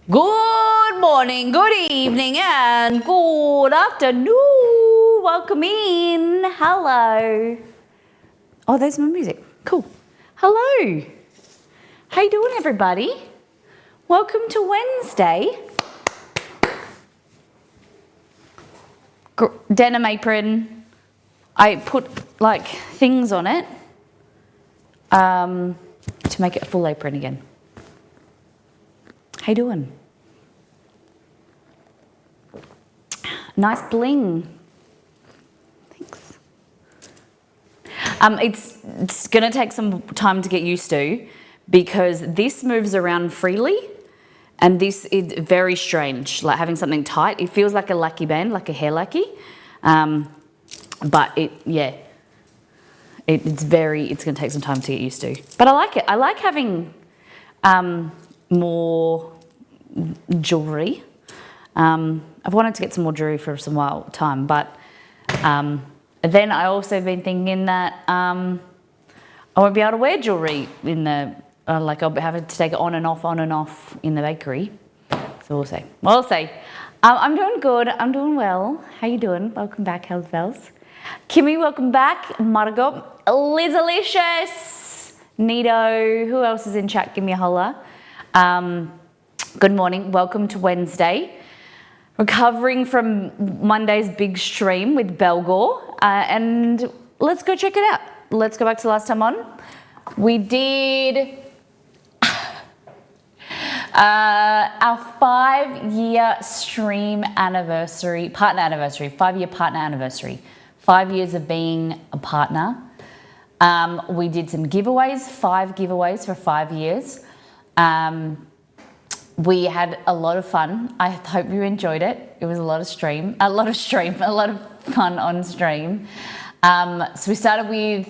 Good morning, good evening, and good afternoon. Welcome in. Hello. Oh, there's my music. Cool. Hello. How you doing, everybody? Welcome to Wednesday. Denim apron. I put like things on it to make it a full apron again. How you doing? Nice bling. Thanks. It's going to take some time to get used to because this moves around freely and this is very strange, like having something tight. It feels like a lackey band, like a hair lackey. But it's going to take some time to get used to. But I like it. I like having more jewellery. I've wanted to get some more jewellery for some time, but then I also been thinking that I won't be able to wear jewellery in the, I'll be having to take it on and off in the bakery. So we'll see. We'll see. I'm doing good. I'm doing well. How you doing? Welcome back, Hells Bells. Kimmy, welcome back. Margot, Lizalicious, Nito. Who else is in chat? Give me a holler. Good morning. Welcome to Wednesday. Recovering from Monday's big stream with Belgore, and let's go check it out. Let's go back to last time on. We did our 5-year stream anniversary, partner anniversary, 5-year partner anniversary. 5 years of being a partner. We did some giveaways, 5 giveaways for 5 years. We had a lot of fun. I hope you enjoyed it. It was a lot of fun on stream. So we started with,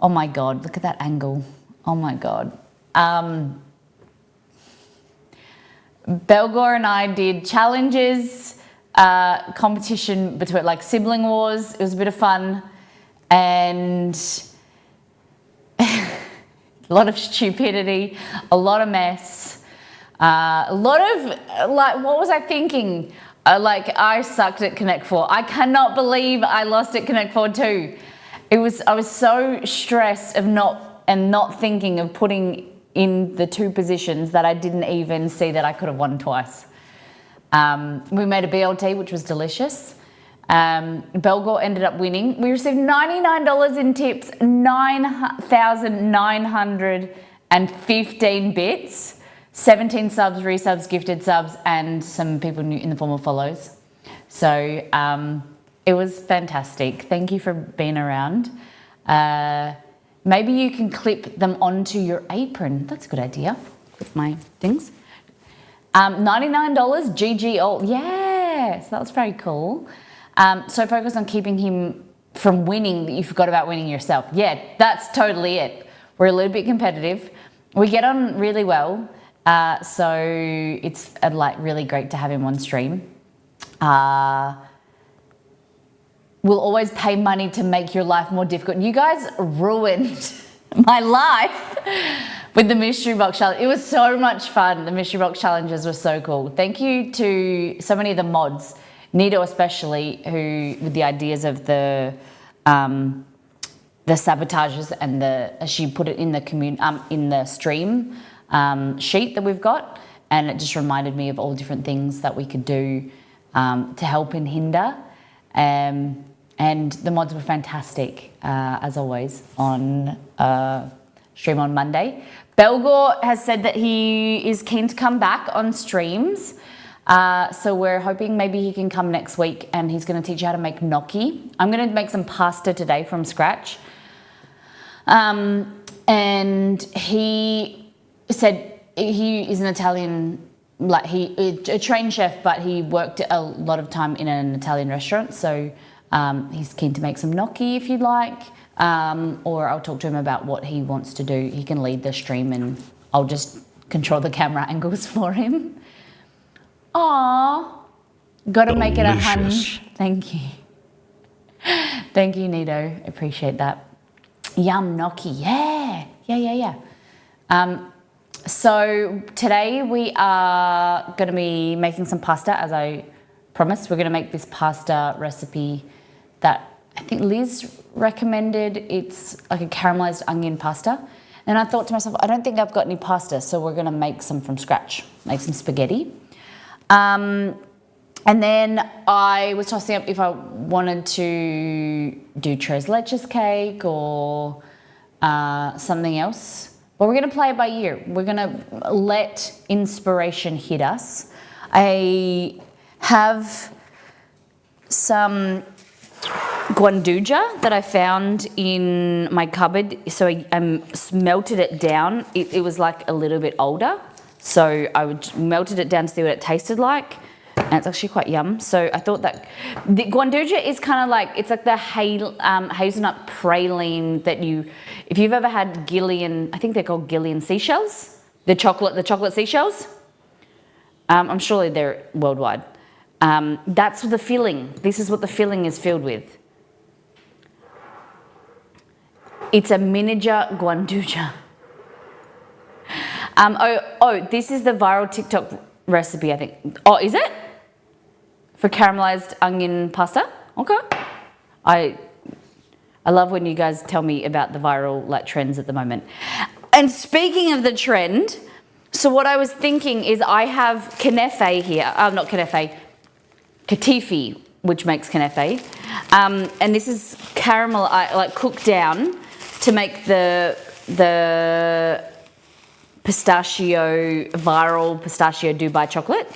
oh my God, look at that angle. Oh my God. Belgore and I did challenges, competition between like sibling wars. It was a bit of fun and a lot of stupidity, a lot of mess. A lot of, what was I thinking? I sucked at Connect 4. I cannot believe I lost at Connect 4 too. I was so stressed of not thinking of putting in the 2 positions that I didn't even see that I could have won twice. We made a BLT, which was delicious. Belgore ended up winning. We received $99 in tips, 9,915 bits. 17 subs, resubs, gifted subs, and some people new in the form of follows. So it was fantastic. Thank you for being around. Maybe you can clip them onto your apron. That's a good idea. Clip my things. $99, GG all. Yes, that was very cool. So focus on keeping him from winning that you forgot about winning yourself. Yeah, that's totally it. We're a little bit competitive. We get on really well. So it's really great to have him on stream. We'll always pay money to make your life more difficult. You guys ruined my life with the mystery box challenge. It was so much fun. The mystery box challenges were so cool. Thank you to so many of the mods, Nito especially, who with the ideas of the sabotages and she put it in the stream. Sheet that we've got, and it just reminded me of all different things that we could do to help and hinder, and the mods were fantastic as always on stream on Monday. Belgore has said that he is keen to come back on streams, so we're hoping maybe he can come next week, and he's going to teach you how to make gnocchi. I'm going to make some pasta today from scratch, and he said he is an Italian, a trained chef, but he worked a lot of time in an Italian restaurant. So he's keen to make some gnocchi if you'd like, or I'll talk to him about what he wants to do. He can lead the stream and I'll just control the camera angles for him. Aww, gotta make it a hunch. Thank you. Thank you, Nito. Appreciate that. Yum gnocchi, yeah. So today we are going to be making some pasta, as I promised. We're going to make this pasta recipe that I think Liz recommended. It's like a caramelized onion pasta. And I thought to myself, I don't think I've got any pasta, so we're going to make some from scratch, make some spaghetti. And then I was tossing up if I wanted to do tres leches cake or something else. But we're going to play it by ear. We're going to let inspiration hit us. I have some guanduja that I found in my cupboard. So I melted it down. It was like a little bit older. So I melted it down to see what it tasted like. And it's actually quite yum. So I thought that the guanduja is kind of like, it's like the hazelnut praline that if you've ever had Gillian, I think they're called Gillian seashells, the chocolate seashells. I'm sure they're worldwide. That's the filling. This is what the filling is filled with. It's a miniature guanduja. This is the viral TikTok recipe, I think. Oh, is it? For caramelized onion pasta? Okay. I love when you guys tell me about the viral trends at the moment. And speaking of the trend, so what I was thinking is I have knefe here. Not knefe, katifi, which makes knefe. And this is caramel, cooked down to make the viral pistachio Dubai chocolate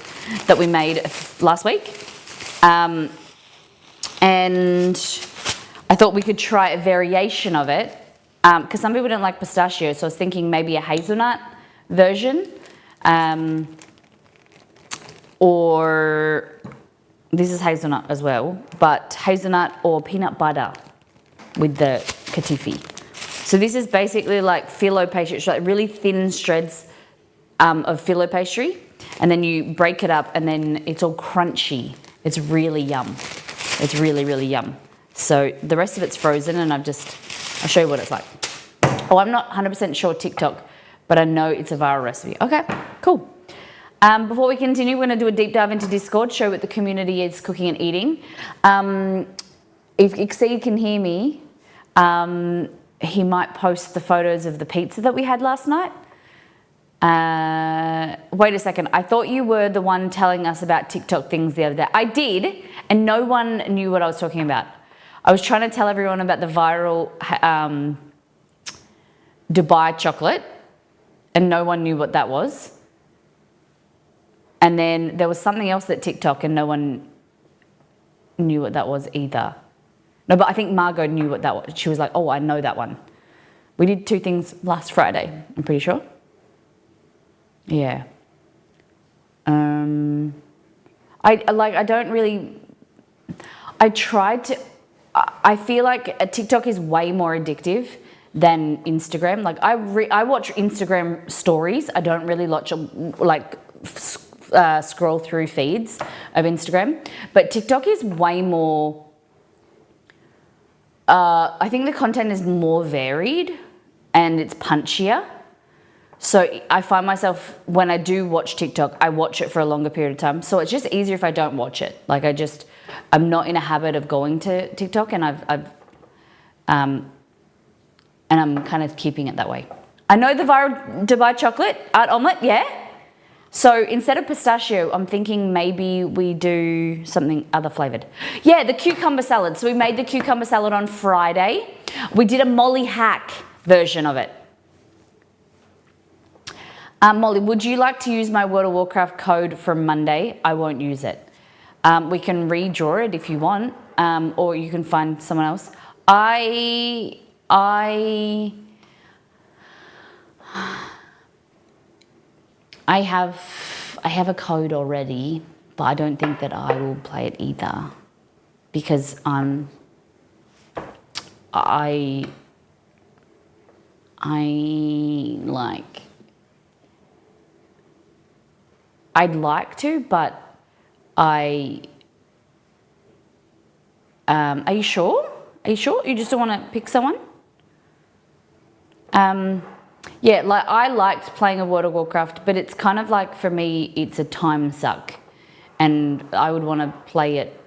that we made last week. And I thought we could try a variation of it because some people don't like pistachio, so I was thinking maybe a hazelnut version, or this is hazelnut as well, but hazelnut or peanut butter with the katifi. So this is basically like phyllo pastry. It's like really thin shreds of phyllo pastry, and then you break it up, and then it's all crunchy. It's really yum. It's really, really yum. So the rest of it's frozen, and I'll show you what it's like. Oh, I'm not 100% sure TikTok, but I know it's a viral recipe. Okay, cool. Before we continue, we're going to do a deep dive into Discord, show what the community is cooking and eating. If Exceed can hear me, he might post the photos of the pizza that we had last night. Wait a second. I thought you were the one telling us about TikTok things the other day. I did, and no one knew what I was talking about. I was trying to tell everyone about the viral Dubai chocolate, and no one knew what that was. And then there was something else that TikTok, and no one knew what that was either. No, but I think Margot knew what that was. She was like, oh, I know that one. We did two things last Friday, I'm pretty sure. Yeah. I feel like TikTok is way more addictive than Instagram. Like I watch Instagram stories. I don't really watch scroll through feeds of Instagram, but TikTok is way more. I think the content is more varied and it's punchier. So I find myself, when I do watch TikTok, I watch it for a longer period of time. So it's just easier if I don't watch it. Like I'm not in a habit of going to TikTok, and and I'm kind of keeping it that way. I know the viral Dubai chocolate art omelette, yeah? So instead of pistachio, I'm thinking maybe we do something other flavored. Yeah, the cucumber salad. So we made the cucumber salad on Friday. We did a Molly hack version of it. Molly, would you like to use my World of Warcraft code from Monday? I won't use it. We can redraw it if you want, or you can find someone else. I have a code already, but I don't think that I will play it either, because I'd like to, but are you sure? Are you sure? You just don't want to pick someone? Yeah, like I liked playing a World of Warcraft, but it's kind of like for me, it's a time suck, and I would want to play it.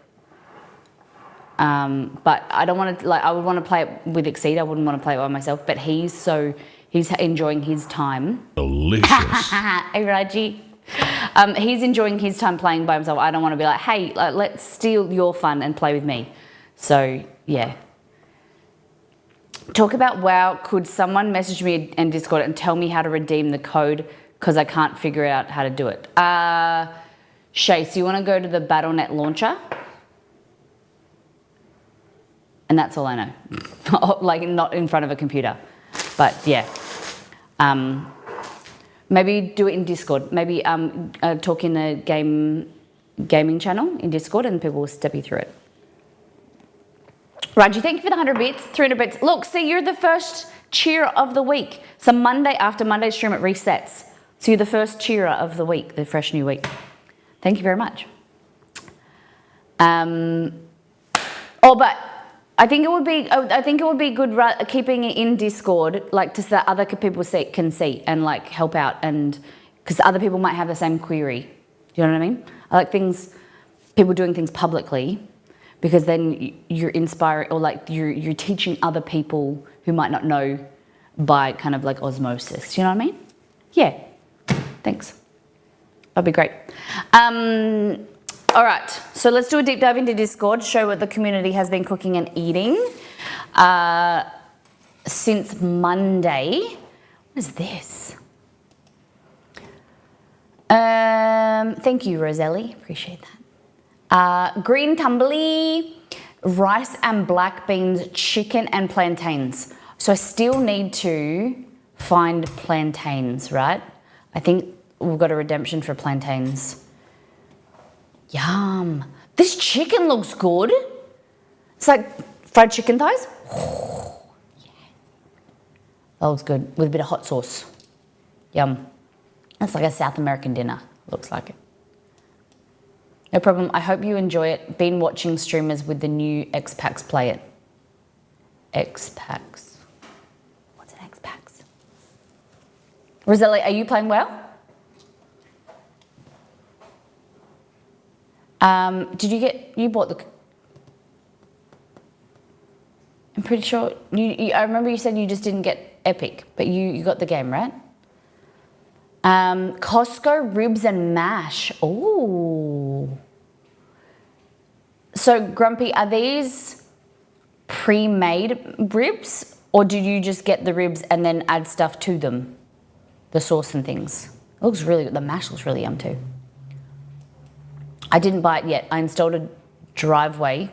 But I don't want to I would want to play it with Exceed. I wouldn't want to play it by myself. But he's enjoying his time. Delicious. Hey Raji. He's enjoying his time playing by himself. I don't want to be like, hey, let's steal your fun and play with me. So yeah. Talk about WoW. Could someone message me in Discord and tell me how to redeem the code because I can't figure out how to do it? Shay, so you want to go to the Battle.net launcher? And that's all I know. Like not in front of a computer. But yeah. Maybe do it in Discord. Maybe talk in the gaming channel in Discord and people will step you through it. Raji, thank you for the 100 bits, 300 bits. Look, see, you're the first cheer of the week. So Monday, after Monday's stream, it resets. So you're the first cheerer of the week, the fresh new week. Thank you very much. But I think it would be good keeping it in Discord, like just that other people can see and like help out, and because other people might have the same query. Do you know what I mean? I like people doing things publicly, because then you're inspiring, or like you're teaching other people who might not know by kind of like osmosis. You know what I mean? Yeah. Thanks. That'd be great. All right, so let's do a deep dive into Discord, show what the community has been cooking and eating since Monday. What is this? Thank you, Roselli. Appreciate that. Green tumbly, rice and black beans, chicken and plantains. So I still need to find plantains, right? I think we've got a redemption for plantains. Yum. This chicken looks good. It's like fried chicken thighs. Yeah. That looks good with a bit of hot sauce. Yum. That's like a South American dinner. Looks like it. No problem. I hope you enjoy it. Been watching streamers with the new X-Packs play it. X-Packs. What's an X-Packs? Roselli, are you playing well? You bought the, I'm pretty sure, I remember you said you just didn't get Epic, but you got the game, right? Costco ribs and mash, ooh. So Grumpy, are these pre-made ribs, or did you just get the ribs and then add stuff to them? The sauce and things. It looks really good, the mash looks really yum too. I didn't buy it yet. I installed a driveway.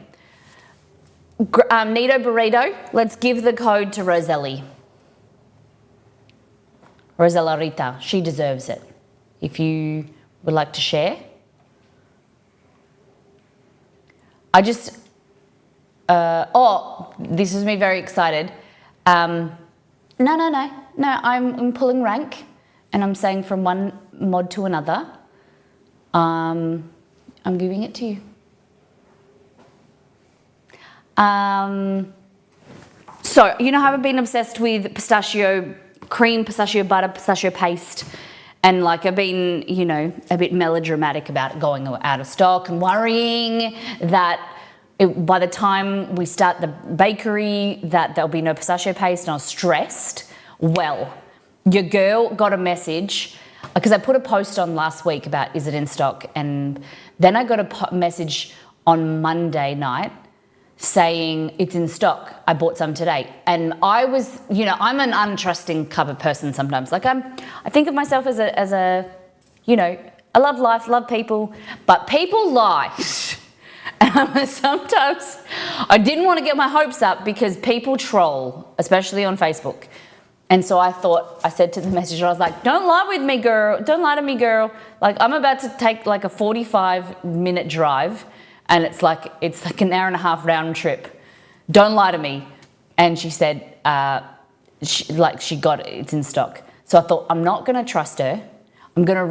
Nito Burrito, let's give the code to Roselli. Rosella Rita, she deserves it. If you would like to share. This is me very excited. No, I'm pulling rank and I'm saying from one mod to another. I'm giving it to you. So, you know how I've been obsessed with pistachio cream, pistachio butter, pistachio paste, and like I've been, you know, a bit melodramatic about it going out of stock and worrying that by the time we start the bakery that there'll be no pistachio paste, and I was stressed. Well, your girl got a message because I put a post on last week about is it in stock, and then I got a message on Monday night saying it's in stock. I bought some today. And I was, you know, I'm an untrusting type of person sometimes. Like I think of myself as a, you know, I love life, love people, but people lie. And sometimes I didn't want to get my hopes up because people troll, especially on Facebook. And so I said to the messenger, I was like, don't lie with me, girl. Don't lie to me, girl. Like I'm about to take like a 45-minute drive and it's like an hour and a half round trip. Don't lie to me. And she said, she got it, it's in stock. So I thought, I'm not gonna trust her. I'm gonna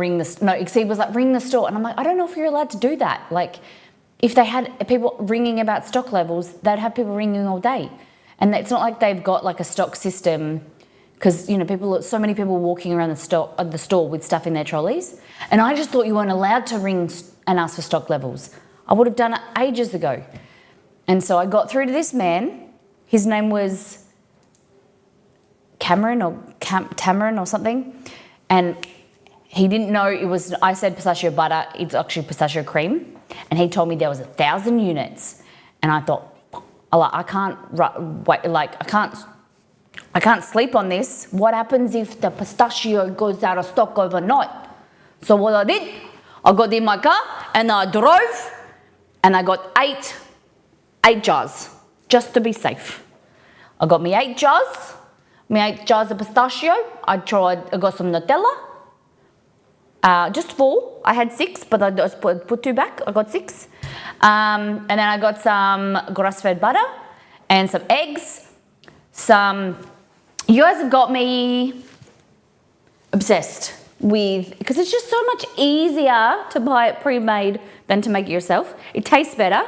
Exceed was like, ring the store. And I'm like, I don't know if you're allowed to do that. Like if they had people ringing about stock levels, they'd have people ringing all day. And it's not like they've got like a stock system because so many people walking around the store with stuff in their trolleys, and I just thought you weren't allowed to ring and ask for stock levels. I would have done it ages ago. And so I got through to this man. His name was Tamarin or something, and he didn't know it was. I said pistachio butter. It's actually pistachio cream, and he told me there was 1,000 units, and I thought, I can't wait. Like I can't sleep on this. What happens if the pistachio goes out of stock overnight? So what I did, I got in my car and I drove, and I got eight jars just to be safe. I got me 8 jars. My 8 jars of pistachio. I got some Nutella. Just 4. I had 6, but I just put 2 back. I got 6. And then I got some grass-fed butter and some eggs. You guys have got me obsessed with, because it's just so much easier to buy it pre-made than to make it yourself. It tastes better.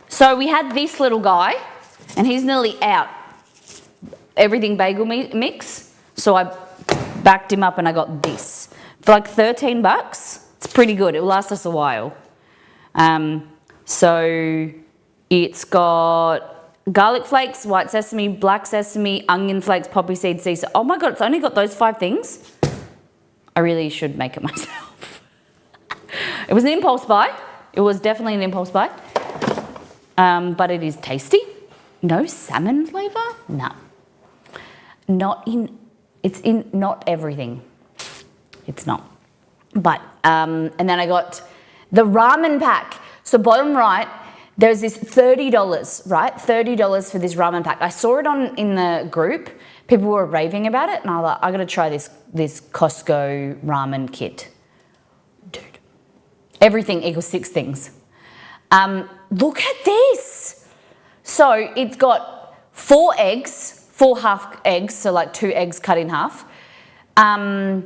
So we had this little guy, and he's nearly out. Everything bagel mix. So I backed him up and I got this. For like $13, it's pretty good. It will last us a while. So it's got garlic flakes, white sesame, black sesame, onion flakes, poppy seed, sea salt. Oh my God, it's only got those 5 things. I really should make it myself. It was an impulse buy. It was definitely an impulse buy. But it is tasty. No salmon flavour? No. It's in not everything. It's not. But, and then I got the ramen pack. So bottom right, there's this $30, right? $30 for this ramen pack. I saw it in the group. People were raving about it, and I was like, I gotta try this Costco ramen kit. Dude, everything equals 6 things. Look at this. So it's got 4 eggs, 4 half eggs, so like 2 eggs cut in half, 8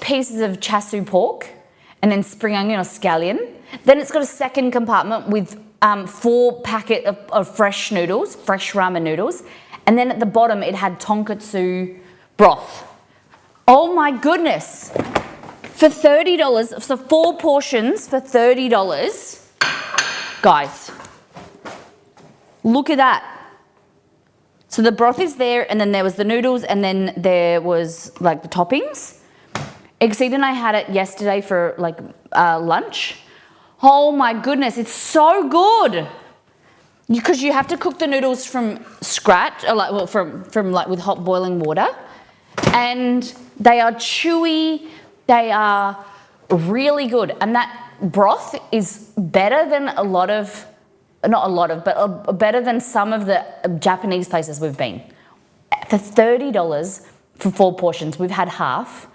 pieces of chassu pork, and then spring onion or scallion. Then it's got a second compartment with 4 packets of fresh noodles, fresh ramen noodles. And then at the bottom, it had tonkatsu broth. Oh my goodness. For $30, so 4 portions for $30. Guys, look at that. So the broth is there, and then there was the noodles, and then there was like the toppings. Exceed and I had it yesterday for like lunch. Oh my goodness, it's so good. Because you have to cook the noodles from scratch, or from with hot boiling water, and they are chewy. They are really good, and that broth is better than better than some of the Japanese places we've been. For $30 for 4 portions, we've had half.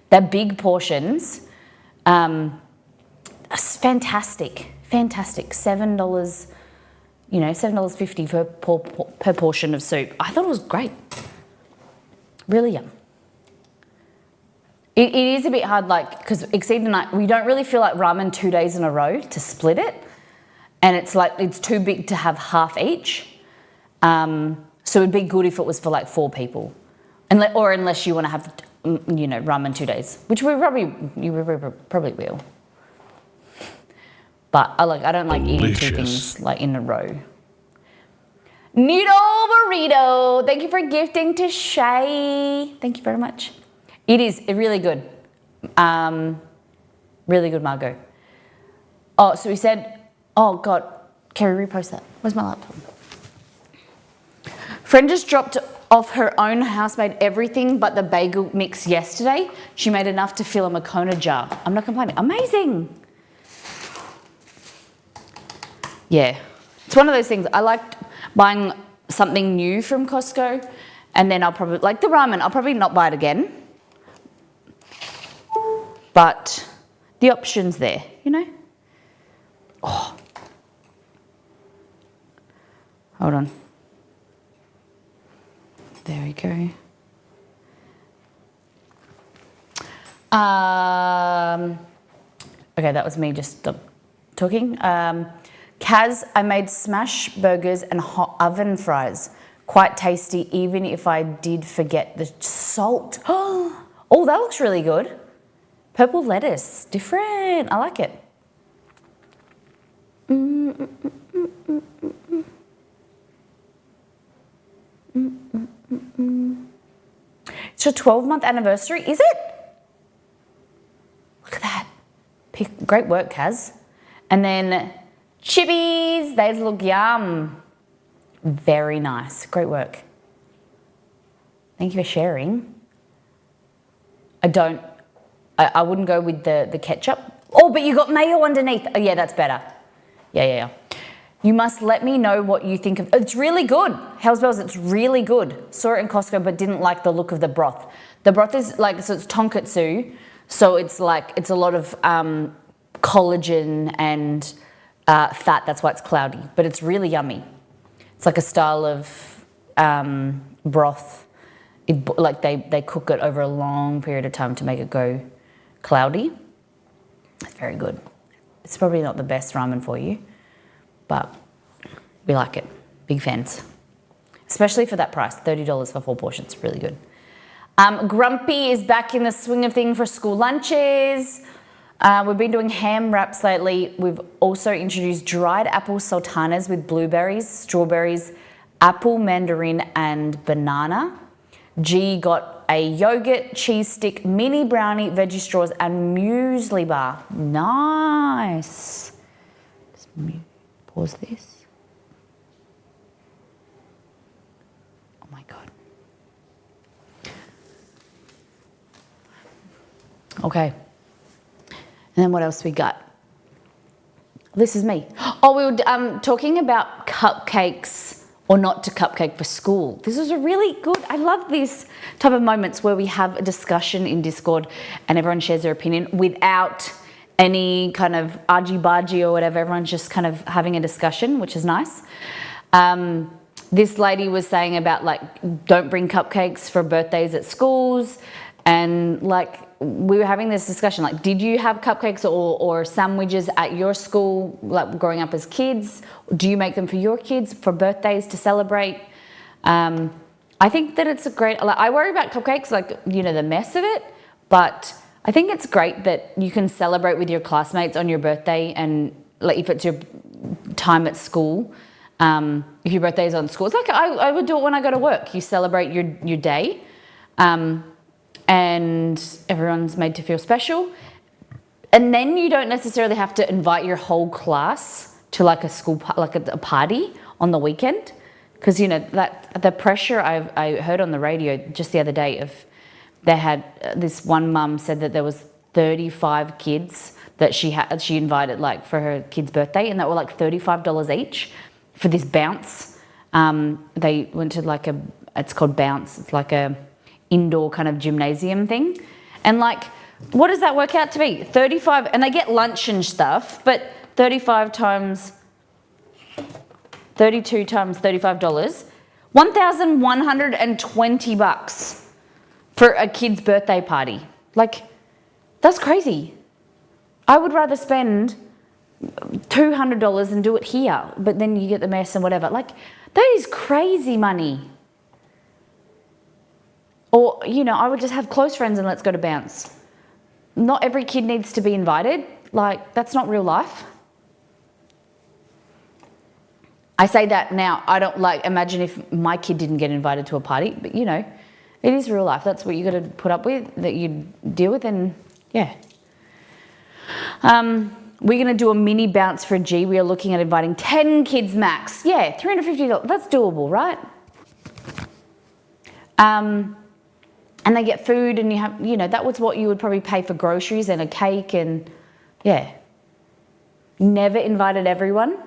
They're big portions. Fantastic. $7, $7.50 per portion of soup. I thought it was great. Really yum. It is a bit hard, because Exceed and I, we don't really feel like ramen 2 days in a row to split it. And it's too big to have half each. So it'd be good if it was for like 4 people. Unless you want to have, ramen 2 days, which you probably will. But I don't like eating 2 things like in a row. Noodle burrito. Thank you for gifting to Shay. Thank you very much. It is really good. Really good, Margot. Oh, so he said, oh God, Kerry, repost that. Where's my laptop? Friend just dropped off her own house-made everything but the bagel mix yesterday. She made enough to fill a Makona jar. I'm not complaining. Amazing. Yeah, it's one of those things. I like buying something new from Costco, and then I'll probably, like the ramen, I'll probably not buy it again. But the option's there, Oh. Hold on. There we go. Okay, that was me just talking. Kaz, I made smash burgers and hot oven fries. Quite tasty, even if I did forget the salt. Oh, that looks really good. Purple lettuce, different. I like it. It's your 12-month anniversary, is it? Look at that. Great work, Kaz. And then chippies, those look yum. Very nice, great work. Thank you for sharing. I wouldn't go with the ketchup. Oh, but you got mayo underneath. Oh, yeah, that's better. Yeah. You must let me know what you think of. It's really good. Hell's Bells, it's really good. Saw it in Costco, but didn't like the look of the broth. The broth is like, so it's tonkatsu. So it's like, it's a lot of collagen and fat. That's why it's cloudy, but it's really yummy. It's like a style of broth. Like they cook it over a long period of time to make it go cloudy. It's very good. It's probably not the best ramen for you, but we like it. Big fans. Especially for that price, $30 for 4 portions, really good. Grumpy is back in the swing of things for school lunches. We've been doing ham wraps lately. We've also introduced dried apple sultanas with blueberries, strawberries, apple, mandarin, and banana. G got a yogurt, cheese stick, mini brownie, veggie straws, and muesli bar. Nice. Just pause this. Oh my God. Okay. And then what else we got? This is me. Oh, we were talking about cupcakes or not to cupcake for school. This is a really good, I love these type of moments where we have a discussion in Discord and everyone shares their opinion without any kind of argy-bargy or whatever. Everyone's just kind of having a discussion, which is nice. This lady was saying about like, don't bring cupcakes for birthdays at schools. And like, we were having this discussion, like, did you have cupcakes or sandwiches at your school, like growing up as kids? Do you make them for your kids for birthdays to celebrate? I think that it's a great, like, I worry about cupcakes, like, you know, the mess of it, but I think it's great that you can celebrate with your classmates on your birthday, and like if it's your time at school, if your birthday is on school, it's like I would do it when I go to work. You celebrate your day. And everyone's made to feel special. And then you don't necessarily have to invite your whole class to like a school, like a party on the weekend. Because, you know, that the pressure I heard on the radio just the other day of, they had, this one mum said that there was 35 kids that she invited like for her kid's birthday, and that were like $35 each for this bounce. They went to like it's called Bounce. It's like a indoor kind of gymnasium thing. And like, what does that work out to be? 35, and they get lunch and stuff, but 32 times $35, $1,120 for a kid's birthday party. Like, that's crazy. I would rather spend $200 and do it here, but then you get the mess and whatever. Like, that is crazy money. Or, you know, I would just have close friends and let's go to Bounce. Not every kid needs to be invited. Like, that's not real life. I say that now. I don't like, imagine if my kid didn't get invited to a party, but you know, it is real life. That's what you got to put up with, that you deal with, and yeah. We're going to do a mini bounce for G. We are looking at inviting 10 kids max. Yeah, $350. That's doable, right? And they get food, and you have, you know, that was what you would probably pay for groceries and a cake, and yeah. Never invited everyone.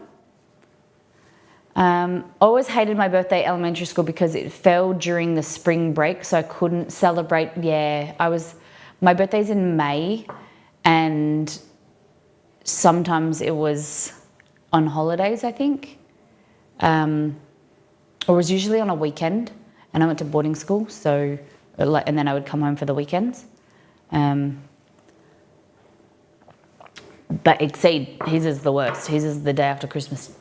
Always hated my birthday at elementary school because it fell during the spring break, so I couldn't celebrate. Yeah, my birthday's in May, and sometimes it was on holidays, I think. Or it was usually on a weekend, and I went to boarding school, so, and then I would come home for the weekends. But his is the worst. His is the day after Christmas.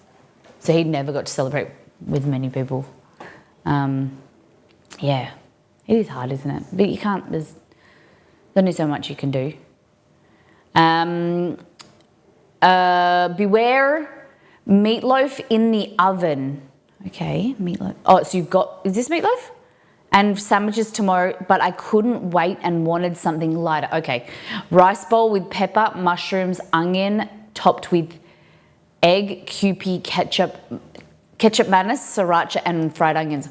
So he never got to celebrate with many people. Yeah, it is hard, isn't it? But you can't, there's only so much you can do. Beware meatloaf in the oven. Okay, meatloaf. Oh, so you've got, is this meatloaf? And sandwiches tomorrow, but I couldn't wait and wanted something lighter. Okay, rice bowl with pepper, mushrooms, onion, topped with egg, Kewpie, ketchup madness, sriracha, and fried onions.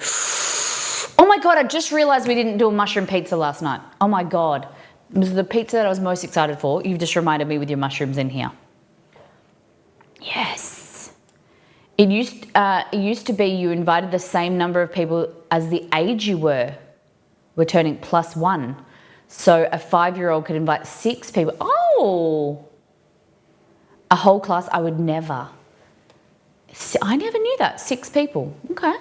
Oh my God, I just realized we didn't do a mushroom pizza last night. Oh my God. It was the pizza that I was most excited for. You've just reminded me with your mushrooms in here. Yes. It used to be you invited the same number of people as the age you were turning +1. So a 5-year-old could invite 6 people. Oh, a whole class, I would never. I never knew that, 6 people, okay.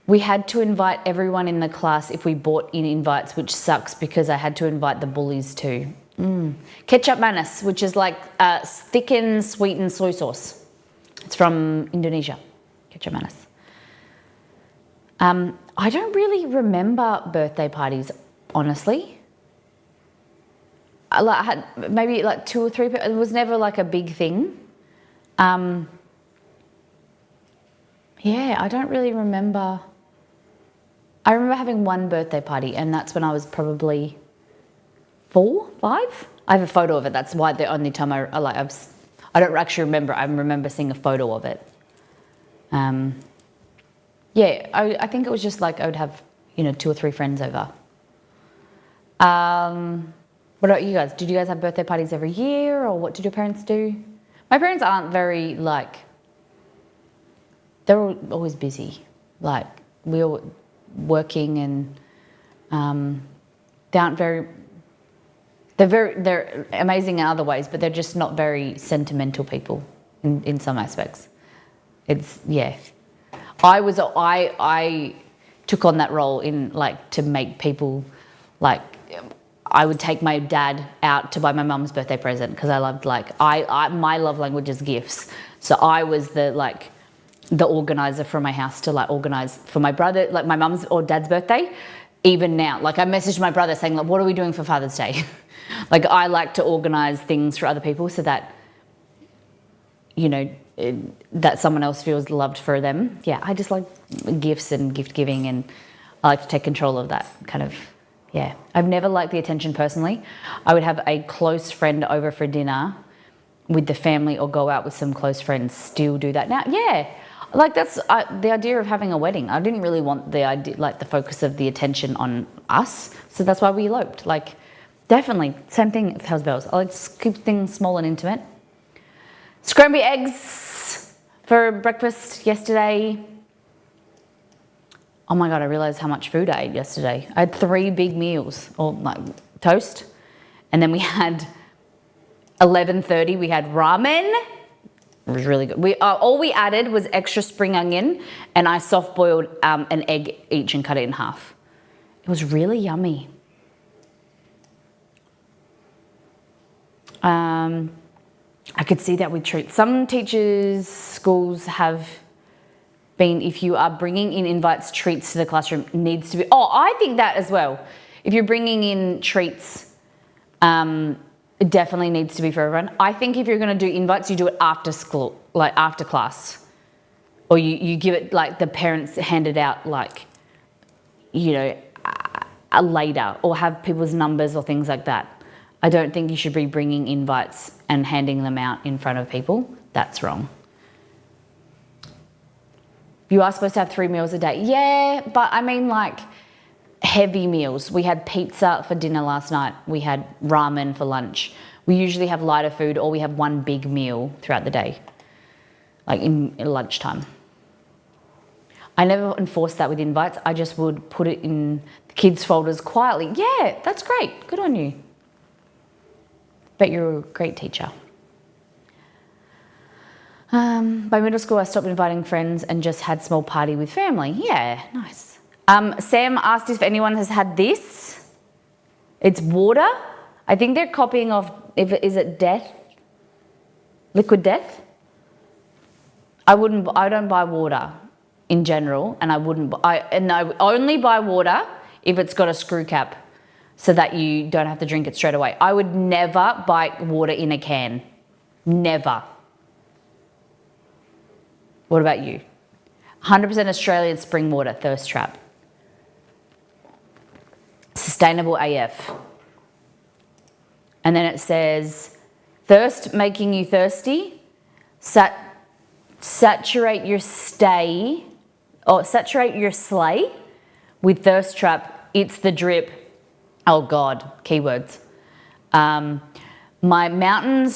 We had to invite everyone in the class if we bought in invites, which sucks because I had to invite the bullies too. Ketchup manis, which is like thickened, sweetened soy sauce. It's from Indonesia, ketchup manis. I don't really remember birthday parties, honestly. I had maybe like 2 or 3 people. It was never like a big thing. Yeah, I don't really remember. I remember having one birthday party, and that's when I was probably 4, 5. I have a photo of it. That's why the only time I don't actually remember. I remember seeing a photo of it. Yeah, I think it was just like I would have 2 or 3 friends over. What about you guys? Did you guys have birthday parties every year, or what did your parents do? My parents aren't very they're always busy. Like we were working, and they're amazing in other ways, but they're just not very sentimental people in some aspects. I took on that role in to make people I would take my dad out to buy my mum's birthday present because I loved my love language is gifts. So I was the organizer from my house to organize for my brother, my mum's or dad's birthday. Even now, I messaged my brother saying, what are we doing for Father's Day? I like to organize things for other people so that, that someone else feels loved for them. Yeah, I just like gifts and gift giving, and I like to take control of that kind of, yeah. I've never liked the attention personally. I would have a close friend over for dinner with the family or go out with some close friends, still do that now. Yeah. That's the idea of having a wedding. I didn't really want the idea, the focus of the attention on us. So that's why we eloped. Definitely, same thing with House Bells. I like to keep things small and intimate. Scrambled eggs for breakfast yesterday. Oh my God, I realized how much food I ate yesterday. I had 3 big meals, or toast. And then we had 11:30, we had ramen. It was really good. All we added was extra spring onion, and I soft boiled an egg each and cut it in half. It was really yummy. I could see that with treats. Some teachers, schools have been, if you are bringing in invites, treats to the classroom, needs to be, I think that as well. If you're bringing in treats, it definitely needs to be for everyone. I think if you're going to do invites, you do it after school, after class. Or you give it, the parents hand it out, later, or have people's numbers or things like that. I don't think you should be bringing invites and handing them out in front of people. That's wrong. You are supposed to have 3 meals a day. Yeah, but I mean heavy meals. We had pizza for dinner last night. We had ramen for lunch. We usually have lighter food, or we have 1 big meal throughout the day, in lunchtime. I never enforced that with invites. I just would put it in the kids' folders quietly. Yeah, that's great. Good on you. Bet you're a great teacher. By middle school, I stopped inviting friends and just had small party with family. Yeah, nice. Sam asked if anyone has had this. It's water. I think they're copying off, is it Death? Liquid Death? I don't buy water. in general, and I only buy water if it's got a screw cap so that you don't have to drink it straight away. I would never buy water in a can. Never. What about you? 100% Australian spring water, thirst trap. Sustainable AF. And then it says, thirst making you thirsty. Saturate your sleigh with thirst trap. It's the drip. Oh God, keywords. Our mountain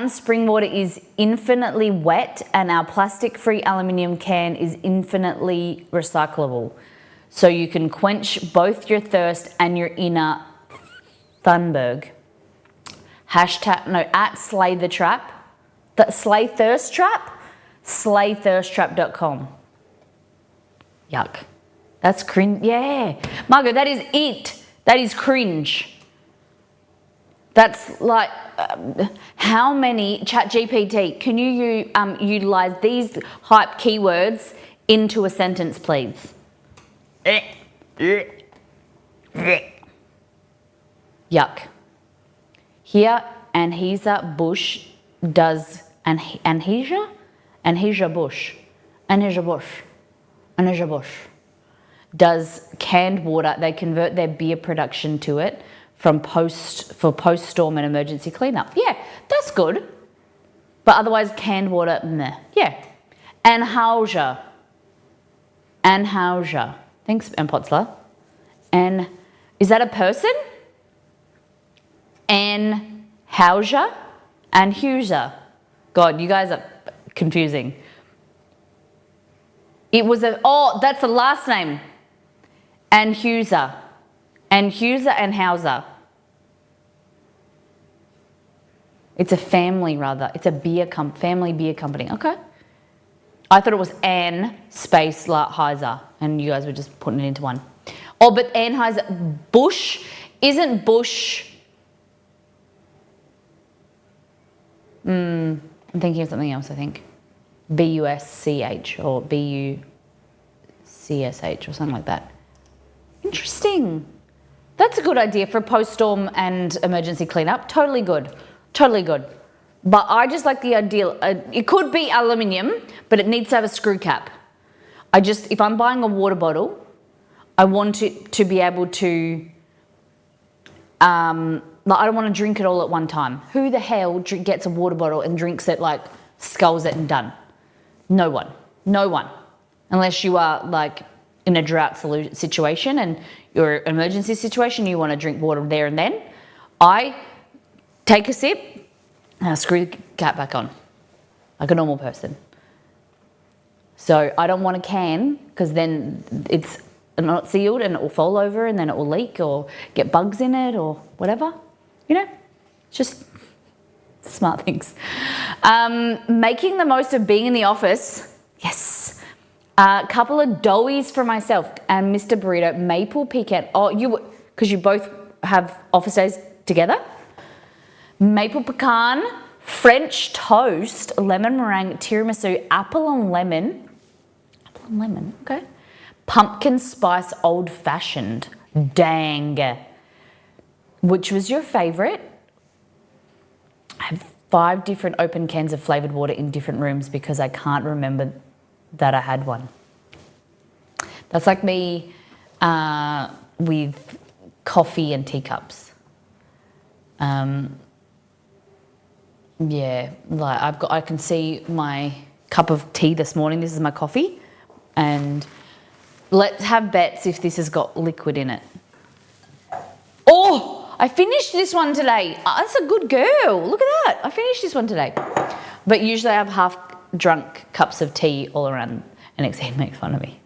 spring water is infinitely wet, and our plastic-free aluminium can is infinitely recyclable. So you can quench both your thirst and your inner Thunberg. @ slay the trap. Slay thirst trap. Slaythirsttrap.com. Yuck. That's cringe. Yeah. Margot, that is it. That is cringe. That's like, how many, ChatGPT, can you utilize these hype keywords into a sentence, please? Yuck. Here, Anheuser-Busch does, Anheuser-Busch does canned water. They convert their beer production to it for post-storm and emergency cleanup. Yeah, that's good. But otherwise, canned water, meh. Yeah. Anheuser. Thanks, Potzler. And is that a person? Anheuser. God, you guys are confusing. It was that's the last name. Anheuser. It's a family, rather. It's a family beer company. Okay. I thought it was Anheuser, and you guys were just putting it into one. Oh, but Anheuser-Busch isn't Bush. I'm thinking of something else, I think. BUSCH or BUCSH or something like that. Interesting. That's a good idea for post-storm and emergency cleanup. Totally good. But I just like the idea. It could be aluminium, but it needs to have a screw cap. If I'm buying a water bottle, I want it to be able to, I don't want to drink it all at one time. Who the hell gets a water bottle and drinks it, like sculls it and done? No one. Unless you are like in a drought situation and your emergency situation, you want to drink water there and then. I take a sip and I screw the cap back on like a normal person. So I don't want a can because then it's not sealed and it will fall over and then it will leak or get bugs in it or whatever. You know, just smart things. Making the most of being in the office. Yes. A couple of doughies for myself and Mr. Burrito, maple pecan. Oh, because you both have office days together. Maple pecan, French toast, lemon meringue, tiramisu, apple and lemon. Okay. Pumpkin spice old fashioned. Dang. Which was your favorite? I have 5 different open cans of flavored water in different rooms because I can't remember that I had one. That's like me with coffee and teacups. Yeah, like I can see my cup of tea this morning. This is my coffee, and let's have bets if this has got liquid in it. Oh, I finished this one today. Oh, that's a good girl. Look at that. I finished this one today. But usually I have half-drunk cups of tea all around, and Exene makes fun of me.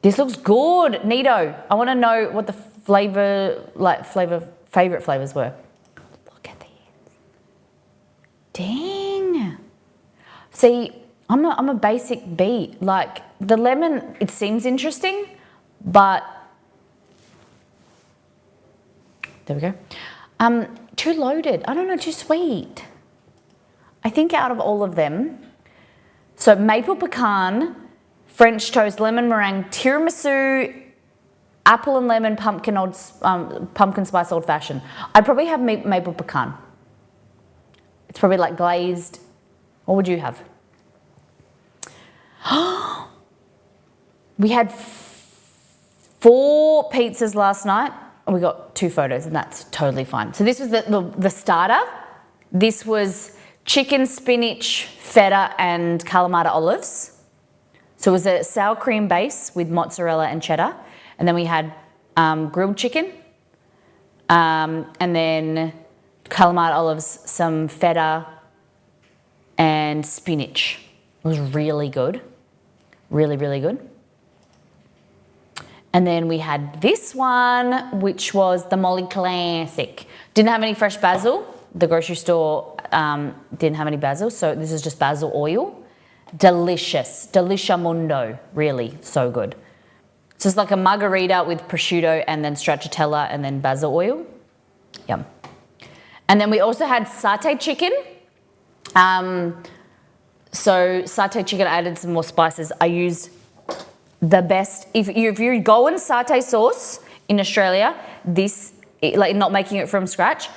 This looks good, neato. I want to know what the favorite flavors were. Look at these. Dang. See, I'm a basic B. Like the lemon, it seems interesting, but there we go. Too loaded. I don't know, too sweet. I think out of all of them, so maple pecan, French toast, lemon meringue, tiramisu, apple and lemon, pumpkin spice old fashioned. I'd probably have maple pecan. It's probably like glazed. What would you have? We had 4 pizzas last night and we got 2 photos and that's totally fine. So this was the starter. This was chicken, spinach, feta and Kalamata olives. So it was a sour cream base with mozzarella and cheddar. And then we had grilled chicken and then Kalamata olives, some feta and spinach. It was really good. Really, really good. And then we had this one, which was the Molly Classic. Didn't have any fresh basil. The grocery store didn't have any basil, so this is just basil oil. Delicious. Deliciamundo. Really, so good. So it's like a margarita with prosciutto and then stracciatella and then basil oil. Yum. And then we also had satay chicken. So satay chicken, I added some more spices. I used the best, if you go on satay sauce in Australia, this, like not making it from scratch,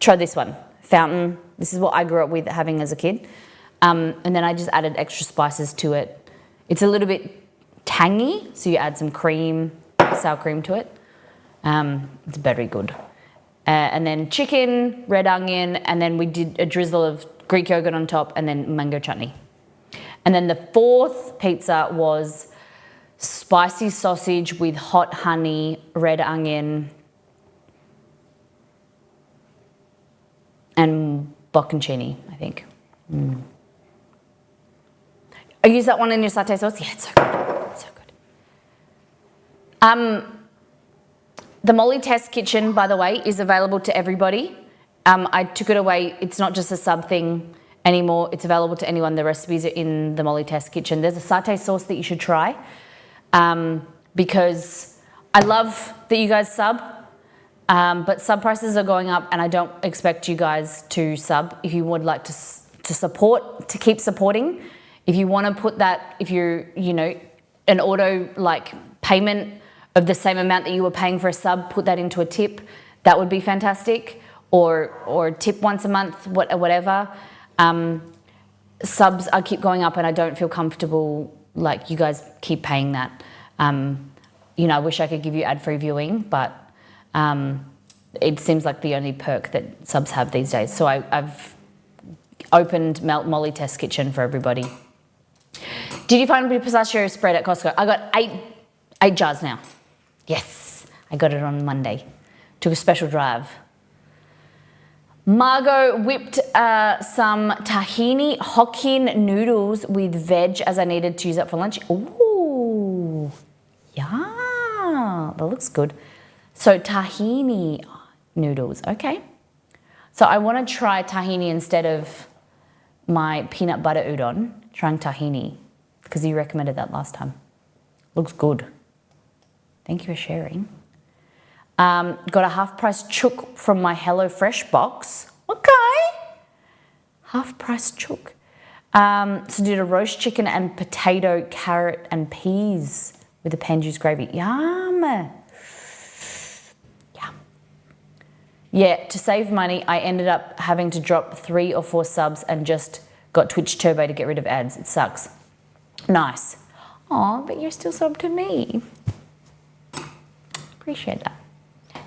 try this one, Fountain. This is what I grew up with having as a kid. And then I just added extra spices to it. It's a little bit tangy, so you add some cream, sour cream to it. It's very good. And then chicken, red onion, and then we did a drizzle of Greek yogurt on top and then mango chutney. And then the 4th pizza was spicy sausage with hot honey, red onion, and bocconcini, I think. I use that one in your satay sauce. Yeah, it's so good. So good. The Molly Test Kitchen, by the way, is available to everybody. I took it away. It's not just a sub thing anymore. It's available to anyone. The recipes are in the Molly Test Kitchen. There's a satay sauce that you should try because I love that you guys sub, but sub prices are going up and I don't expect you guys to sub. If you would like to support, to keep supporting, if you want to put that, if you're, an auto like payment of the same amount that you were paying for a sub, put that into a tip, that would be fantastic. Or tip once a month, whatever. Subs, I keep going up and I don't feel comfortable, like you guys keep paying that. I wish I could give you ad-free viewing, but it seems like the only perk that subs have these days. So I've opened Molly Test Kitchen for everybody. Did you find a pistachio spread at Costco? I got eight jars now. Yes, I got it on Monday. Took a special drive. Margot whipped some tahini Hokkien noodles with veg as I needed to use it for lunch. Ooh, yeah, that looks good. So tahini noodles, okay. So I want to try tahini instead of my peanut butter udon, trying tahini, because you recommended that last time. Looks good. Thank you for sharing. Got a half-price chook from my HelloFresh box. Okay. Half-price chook. So did a roast chicken and potato, carrot and peas with a pan juice gravy. Yum. Yum. Yeah, to save money, I ended up having to drop 3 or 4 subs and just got Twitch Turbo to get rid of ads. It sucks. Nice. Aw, but you're still subbed to me. Appreciate that.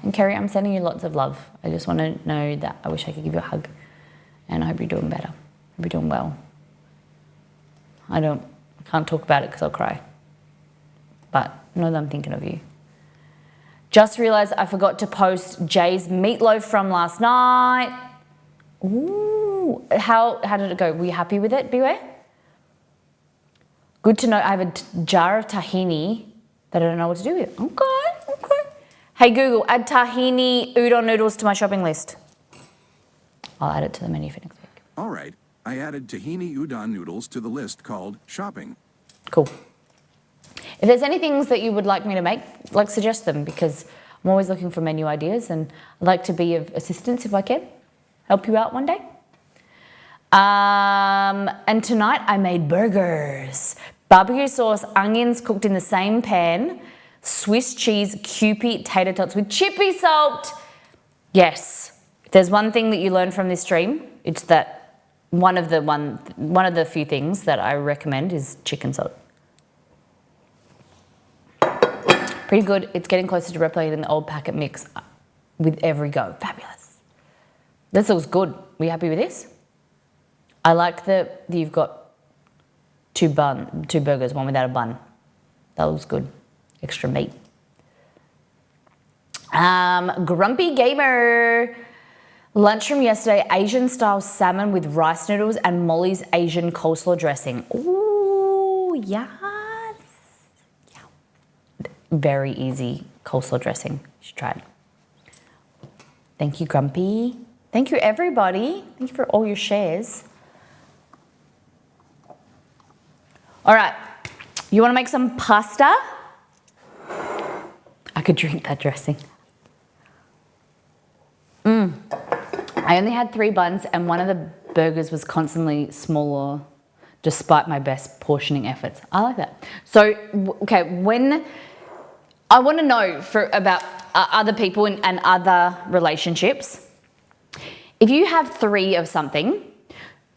And Kerry, I'm sending you lots of love. I just want to know that I wish I could give you a hug. And I hope you're doing better. I hope you're doing well. I can't talk about it because I'll cry. But know that I'm thinking of you. Just realised I forgot to post Jay's meatloaf from last night. Ooh, how did it go? Were you happy with it, Beware? Good to know. I have a jar of tahini that I don't know what to do with. Okay. Hey Google, add tahini udon noodles to my shopping list. I'll add it to the menu for next week. All right, I added tahini udon noodles to the list called shopping. Cool. If there's any things that you would like me to make, suggest them because I'm always looking for menu ideas and I'd like to be of assistance if I can. Help you out one day. And tonight I made burgers. barbecue sauce, onions cooked in the same pan, Swiss cheese, Kewpie tater tots with chippy salt. Yes, if there's one thing that you learn from this stream, it's that one of the few things that I recommend is chicken salt. Pretty good. It's getting closer to replicating the old packet mix with every go. Fabulous. This looks good. Are you happy with this? I like that you've got two burgers, one without a bun. That looks good. Extra meat. Grumpy Gamer. Lunch from yesterday, Asian style salmon with rice noodles and Molly's Asian coleslaw dressing. Ooh, yes. Yeah. Very easy coleslaw dressing. You should try it. Thank you, Grumpy. Thank you, everybody. Thank you for all your shares. All right. You want to make some pasta? I could drink that dressing. I only had 3 buns and one of the burgers was constantly smaller despite my best portioning efforts. I like that. So, okay, when I want to know about other people and other relationships, if you have 3 of something,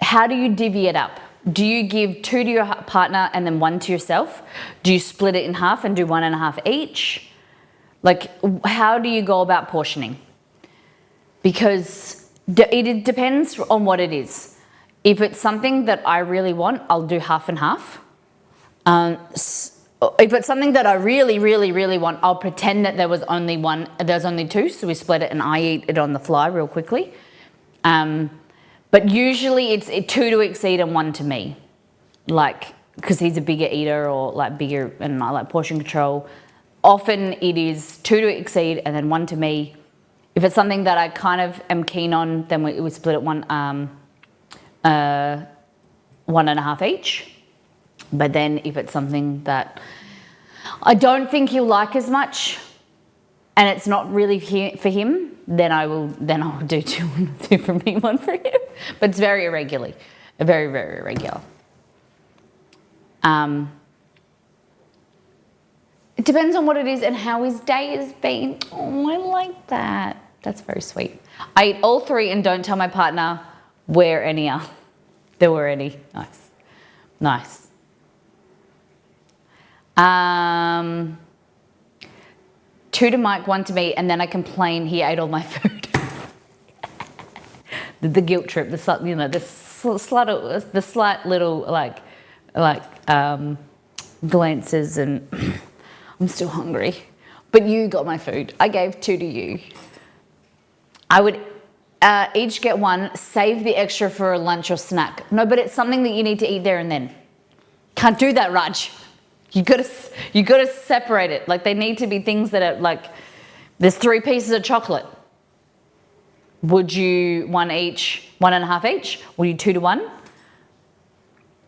how do you divvy it up? Do you give 2 to your partner and then 1 to yourself? Do you split it in half and do 1.5 each? Like, how do you go about portioning? Because it depends on what it is. If it's something that I really want, I'll do half and half. If it's something that I really, really, really want, I'll pretend that there's only 2, so we split it and I eat it on the fly real quickly. But usually it's 2 to exceed and 1 to me. Like, because he's a bigger eater or like bigger and I like portion control. Often it is 2 to exceed and then 1 to me. If it's something that I kind of am keen on, then we split it 1.5 each. But then if it's something that I don't think he'll like as much and it's not really for him, then I'll do 2 for me, 1 for him. But it's very irregular. Very, very irregular. It depends on what it is and how his day has been. Oh, I like that. That's very sweet. I eat all 3 and don't tell my partner where any are. There were any. Nice. Nice. 2 to Mike, 1 to me, and then I complain he ate all my food. the guilt trip, the slight little glances and I'm still hungry. But you got my food. I gave 2 to you. I would each get 1, save the extra for a lunch or snack. No, but it's something that you need to eat there and then. Can't do that, Raj. You gotta separate it. Like they need to be things that are like, there's 3 pieces of chocolate. Would you 1 each, 1.5 each? Would you 2 to 1?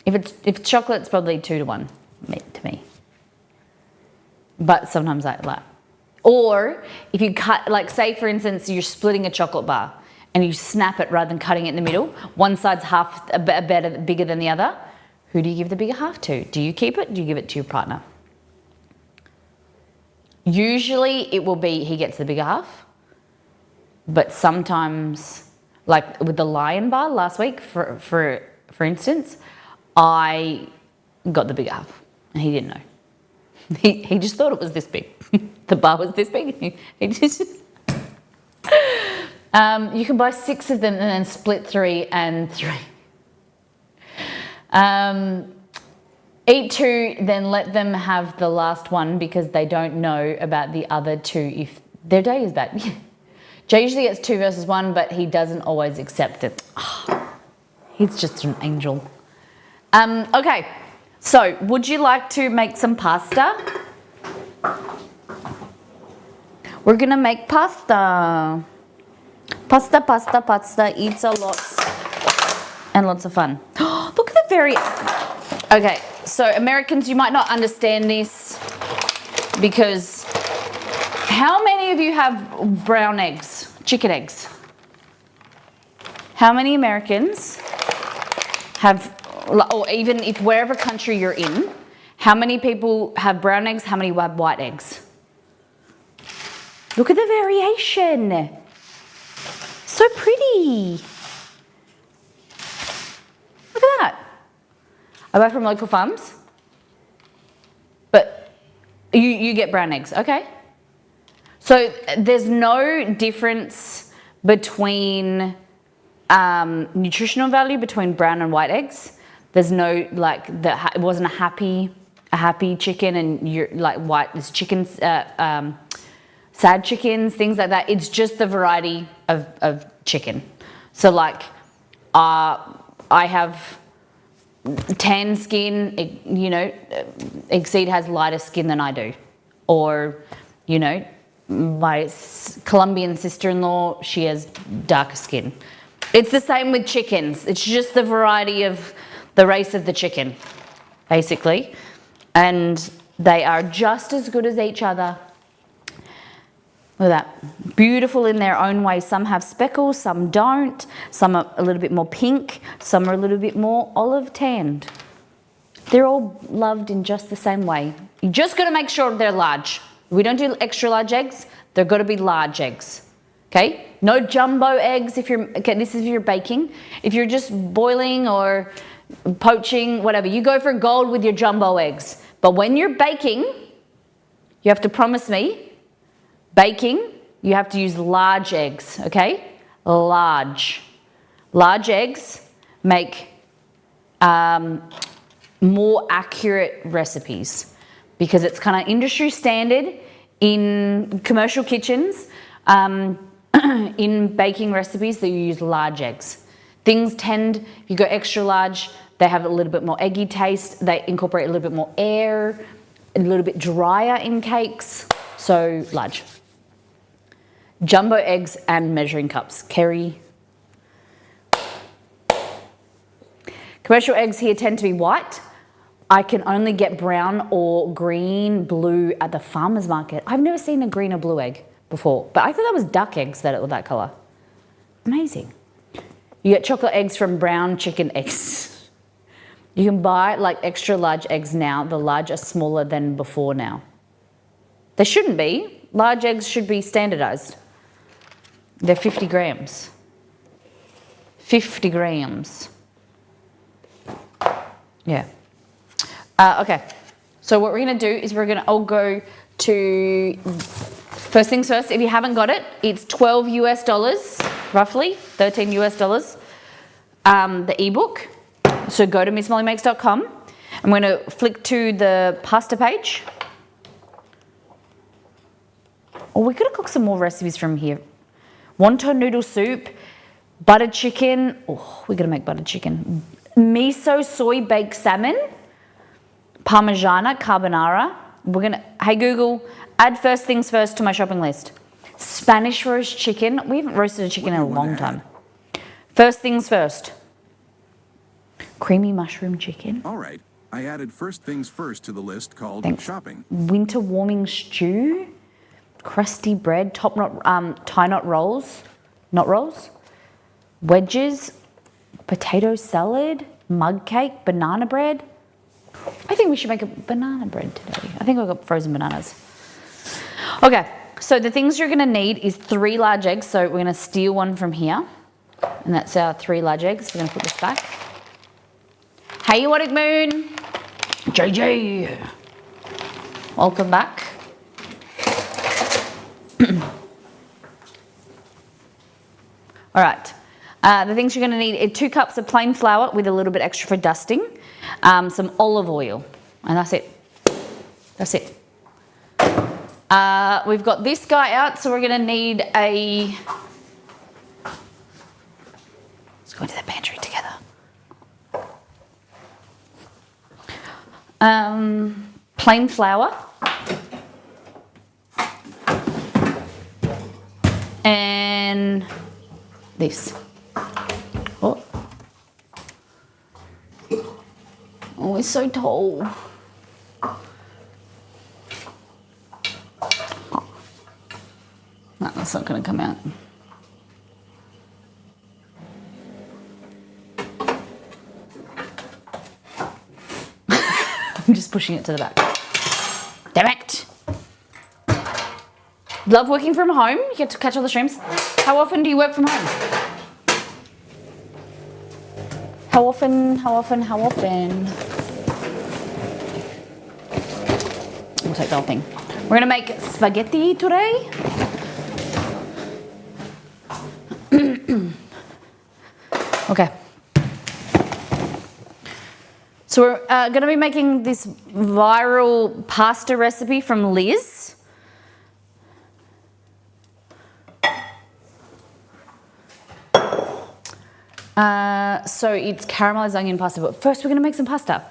If it's chocolate, it's probably 2 to 1 to me. But sometimes I like. Or if you cut, like say for instance, you're splitting a chocolate bar and you snap it rather than cutting it in the middle. One side's half bigger than the other. Who do you give the bigger half to? Do you keep it? Do you give it to your partner? Usually it will be he gets the bigger half. But sometimes, like with the Lion bar last week, for instance, I got the bigger half and he didn't know. He just thought it was this big. The bar was this big. He just. You can buy 6 of them and then split 3 and 3. Eat 2, then let them have the last one because they don't know about the other 2 if their day is bad. Jay usually gets 2 versus 1, but he doesn't always accept it. Oh, he's just an angel. Okay, so would you like to make some pasta? We're gonna make pasta. Pasta. It's a lot and lots of fun. Look at the Okay, so Americans, you might not understand this because how many of you have brown eggs, chicken eggs? How many Americans have, or even if wherever country you're in, How many people have brown eggs? How many have white eggs? Look at the variation. So pretty. Look at that. I buy from local farms. But you get brown eggs, okay? So there's no difference between nutritional value between brown and white eggs. There's no like it wasn't a happy chicken and you're like white is chickens, sad chickens, things like that. It's just the variety of chicken. So like I have tan skin, you know, Exceed has lighter skin than I do. Or, you know, my Colombian sister-in-law, she has darker skin. It's the same with chickens. It's just the variety of the race of the chicken, basically. And they are just as good as each other. Look at that. Beautiful in their own way. Some have speckles, some don't. Some are a little bit more pink. Some are a little bit more olive tanned. They're all loved in just the same way. You just got to make sure they're large. We don't do extra large eggs. They're got to be large eggs. Okay? No jumbo eggs if you're, okay, this is if you're baking. If you're just boiling or poaching, whatever, you go for gold with your jumbo eggs. But when you're baking, you have to promise me, baking, you have to use large eggs, okay? Large. Large eggs make more accurate recipes because it's kind of industry standard in commercial kitchens, in baking recipes that you use large eggs. Things tend, if you go extra large, they have a little bit more eggy taste, they incorporate a little bit more air, a little bit drier in cakes, so large. Jumbo eggs and measuring cups. Kerry. Commercial eggs here tend to be white. I can only get brown or green, blue at the farmer's market. I've never seen a green or blue egg before, but I thought that was duck eggs that were that color. Amazing. You get chocolate eggs from brown chicken eggs. You can buy like extra large eggs now. The large are smaller than before now. They shouldn't be. Large eggs should be standardized. They're 50 grams. 50 grams. Yeah. Okay. So what we're going to do is we're going to all go to, first things first, if you haven't got it, it's $12 US, roughly, $13 US, the ebook. So go to MissMollyMakes.com. I'm going to flick to the pasta page. Oh, we could have cooked some more recipes from here. Wonton noodle soup, buttered chicken. Oh, we're going to make buttered chicken. Miso soy baked salmon, Parmigiana carbonara. We're going to, hey Google, add first things first to my shopping list. Spanish roast chicken. We haven't roasted a chicken in a long time. First things first. Creamy mushroom chicken. All right. I added first things first to the list called shopping. Winter warming stew. Crusty bread, tie knot rolls, knot rolls, wedges, potato salad, mug cake, banana bread. I think we should make a banana bread today. I think I've got frozen bananas. Okay, so the things you're gonna need is 3 large eggs. So we're gonna steal one from here. And that's our 3 large eggs. We're gonna put this back. Hey, Aquatic Moon. JJ. Welcome back. All right, the things you're going to need are 2 cups of plain flour with a little bit extra for dusting, some olive oil, and that's it. That's it. We've got this guy out, so we're going to need a... Let's go into the pantry together. Plain flour. And this. Oh, it's so tall. No, that's not going to come out. I'm just just pushing it to the back. Damn it. Love working from home. You get to catch all the streams. How often do you work from home? How often? We'll take the whole thing. We're gonna make spaghetti today. Okay. So we're gonna be making this viral pasta recipe from Liz. So it's caramelized onion pasta, but first we're gonna make some pasta.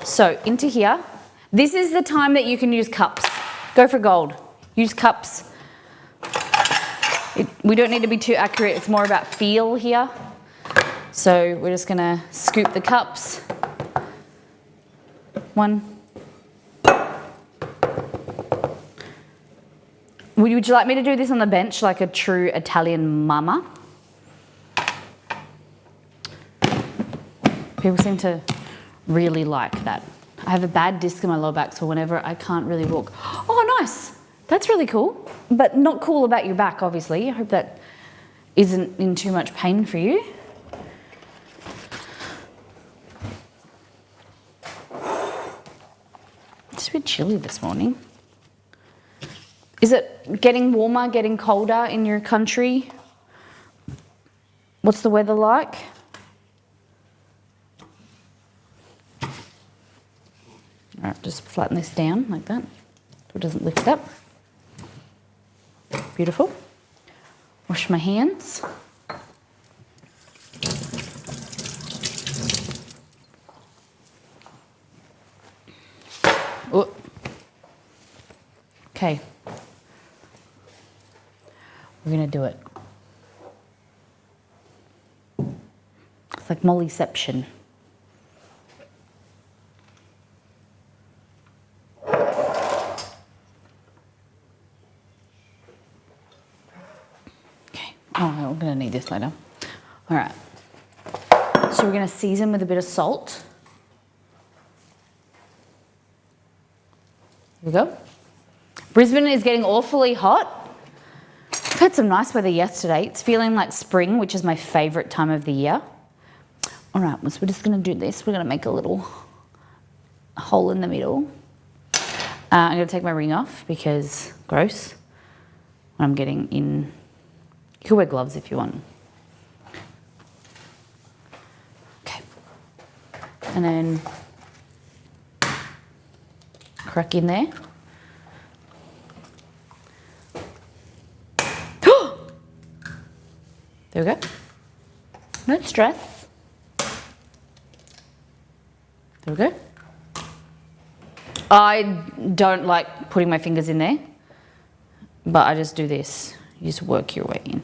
So into here, this is the time that you can use cups. Go for gold, use cups. We don't need to be too accurate, it's more about feel here. So we're just gonna scoop the cups. One. Would you like me to do this on the bench like a true Italian mama? People seem to really like that. I have a bad disc in my lower back, so whenever I can't really walk. Oh, nice. That's really cool. But not cool about your back, obviously. I hope that isn't in too much pain for you. It's a bit chilly this morning. Is it getting warmer, getting colder in your country? What's the weather like? All right, just flatten this down like that so it doesn't lift up. Beautiful. Wash my hands. Oh. Okay. We're gonna do it. It's like Mollyception. Oh, we're going to need this later. All right. So we're going to season with a bit of salt. Here we go. Brisbane is getting awfully hot. We've had some nice weather yesterday. It's feeling like spring, which is my favourite time of the year. All right, so we're just going to do this. We're going to make a little hole in the middle. I'm going to take my ring off because gross. I'm getting in. You can wear gloves if you want. Okay. And then crack in there. There we go. No stress. There we go. I don't like putting my fingers in there, but I just do this. You just work your way in.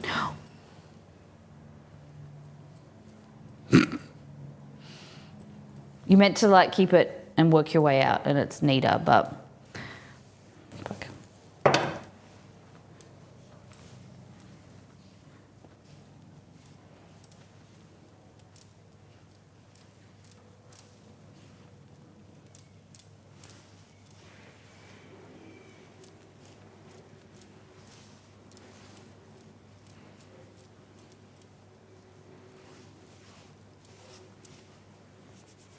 You meant to like keep it and work your way out, and it's neater, but fuck.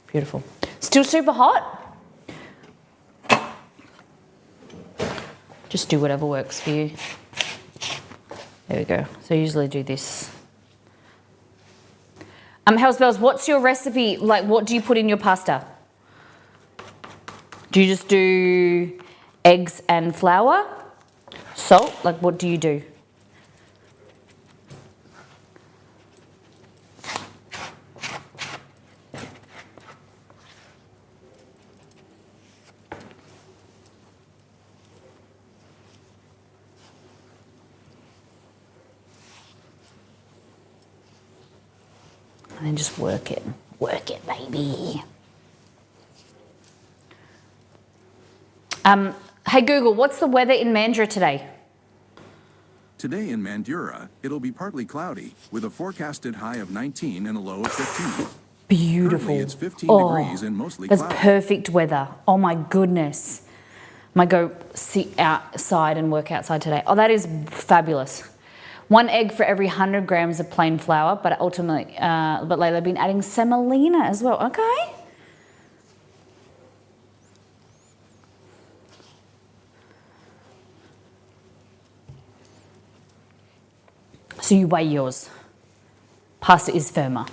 Beautiful. Still super hot? Just do whatever works for you. There we go. So I usually do this. House Bells, what's your recipe? Like, what do you put in your pasta? Do you just do eggs and flour? Salt? Like, what do you do? And then just work it. Work it, baby. Hey Google, what's the weather in Mandurah today? Today in Mandurah, it'll be partly cloudy, with a forecasted high of 19 and a low of 15. beautiful. Currently, it's 15 degrees and mostly That's cloudy. perfect weather. Oh my goodness. I might go sit outside and work outside today. Oh, that is fabulous. 1 egg for every 100 grams of plain flour, but ultimately, but lately I've been adding semolina as well. Okay. So you weigh yours. Pasta is firmer.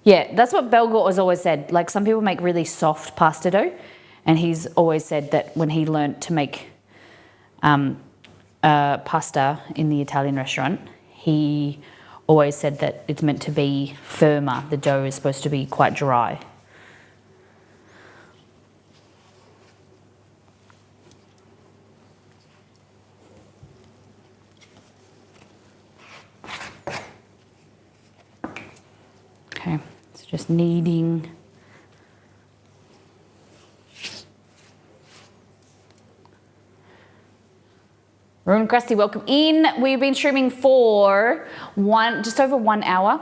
Yeah, that's what Belgor has always said. Like, some people make really soft pasta dough, and he's always said that when he learnt to make pasta in the Italian restaurant, he always said that it's meant to be firmer. The dough is supposed to be quite dry. Okay, so just kneading. Room Crusty, welcome in. We've been streaming for just over 1 hour.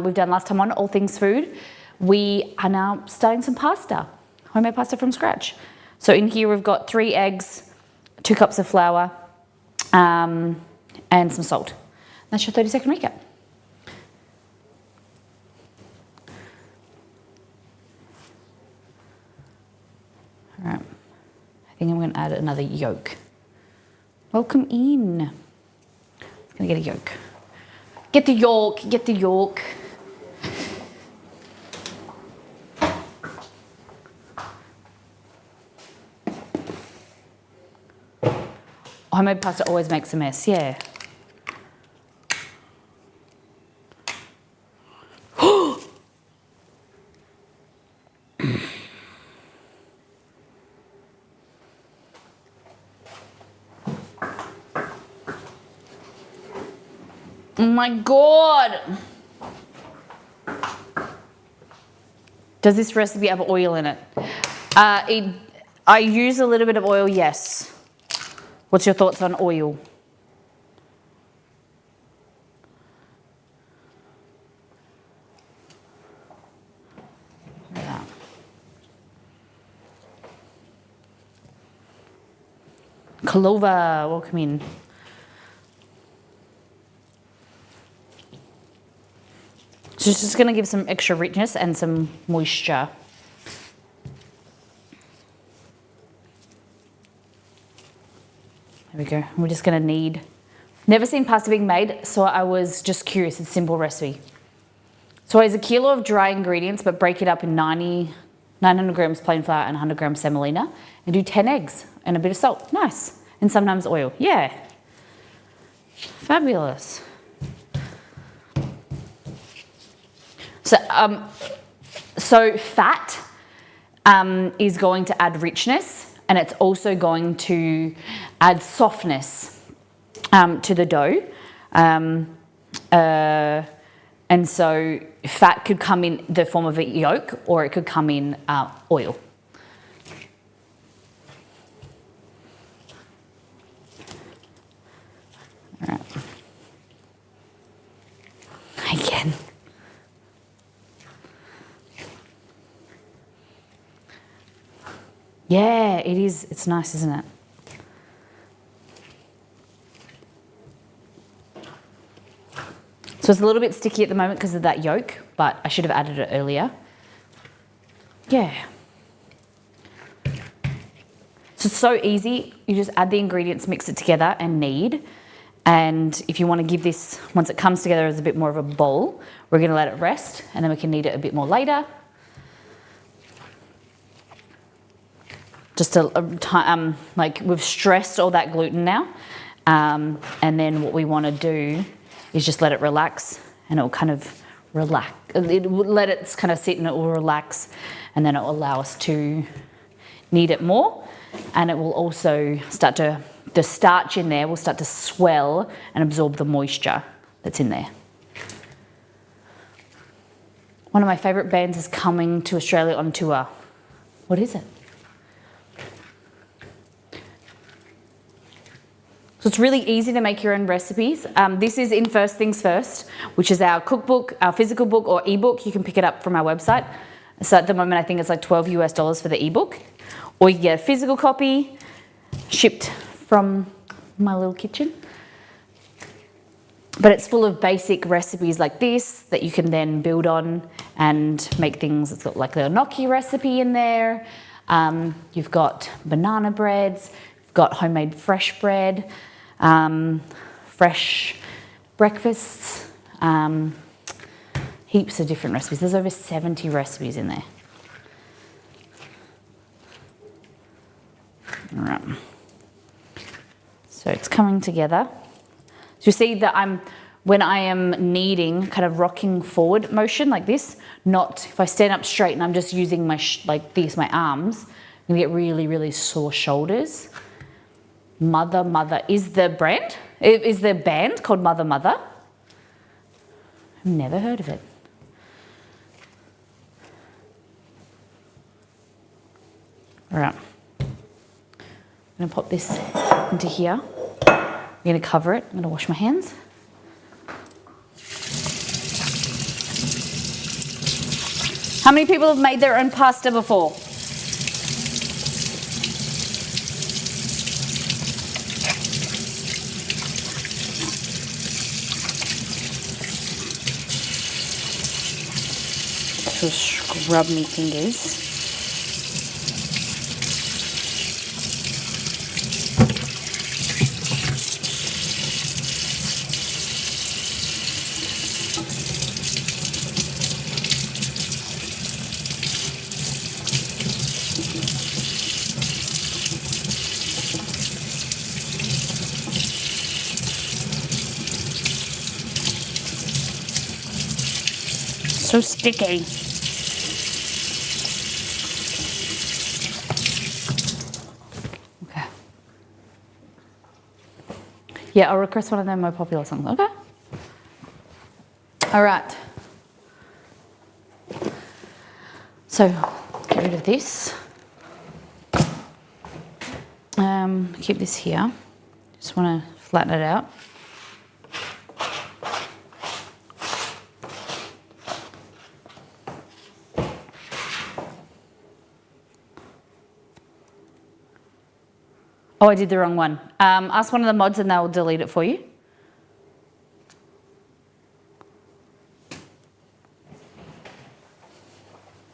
We've done last time on all things food. We are now starting some pasta, homemade pasta from scratch. So in here we've got 3 eggs, 2 cups of flour, and some salt. That's your 30-second recap. All right, I think I'm going to add another yolk. Welcome in. Just gonna get a yolk. Get the yolk, get the yolk. Homemade pasta always makes a mess, yeah. Oh my God. Does this recipe have oil in it? I use a little bit of oil, yes. What's your thoughts on oil? Look at that. Kalova, welcome in. So it's just going to give some extra richness and some moisture. There we go. We're just going to knead. Never seen pasta being made, so I was just curious. It's a simple recipe. So it's 1 kilo of dry ingredients, but break it up in 900 grams plain flour and 100 grams semolina, and do 10 eggs and a bit of salt. Nice. And sometimes oil. Yeah. Fabulous. So fat is going to add richness, and it's also going to add softness to the dough. And so fat could come in the form of a yolk, or it could come in oil. All right. Again. Yeah, it is. It's nice, isn't it? So it's a little bit sticky at the moment because of that yolk, but I should have added it earlier. Yeah. So it's so easy. You just add the ingredients, mix it together and knead. And if you want to give this, once it comes together as a bit more of a ball, we're going to let it rest and then we can knead it a bit more later. Just like we've stressed all that gluten now. And then what we want to do is just let it relax, and it'll kind of relax. It will let it kind of sit and it will relax, and then it will allow us to knead it more. And it will also start to, the starch in there will start to swell and absorb the moisture that's in there. One of my favourite bands is coming to Australia on tour. What is it? So it's really easy to make your own recipes. This is in First Things First, which is our cookbook, our physical book or ebook. You can pick it up from our website. So at the moment, I think it's like $12 US for the ebook, or you get a physical copy shipped from my little kitchen. But it's full of basic recipes like this that you can then build on and make things. It's got like the gnocchi recipe in there. You've got banana breads, you've got homemade fresh bread, fresh breakfasts, heaps of different recipes. There's over 70 recipes in there. All right. So it's coming together. So you see that when I am kneading, kind of rocking forward motion like this, not if I stand up straight and I'm just using my, my arms, I'm gonna get really, really sore shoulders. Mother is the brand? Is the band called Mother? I've never heard of it. All right. I'm gonna pop this into here. I'm gonna cover it. I'm gonna wash my hands. How many people have made their own pasta before? Scrub me fingers. So sticky. Okay. Yeah, I'll request one of them more popular songs. Okay. All right. So get rid of this. Keep this here. Just want to flatten it out. Oh, I did the wrong one. Ask one of the mods and they'll delete it for you.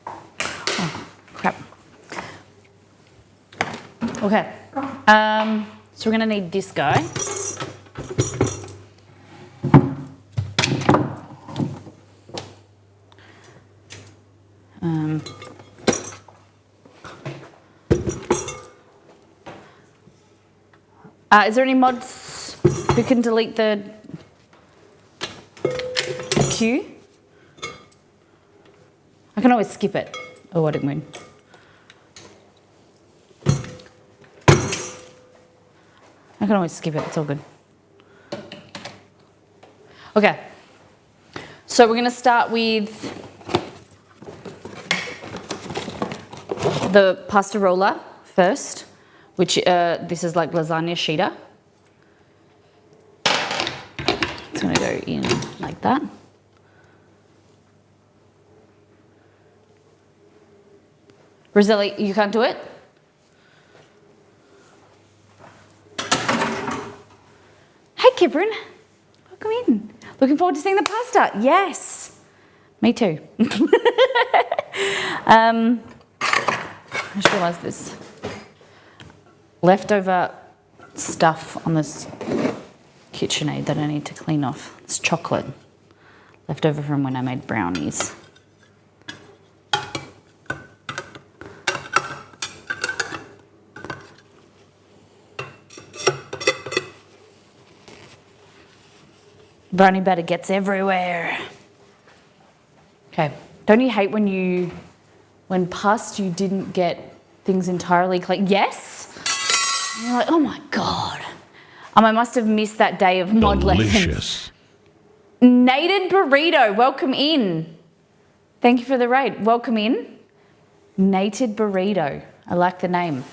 Oh, crap. Okay. So we're going to need this guy. Is there any mods who can delete the queue? I can always skip it. Oh, I didn't win. I can always skip it, it's all good. Okay, so we're gonna start with the pasta roller first, which this is like lasagna sheeter. It's gonna go in like that. Roselli, you can't do it? Hey, Kibrin, welcome in. Looking forward to seeing the pasta. Yes, me too. I just realised this leftover stuff on this KitchenAid that I need to clean off. It's chocolate left over from when I made brownies. Brownie batter gets everywhere. Okay, don't you hate when past you didn't get things entirely clean? Yes? And you're like, oh my God. I must have missed that day of mod lessons. Nated Burrito, welcome in. Thank you for the raid. Welcome in. Nated Burrito. I like the name.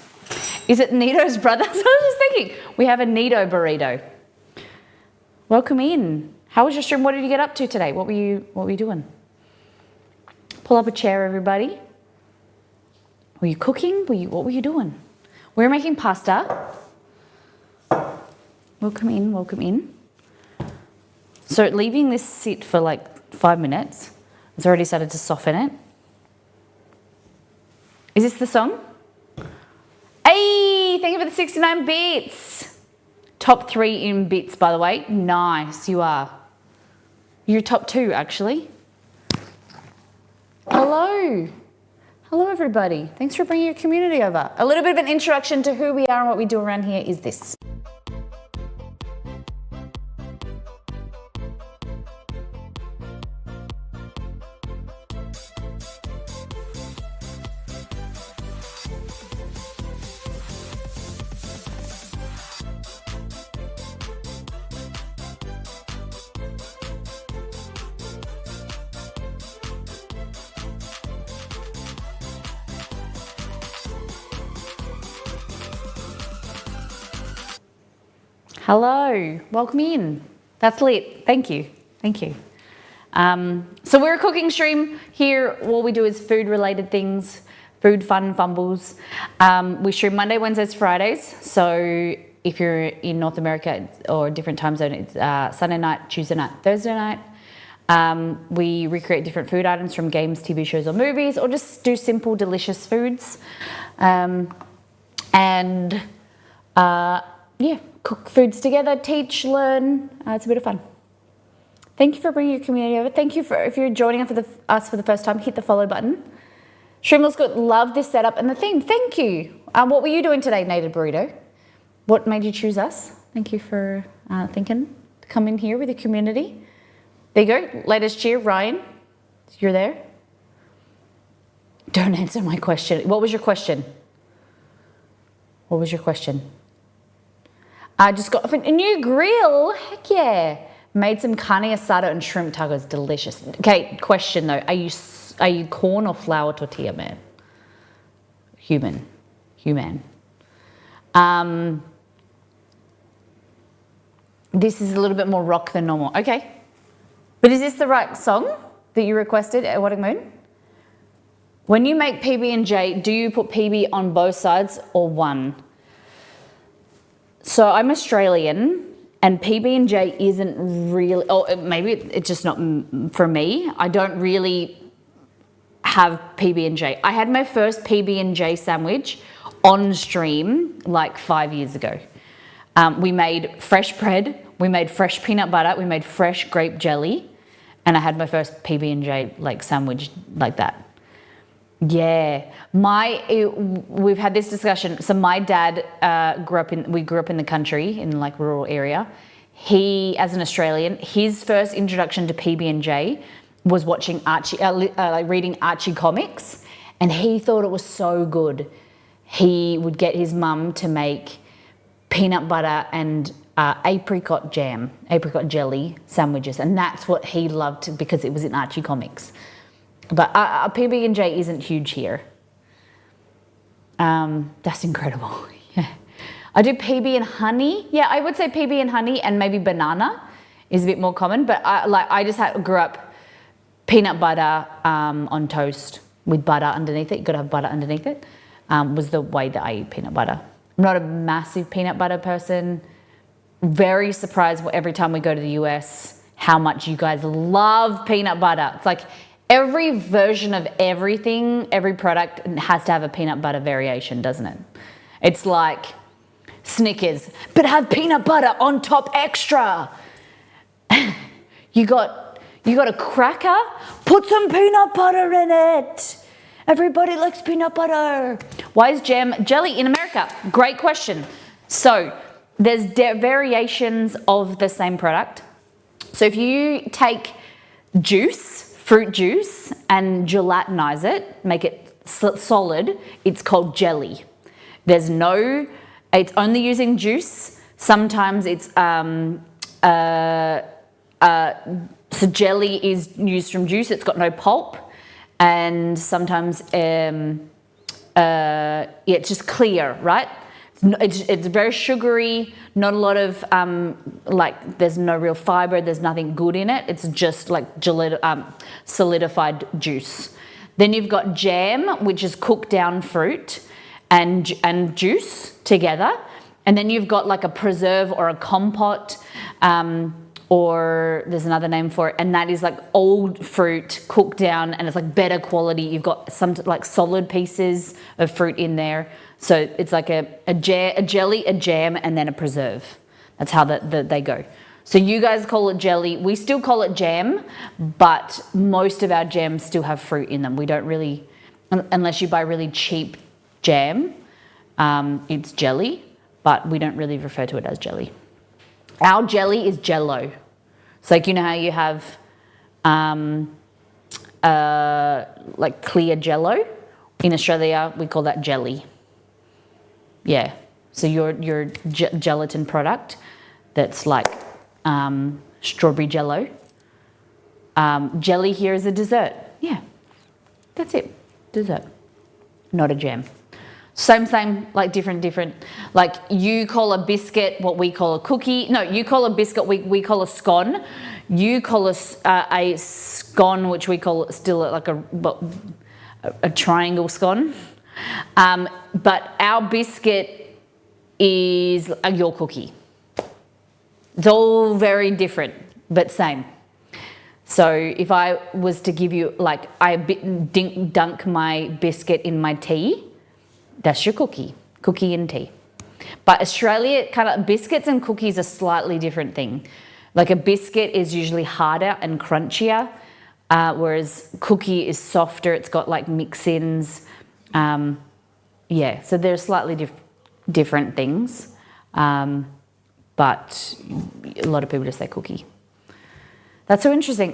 Is it Nito's brother? That's what I was just thinking. We have a Nito burrito. Welcome in. How was your stream? What did you get up to today? What were you doing? Pull up a chair, everybody. Were you cooking? What were you doing? We were making pasta. Welcome in, welcome in. So leaving this sit for like 5 minutes, it's already started to soften it. Is this the song? Hey, thank you for the 69 bits. Top 3 in bits, by the way. Nice, you are. You're top 2, actually. Hello. Hello, everybody. Thanks for bringing your community over. A little bit of an introduction to who we are and what we do around here is this. Hello, welcome in. That's lit. Thank you. Thank you. So we're a cooking stream here. All we do is food related things, food fun fumbles. We stream Monday, Wednesdays, Fridays. So if you're in North America or a different time zone, it's Sunday night, Tuesday night, Thursday night. We recreate different food items from games, TV shows or movies, or just do simple, delicious foods. Yeah, cook foods together, teach, learn. It's a bit of fun. Thank you for bringing your community over. Thank you if you're joining us for the first time, hit the follow button. Stream looks good. Love this setup and the theme. Thank you. What were you doing today, Native Burrito? What made you choose us? Thank you for thinking to come in here with the community. There you go. Latest cheer, Ryan. You're there. Don't answer my question. What was your question? What was your question? I just got a new grill. Heck yeah. Made some carne asada and shrimp tacos. Delicious. Okay, question though. Are you corn or flour tortilla man? Human. This is a little bit more rock than normal. Okay. But is this the right song that you requested at Wadding Moon? When you make PB&J, do you put PB on both sides or one? So I'm Australian and PB&J isn't really, or maybe it's just not for me. I don't really have PB&J. I had my first PB&J sandwich on stream like 5 years ago. We made fresh bread, we made fresh peanut butter, we made fresh grape jelly, and I had my first PB&J like sandwich like that. Yeah, we've had this discussion. So my dad we grew up in the country in like rural area. He, as an Australian, his first introduction to PB&J was watching Archie, like reading Archie comics, and he thought it was so good. He would get his mum to make peanut butter and apricot jelly sandwiches, and that's what he loved because it was in Archie comics. But PB&J isn't huge here. That's incredible. Yeah, I do PB and honey. Yeah, I would say PB and honey, and maybe banana is a bit more common. But I just grew up peanut butter on toast with butter underneath it. You got to have butter underneath it. Was the way that I eat peanut butter. I'm not a massive peanut butter person. Very surprised every time we go to the US how much you guys love peanut butter. It's like every version of everything, every product has to have a peanut butter variation, doesn't it? It's like Snickers, but have peanut butter on top extra. You got a cracker, put some peanut butter in it. Everybody likes peanut butter. Why is jelly in America? Great question. So there's variations of the same product. So if you take fruit juice, and gelatinize it, make it solid, it's called jelly. It's only using juice. Sometimes it's, so jelly is used from juice, it's got no pulp. And sometimes, it's just clear, right? It's very sugary, not a lot of, like, there's no real fiber, there's nothing good in it. It's just like solidified juice. Then you've got jam, which is cooked down fruit and juice together. And then you've got like a preserve or a compote, or there's another name for it, and that is like old fruit cooked down, and it's like better quality. You've got some like solid pieces of fruit in there. So it's like a jelly, a jam, and then a preserve. That's how they go. So you guys call it jelly. We still call it jam, but most of our jams still have fruit in them. We don't really, unless you buy really cheap jam, it's jelly, but we don't really refer to it as jelly. Our jelly is Jello. So like, you know how you have like clear Jello? In Australia, we call that jelly. Yeah. So your gelatin product that's like strawberry Jello. Jelly here is a dessert. Yeah. That's it. Dessert. Not a jam. Same, like different. Like you call a biscuit what we call a cookie. No, you call a biscuit we call a scone. You call a scone, which we call still like a triangle scone. But our biscuit is your cookie. It's all very different, but same. So if I was to give you, like, I dunk my biscuit in my tea, that's your cookie and tea. But Australia, kind of biscuits and cookies are slightly different thing. Like a biscuit is usually harder and crunchier, whereas cookie is softer. It's got like mix-ins. Yeah, so they're slightly different things. But a lot of people just say cookie. That's so interesting.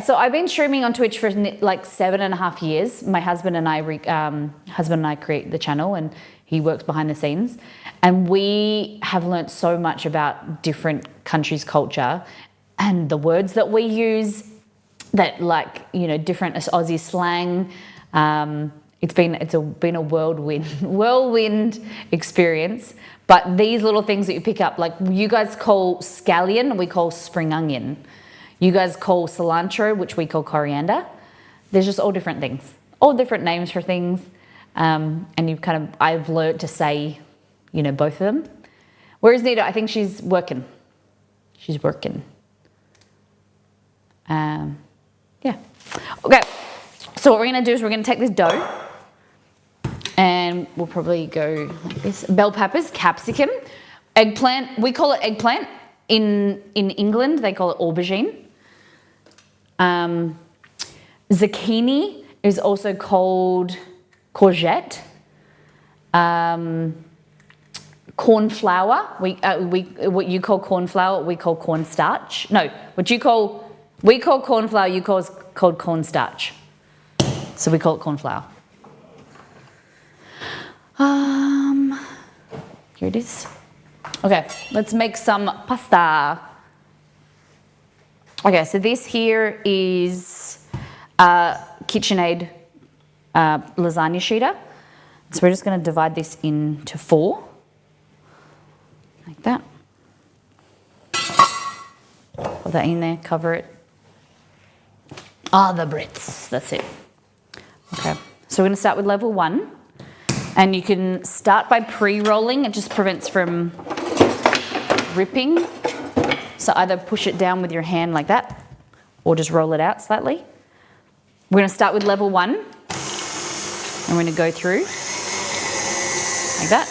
So I've been streaming on Twitch for like 7.5 years. My husband and I create the channel, and he works behind the scenes. And we have learnt so much about different countries' culture and the words that we use, that, like, you know, different Aussie slang. It's been a whirlwind experience. But these little things that you pick up, like you guys call scallion, we call spring onion. You guys call cilantro, which we call coriander. There's just all different things, all different names for things. And I've learned to say, you know, both of them. Whereas Nita, I think she's working. Yeah. Okay. So what we're going to do is we're going to take this dough, and we'll probably go like this. Bell peppers, capsicum, eggplant. We call it eggplant. In England, they call it aubergine. Zucchini is also called courgette. Corn flour. What you call corn flour, we call cornstarch. No, we call corn flour, you called cornstarch. So we call it corn flour. Here it is. Okay, let's make some pasta. Okay, so this here is KitchenAid lasagna sheeter. So we're just going to divide this into 4, like that. Put that in there, cover it. The Brits, that's it. Okay, so we're going to start with level 1. And you can start by pre-rolling. It just prevents from ripping. So either push it down with your hand like that, or just roll it out slightly. We're going to start with level 1. And we're going to go through like that.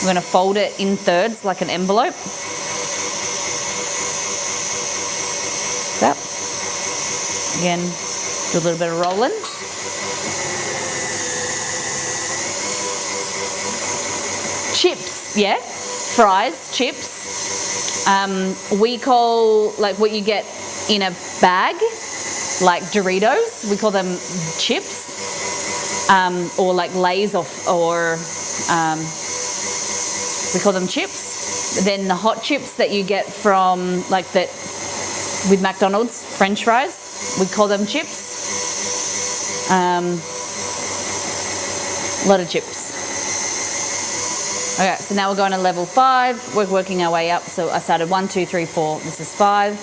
We're going to fold it in thirds like an envelope. That. Again, do a little bit of rolling. Chips, yeah, fries, chips. We call, like, what you get in a bag, like Doritos, we call them chips, or like Lay's or we call them chips. Then the hot chips that you get from, like, that with McDonald's, French fries, we call them chips. A lot of chips. Okay, so now we're going to level 5. We're working our way up. So I started 1, 2, 3, 4. This is 5.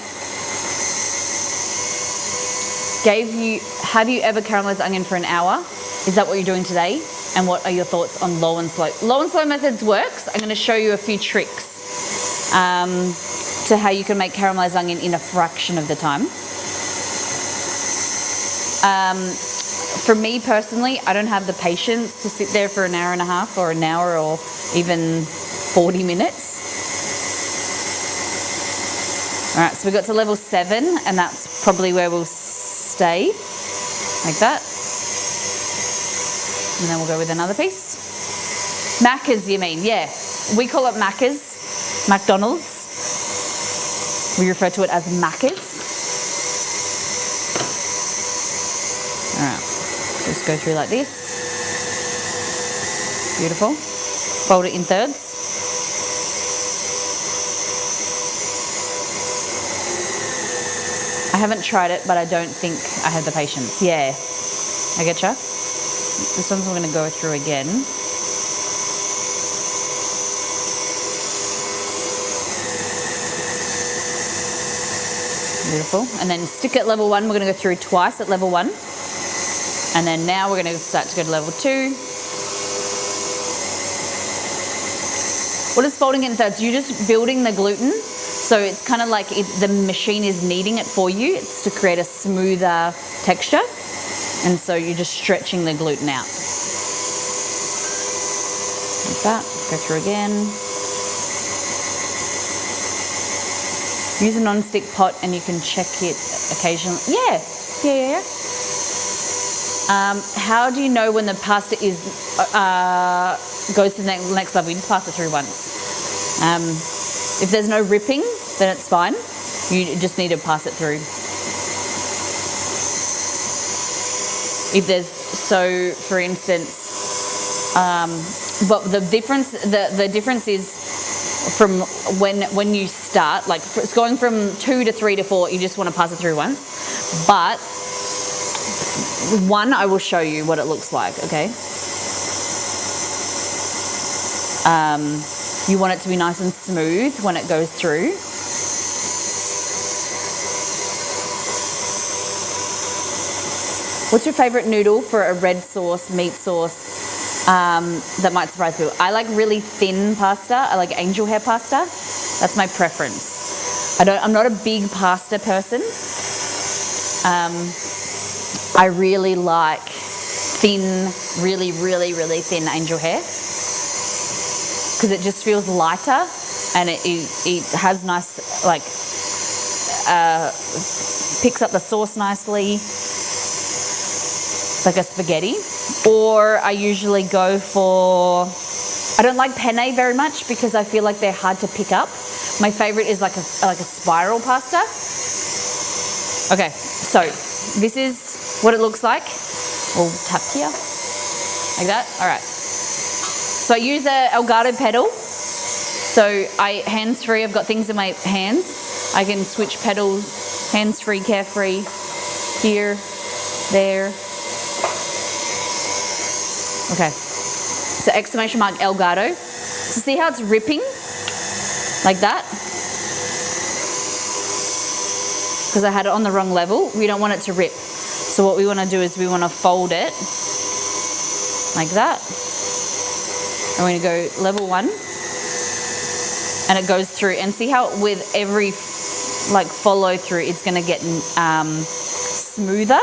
Have you ever caramelized onion for an hour? Is that what you're doing today? And what are your thoughts on low and slow? Low and slow methods works. I'm going to show you a few tricks to how you can make caramelized onion in a fraction of the time. For me personally, I don't have the patience to sit there for an hour and a half or an hour or even 40 minutes. All right, so we got to level 7 and that's probably where we'll stay, like that. And then we'll go with another piece. Macca's, you mean? Yeah. We call it Macca's, McDonald's. We refer to it as Macca's. All right, just go through like this. Beautiful. Fold it in thirds. I haven't tried it, but I don't think I have the patience. Yeah, I getcha. This one's we're going to go through again. Beautiful. And then stick at level 1. We're going to go through twice at level 1. And then now we're going to start to go to level 2. What is folding it in thirds? You're just building the gluten. So it's kind of like the machine is kneading it for you. It's to create a smoother texture. And so you're just stretching the gluten out. Like that. Go through again. Use a non-stick pot and you can check it occasionally. Yeah. How do you know when the pasta is goes to the next level? You just pass it through once. If there's no ripping, then it's fine. You just need to pass it through. If there's, so for instance, but the difference is from when you start, like it's going from 2 to 3 to 4, you just want to pass it through once. But 1, I will show you what it looks like, okay? You want it to be nice and smooth when it goes through. What's your favorite noodle for a red sauce, meat sauce that might surprise people? I like really thin pasta. I like angel hair pasta. That's my preference. I'm not a big pasta person. I really like thin, really thin angel hair because it just feels lighter and it has nice, like, picks up the sauce nicely, like a spaghetti. Or I usually go for, I don't like penne very much because I feel like they're hard to pick up. My favorite is like a spiral pasta. Okay, so this is what it looks like. We'll tap here, like that. All right. So I use a Elgato pedal. So hands-free, I've got things in my hands. I can switch pedals, hands-free, carefree, here, there. Okay, so exclamation mark Elgato. So see how it's ripping? Like that? Because I had it on the wrong level. We don't want it to rip. So what we want to do is we want to fold it like that. And we're going to go level 1. And it goes through. And see how with every like follow through, it's going to get smoother.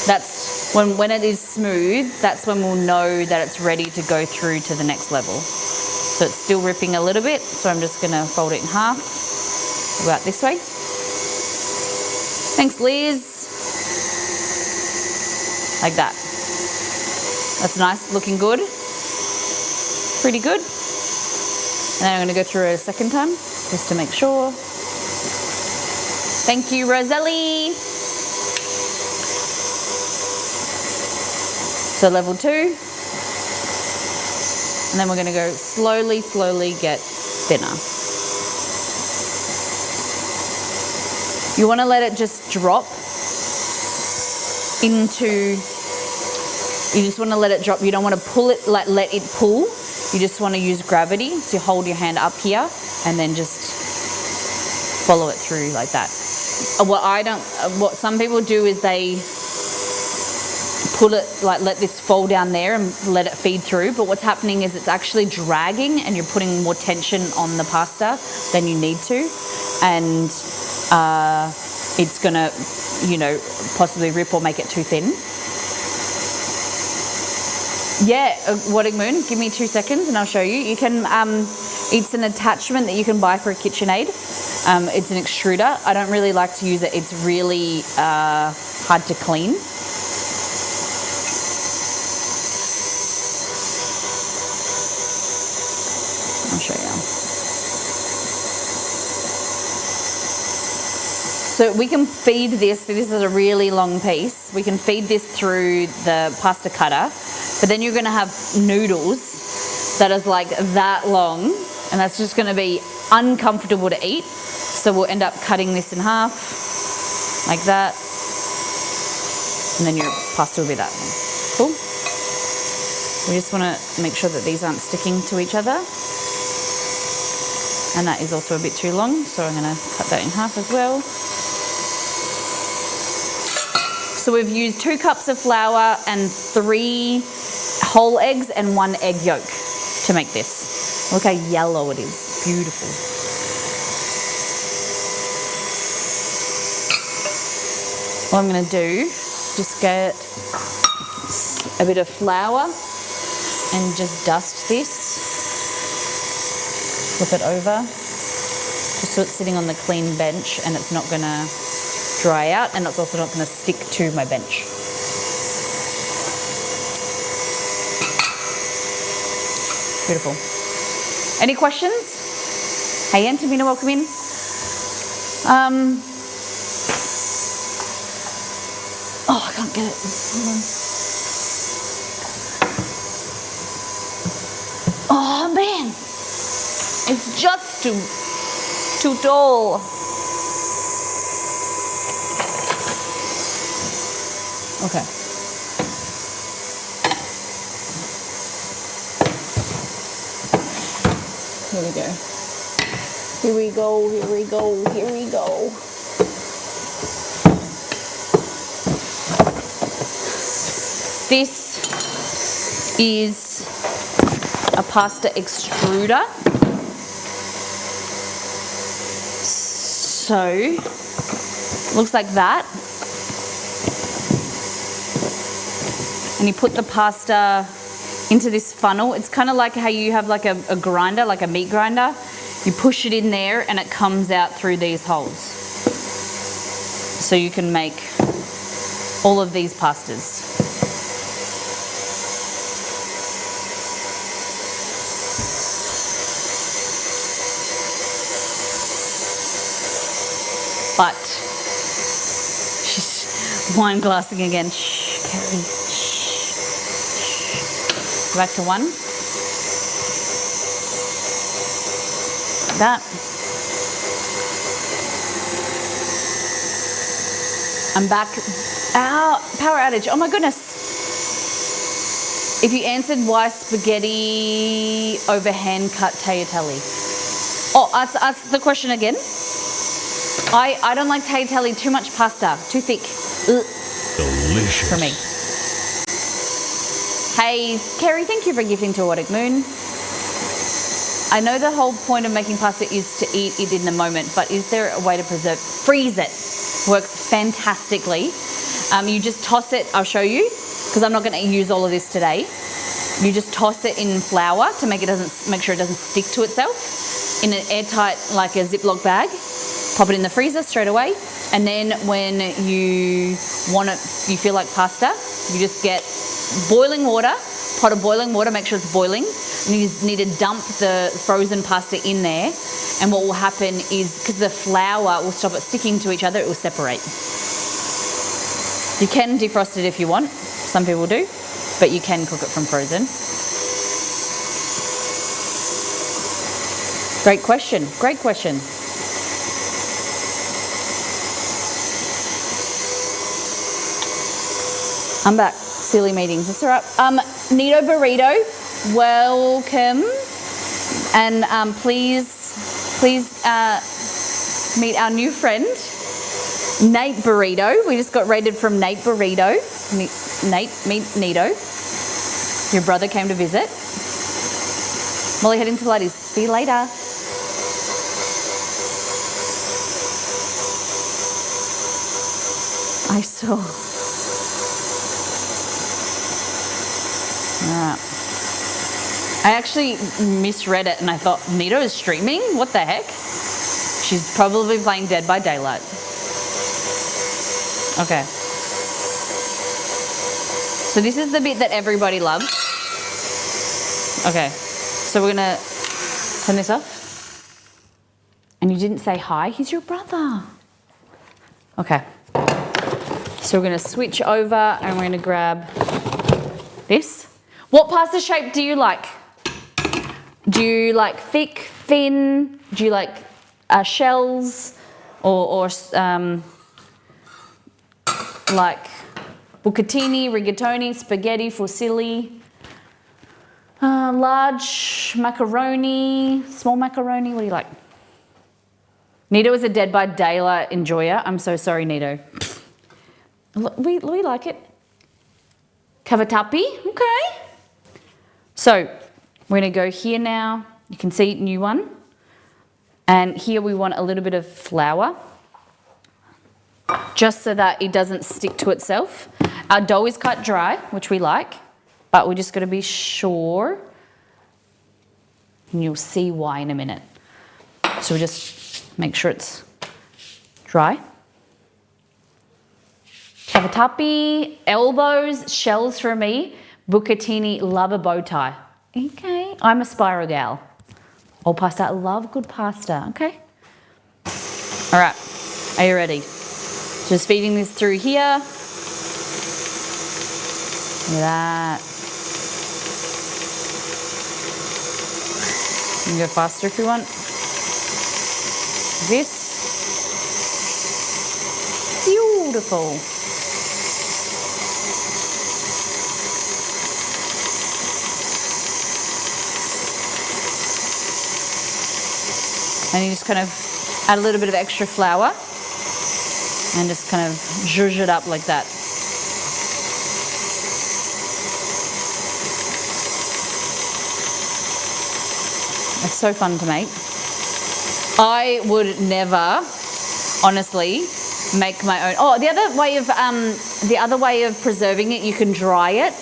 That's when it is smooth, that's when we'll know that it's ready to go through to the next level. So it's still ripping a little bit. So I'm just going to fold it in half. About this way. Thanks, Liz. Like that. That's nice, looking good. Pretty good. And then I'm going to go through it a second time, just to make sure. Thank you, Roselli. So level 2. And then we're going to go slowly get thinner. You want to let it just drop into, you just want to let it drop. You don't want to pull it, let it pull. You just want to use gravity. So you hold your hand up here and then just follow it through like that. What some people do is they put it, like let this fall down there and let it feed through, but what's happening is it's actually dragging and you're putting more tension on the pasta than you need to, and it's gonna, you know, possibly rip or make it too thin. Yeah, Wadding Moon, give me 2 seconds and I'll show you. You can, it's an attachment that you can buy for a KitchenAid. It's an extruder. I don't really like to use it. It's really hard to clean. I'll show you. So we can feed this. So this is a really long piece. We can feed this through the pasta cutter, but then you're going to have noodles that is like that long, and that's just going to be uncomfortable to eat. So we'll end up cutting this in half, like that, and then your pasta will be that long. Cool? We just want to make sure that these aren't sticking to each other. And that is also a bit too long, so I'm going to cut that in half as well. So we've used 2 cups of flour and 3 whole eggs and 1 egg yolk to make this. Look how yellow it is. Beautiful. What I'm going to do, just get a bit of flour and just dust this. Flip it over, just so it's sitting on the clean bench and it's not going to dry out, and it's also not going to stick to my bench. Beautiful. Any questions? Hey, Antamina, welcome in. Oh, I can't get it. Hold on. Oh man, it's just too tall. Okay. Here we go. Here we go, here we go, here we go. This is a pasta extruder. So, looks like that. And you put the pasta into this funnel. It's kind of like how you have like a grinder, like a meat grinder. You push it in there and it comes out through these holes. So you can make all of these pastas. But she's wine glassing again. Shh, Carrie. Shh. Go back to 1. That. I'm back. Ow, power outage. Oh my goodness. If you answered why spaghetti over hand cut tagliatelle. Oh, ask the question again. I don't like tagliatelle, too much pasta, too thick. Ugh. Delicious. For me. Hey, Kerry, thank you for gifting to Wadding Moon. I know the whole point of making pasta is to eat it in the moment, but is there a way to preserve? Freeze it. Works fantastically. You just toss it, I'll show you, because I'm not going to use all of this today. You just toss it in flour to make sure it doesn't stick to itself in an airtight, like a Ziploc bag. Pop it in the freezer straight away, and then when you feel like pasta, you just get boiling water, pot of boiling water, make sure it's boiling, and you just need to dump the frozen pasta in there, and what will happen is, because the flour will stop it sticking to each other, it will separate. You can defrost it if you want, some people do, but you can cook it from frozen. Great question, great question. I'm back. Silly meetings. That's all right. Nito Burrito. welcome. And please meet our new friend, Nate Burrito. We just got rated from Nate Burrito. Nate, meet Nito. Your brother came to visit. Molly, heading to Pilates. See you later. I saw. Alright. I actually misread it and I thought, Nito is streaming? What the heck? She's probably playing Dead by Daylight. Okay. So this is the bit that everybody loves. Okay. So we're gonna turn this off. And you didn't say hi? He's your brother. Okay. So we're gonna switch over and we're gonna grab this. What pasta shape do you like? Do you like thick, thin? Do you like shells or like bucatini, rigatoni, spaghetti, fusilli, large macaroni, small macaroni? What do you like? Nito is a Dead by Daylight enjoyer. I'm so sorry, Nito. We like it. Cavatappi, okay. So we're gonna go here now. You can see new one. And here we want a little bit of flour, just so that it doesn't stick to itself. Our dough is cut dry, which we like, but we're just gonna be sure, and you'll see why in a minute. So we just make sure it's dry. Cavatappi, elbows, shells for me. Bucatini, love a bow tie. Okay, I'm a spiral gal. All pasta, I love good pasta, okay? All right, are you ready? Just feeding this through here. Look at that. You can go faster if you want. This. Beautiful. And you just kind of add a little bit of extra flour and just kind of zhuzh it up like that. It's so fun to make. I would never, honestly, make my own. Oh, the other way of preserving it, you can dry it,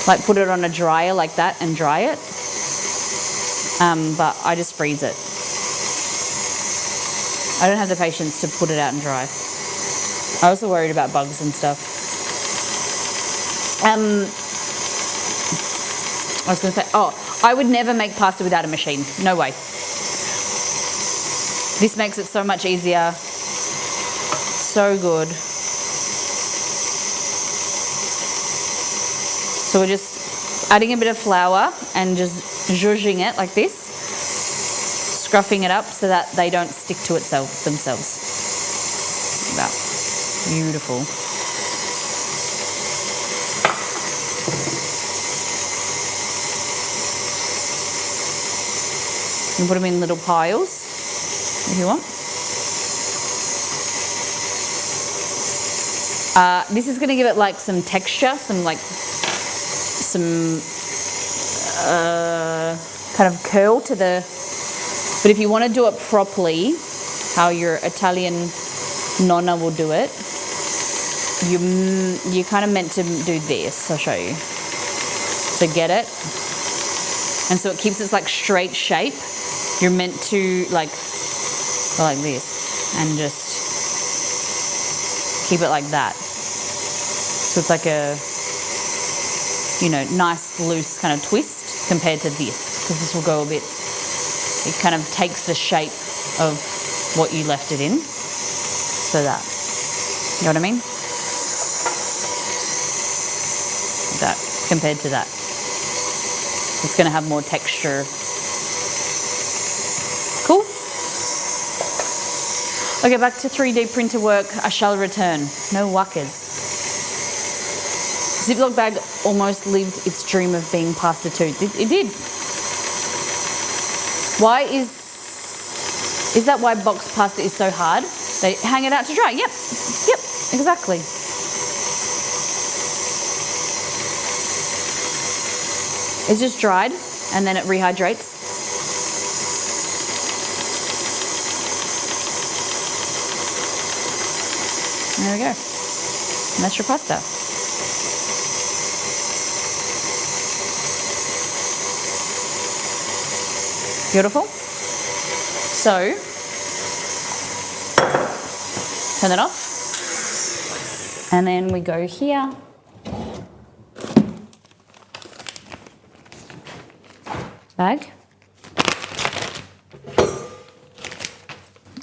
like put it on a dryer like that and dry it. But I just freeze it. I don't have the patience to put it out and dry. I'm also worried about bugs and stuff. I was going to say, I would never make pasta without a machine. No way. This makes it so much easier. So good. So we're just adding a bit of flour and just zhuzhing it like this. Scruffing it up so that they don't stick to themselves. Look at that. Beautiful. You can put them in little piles if you want. This is going to give it like some texture, some kind of curl to the. But if you want to do it properly, how your Italian nonna will do it, you're kind of meant to do this. I'll show you. So get it, and so it keeps its like straight shape. You're meant to like go like this and just keep it like that. So it's like a, nice loose kind of twist compared to this, because this will go a bit. It kind of takes the shape of what you left it in. So that, you know what I mean? That compared to that. It's going to have more texture. Cool? Okay, back to 3D printer work. I shall return. No wuckers. Ziploc bag almost lived its dream of being pasta too. It did. Why is that why boxed pasta is so hard? They hang it out to dry. Yep, exactly. It's just dried and then it rehydrates. There we go. And that's your pasta. Beautiful. So, turn that off. And then we go here. Bag.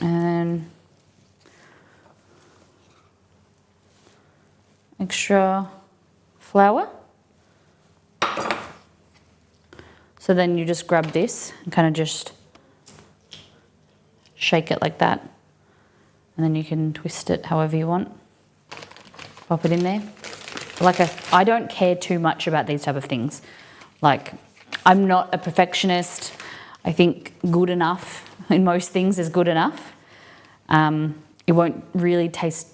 And extra flour. So then you just grab this and kind of just shake it like that. And then you can twist it however you want. Pop it in there. Like I don't care too much about these type of things. Like, I'm not a perfectionist. I think good enough in most things is good enough. It won't really taste,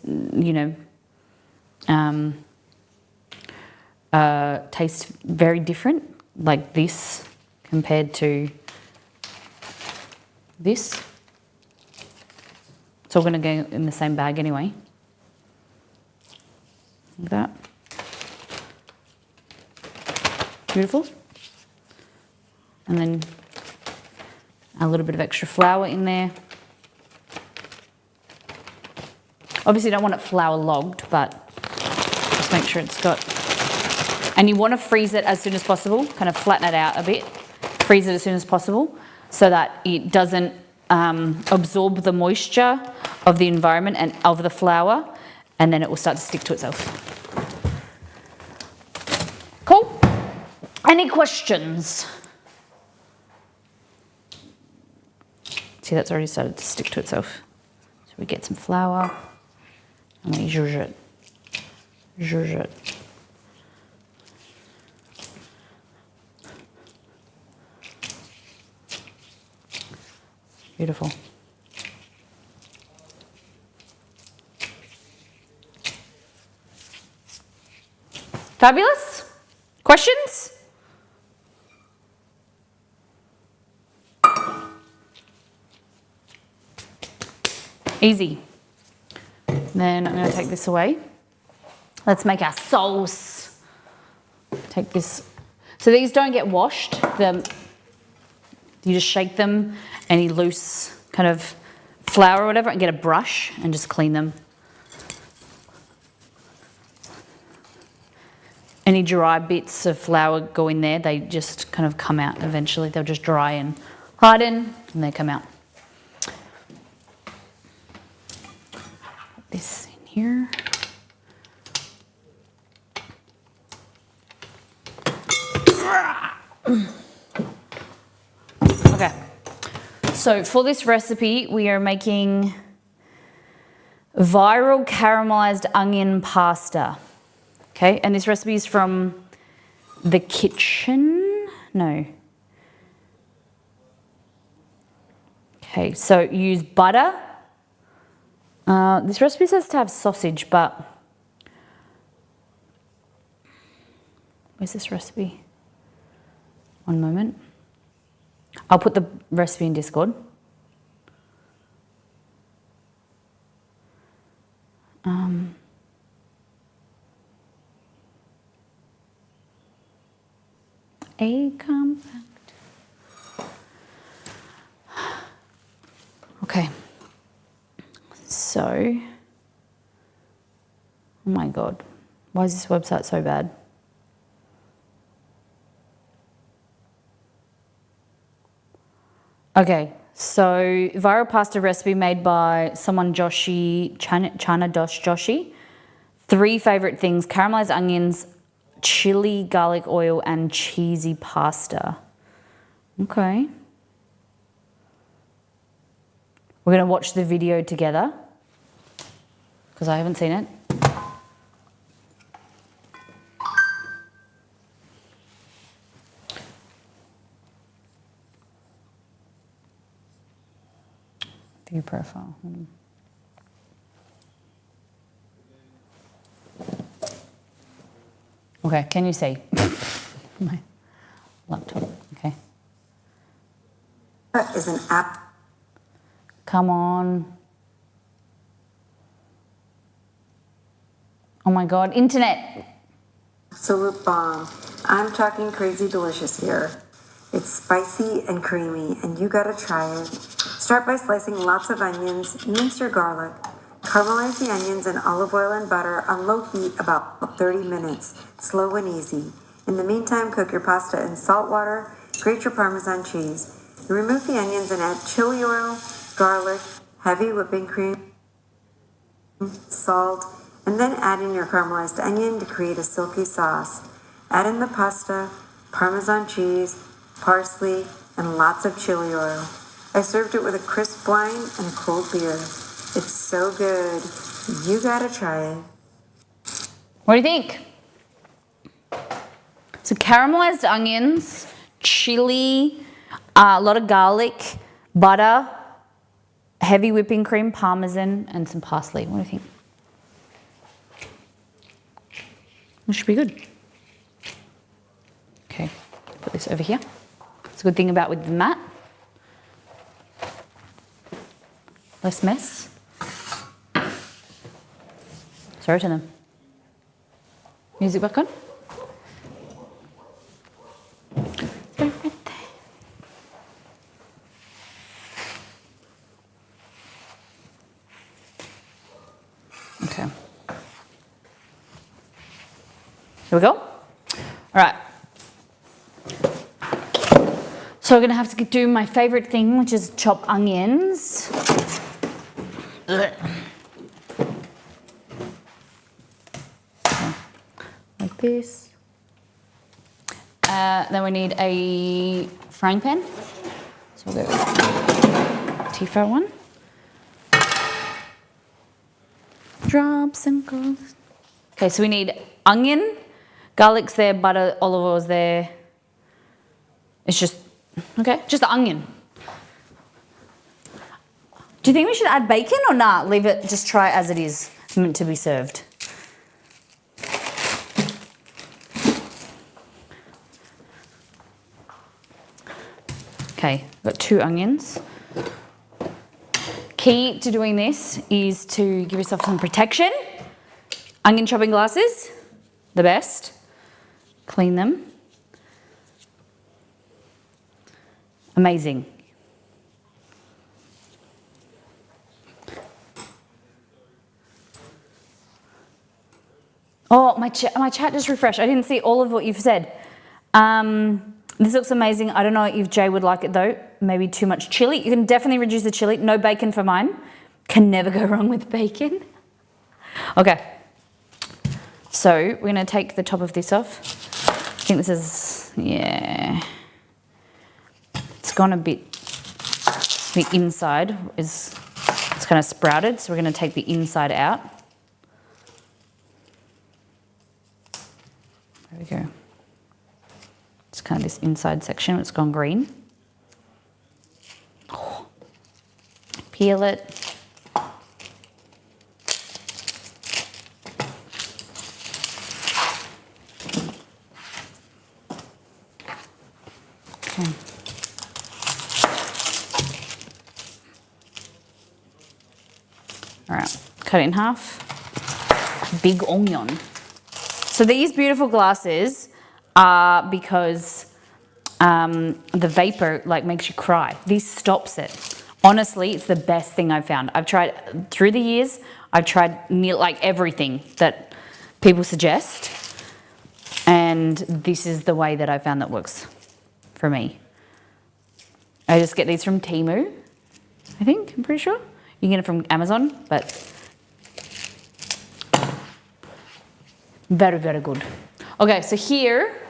taste very different, like this compared to this. It's all going to go in the same bag anyway. Like that. Beautiful. And then a little bit of extra flour in there. Obviously you don't want it flour logged, but just make sure it's got, and you want to freeze it as soon as possible, kind of flatten it out a bit, freeze it as soon as possible so that it doesn't absorb the moisture of the environment and of the flour, and then it will start to stick to itself. Cool? Any questions? See, that's already started to stick to itself. So we get some flour and we zhuzh it. Zhuzh it. Beautiful. Fabulous? Questions? Easy. Then I'm going to take this away. Let's make our sauce. Take this. So these don't get washed. You just shake them, any loose kind of flour or whatever, and get a brush and just clean them. Any dry bits of flour go in there, they just kind of come out eventually. They'll just dry and harden and they come out. Put this in here. Okay, so for this recipe, we are making viral caramelized onion pasta. Okay, and this recipe is from the kitchen. No. Okay, so use butter. This recipe says to have sausage, but where's this recipe? One moment. I'll put the recipe in Discord. A compact. Okay. So, oh my God, why is this website so bad? Okay, so viral pasta recipe made by someone Joshi, Chana Dosh Joshi. 3 favorite things: caramelized onions, chili, garlic oil, and cheesy pasta. Okay. We're going to watch the video together because I haven't seen it. View profile. Okay, can you see? My laptop, okay. Is an app. Come on. Oh my God, internet. Absolute bomb. I'm talking crazy delicious here. It's spicy and creamy, and you gotta try it. Start by slicing lots of onions, mince your garlic. Caramelize the onions in olive oil and butter on low heat about 30 minutes, slow and easy. In the meantime, cook your pasta in salt water, grate your Parmesan cheese. Remove the onions and add chili oil, garlic, heavy whipping cream, salt, and then add in your caramelized onion to create a silky sauce. Add in the pasta, Parmesan cheese, parsley, and lots of chili oil. I served it with a crisp wine and a cold beer. It's so good. You gotta try it. What do you think? So caramelized onions, chili, a lot of garlic, butter, heavy whipping cream, Parmesan, and some parsley. What do you think? It should be good. Okay, put this over here. It's a good thing about with the mat. Less mess. Sorry to them. Music back on. Okay. Here we go. All right. So we're gonna have to do my favorite thing, which is chop onions. Ugh. Like this. Then we need a frying pan. So we'll go Tefal one. Drops and goes. Okay, so we need onion, garlic's there, butter, olive oil's there. It's just, okay, just the onion. Do you think we should add bacon or not? Leave it, just try it as it is, meant to be served. Okay, got 2 onions. Key to doing this is to give yourself some protection. Onion chopping glasses, the best. Clean them. Amazing. Oh, my chat just refreshed. I didn't see all of what you've said. This looks amazing. I don't know if Jay would like it though. Maybe too much chili. You can definitely reduce the chili. No bacon for mine. Can never go wrong with bacon. Okay. So we're going to take the top of this off. I think this is, yeah. It's gone a bit, the inside is, it's kind of sprouted. So we're going to take the inside out. There we go. It's kind of this inside section, it's gone green. Oh. Peel it. Okay. All right, cut it in half. Big onion. So these beautiful glasses are because the vapor like makes you cry. This stops it. Honestly, it's the best thing I've found. I've tried through the years. I've tried like everything that people suggest, and this is the way that I found that works for me. I just get these from Temu, I think. I'm pretty sure you can get it from Amazon, but very, very good. Okay, so here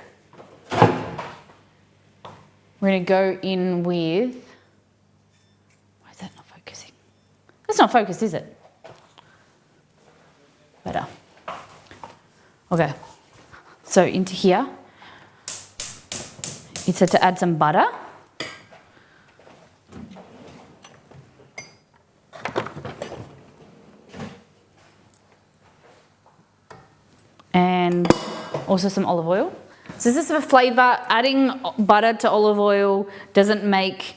we're going to go in with, why is that not focusing? That's not focused, is it? Better. Okay, so into here, it said to add some butter. Also some olive oil. So this is for flavor. Adding butter to olive oil doesn't make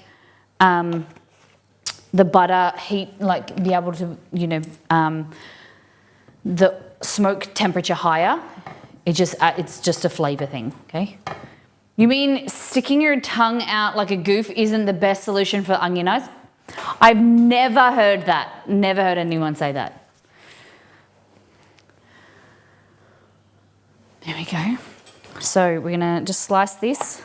the butter heat, like be able to, you know, the smoke temperature higher. It's just a flavor thing, okay? You mean sticking your tongue out like a goof isn't the best solution for onion eyes? I've never heard that. Never heard anyone say that. There we go. So we're gonna just slice this.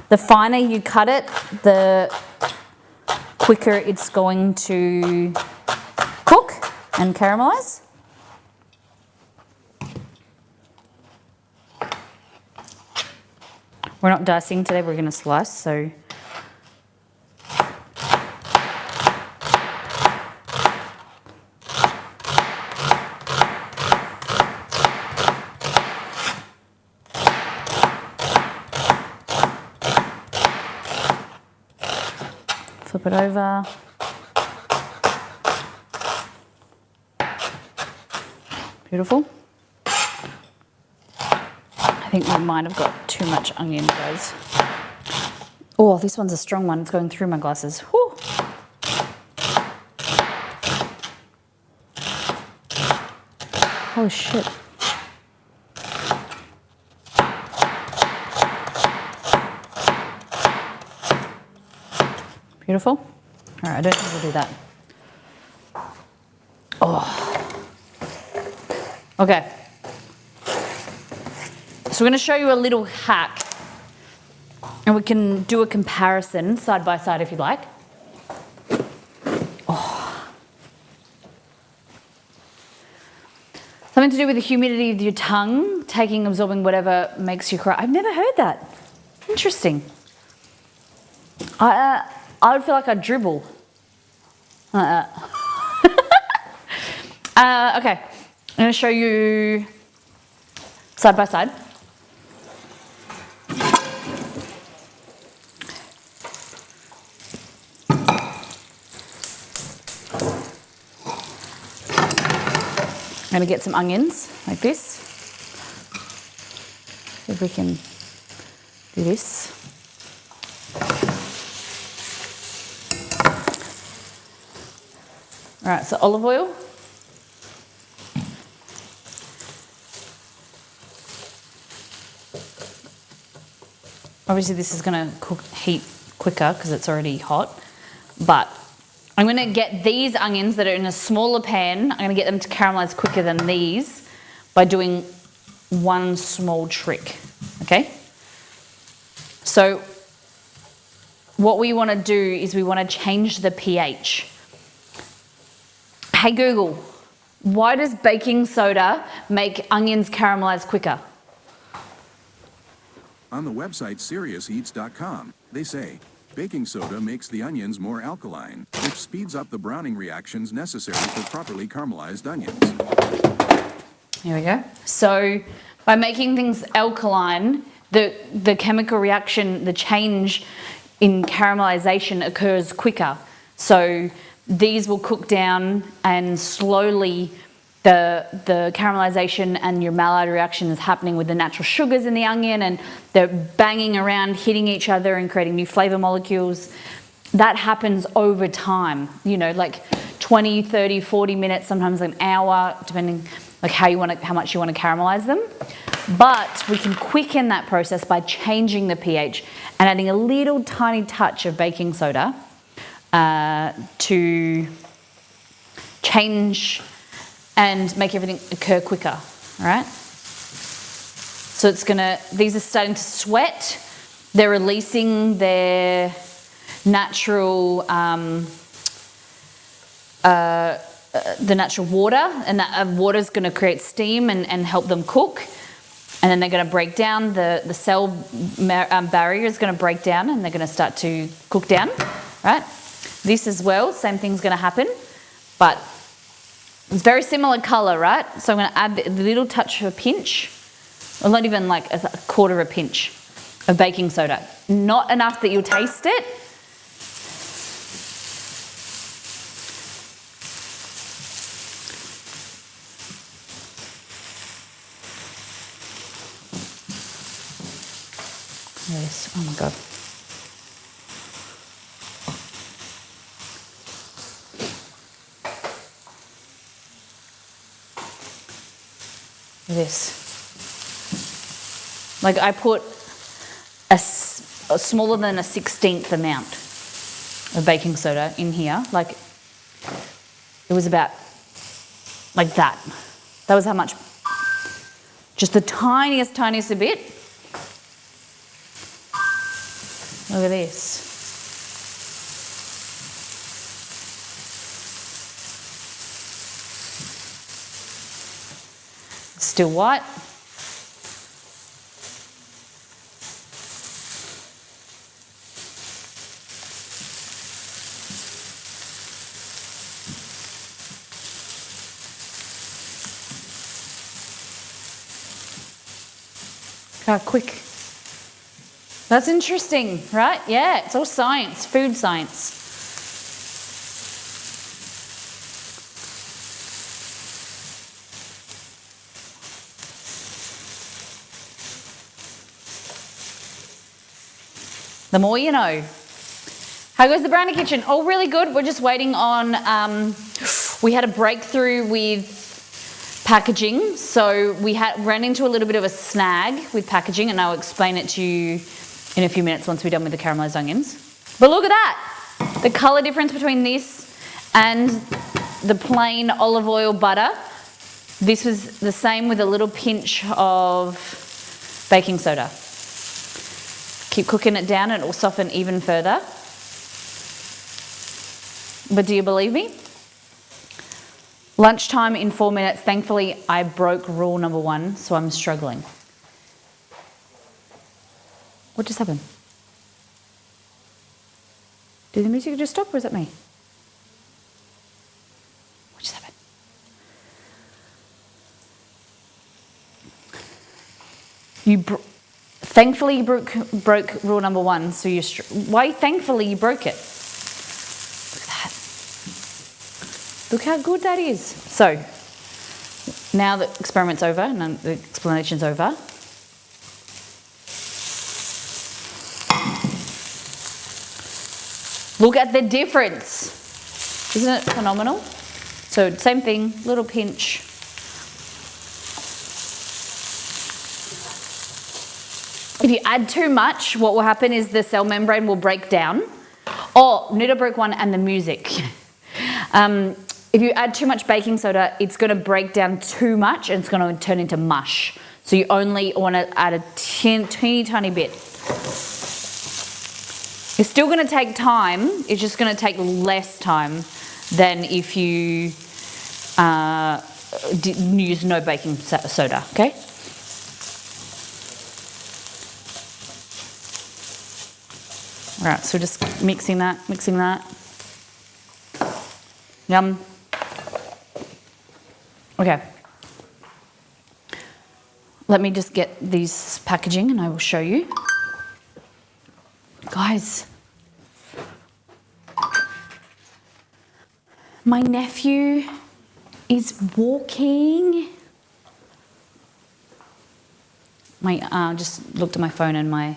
The finer you cut it, the quicker it's going to cook and caramelize. We're not dicing today, we're gonna slice, so. Flip it over. Beautiful. I think we might have got too much onion, guys. Oh, this one's a strong one. It's going through my glasses. Whew. Holy shit. Beautiful. All right, I don't think we'll do that. Oh. Okay. So we're going to show you a little hack, and we can do a comparison side by side if you like. Oh. Something to do with the humidity of your tongue, absorbing whatever makes you cry. I've never heard that. Interesting. I would feel like I'd dribble. Okay, I'm going to show you side by side. I'm going to get some onions like this. See if we can do this. All right, so olive oil. Obviously this is going to heat quicker because it's already hot, but I'm going to get these onions that are in a smaller pan, I'm going to get them to caramelize quicker than these by doing one small trick, okay? So what we want to do is we want to change the pH. Hey Google, why does baking soda make onions caramelize quicker? On the website SeriousEats.com, they say, baking soda makes the onions more alkaline, which speeds up the browning reactions necessary for properly caramelized onions. Here we go. So by making things alkaline, the chemical reaction, the change in caramelization occurs quicker. So these will cook down and slowly the caramelization and your Maillard reaction is happening with the natural sugars in the onion, and they're banging around, hitting each other and creating new flavor molecules. That happens over time, you know, like 20, 30, 40 minutes, sometimes an hour, depending like how much you want to caramelize them. But we can quicken that process by changing the pH and adding a little tiny touch of baking soda to change and make everything occur quicker, all right? So these are starting to sweat. They're releasing their natural, the natural water, and that water is going to create steam and help them cook. And then they're going to break down, the cell barrier is going to break down, and they're going to start to cook down, right? This as well, same thing's going to happen, but it's very similar color, right? So I'm going to add a little touch of a pinch, or not even like a quarter of a pinch of baking soda. Not enough that you'll taste it. Yes. Oh my God. This. Like I put a smaller than a 1/16 amount of baking soda in here. Like it was about like that. That was how much, just the tiniest bit. Look at this. Still white. How quick. That's interesting, right? Yeah, it's all science, food science. The more you know. How goes the brownie kitchen? Oh, really good. We're just waiting on, we had a breakthrough with packaging. So we ran into a little bit of a snag with packaging, and I'll explain it to you in a few minutes once we're done with the caramelized onions. But look at that. The color difference between this and the plain olive oil butter. This was the same with a little pinch of baking soda. Keep cooking it down and it will soften even further. But do you believe me? Lunchtime in 4 minutes. Thankfully, I broke rule number 1, so I'm struggling. What just happened? Did the music just stop, or is that me? What just happened? Thankfully, you broke rule number 1, so you're... Why thankfully you broke it? Look at that. Look how good that is. So, now the experiment's over and the explanation's over. Look at the difference. Isn't it phenomenal? So, same thing, little pinch. If you add too much, what will happen is the cell membrane will break down. Oh, Nita broke one, and the music. If you add too much baking soda, it's going to break down too much and it's going to turn into mush. So you only want to add a teeny tiny bit. It's still going to take time. It's just going to take less time than if you use no baking soda, okay? All right, so just mixing that. Yum. Okay. Let me just get these packaging and I will show you. Guys, my nephew is walking. Just looked at my phone and my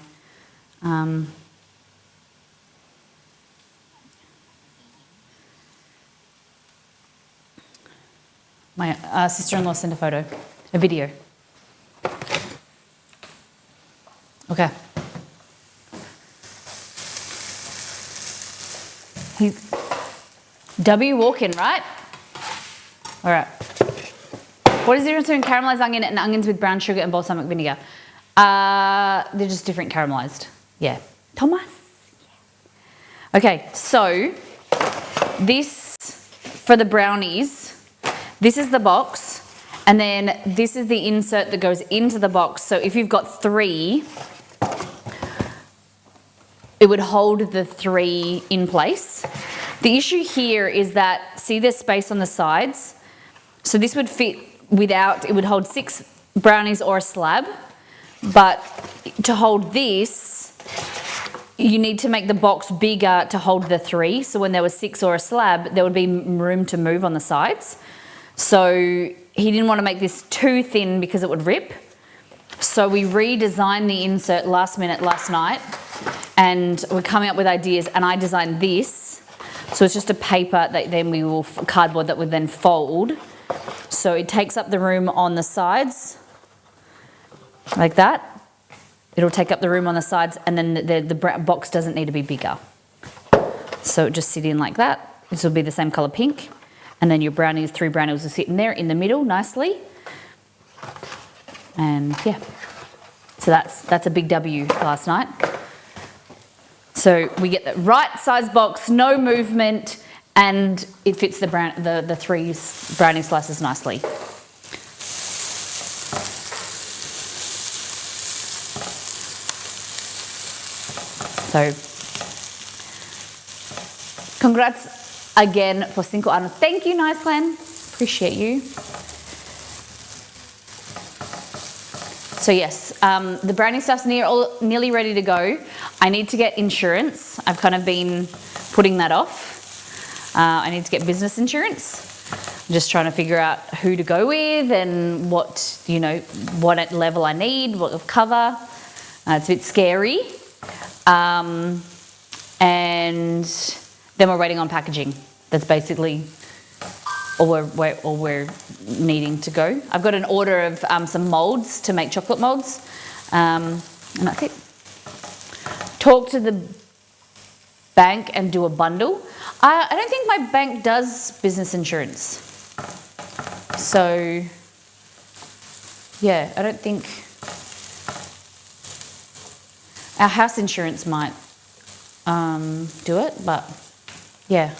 sister-in-law sent a video. Okay. W walking, right? All right. What is the difference between caramelized onion and onions with brown sugar and balsamic vinegar? They're just different caramelized. Yeah. Thomas? Yeah. Okay, so this, for the brownies, this is the box, and then this is the insert that goes into the box. So if you've got 3, it would hold the 3 in place. The issue here is that, see this space on the sides? So this would fit without, it would hold 6 brownies or a slab, but to hold this, you need to make the box bigger to hold the 3. So when there was 6 or a slab, there would be room to move on the sides. So he didn't want to make this too thin because it would rip. So we redesigned the insert last minute last night, and we're coming up with ideas, and I designed this. So it's just a paper that then we will, cardboard that would then fold. So it takes up the room on the sides, like that. It'll take up the room on the sides, and then the box doesn't need to be bigger. So it just sit in like that. This will be the same colour pink. And then your brownies, 3 brownies will sit in there in the middle nicely. And yeah, so that's a big W last night. So we get the right size box, no movement, and it fits the 3 brownie slices nicely. So congrats again for 5 anos. Thank you, Nice Glenn. Appreciate you. So yes, the brownie stuff's nearly ready to go. I need to get insurance. I've kind of been putting that off. I need to get business insurance. I'm just trying to figure out who to go with and what level I need, what cover. It's a bit scary. And then we're waiting on packaging. That's basically all we're needing to go. I've got an order of some molds to make chocolate molds, and that's it. Talk to the bank and do a bundle. I don't think my bank does business insurance. So yeah, I don't think our house insurance might do it, but yeah.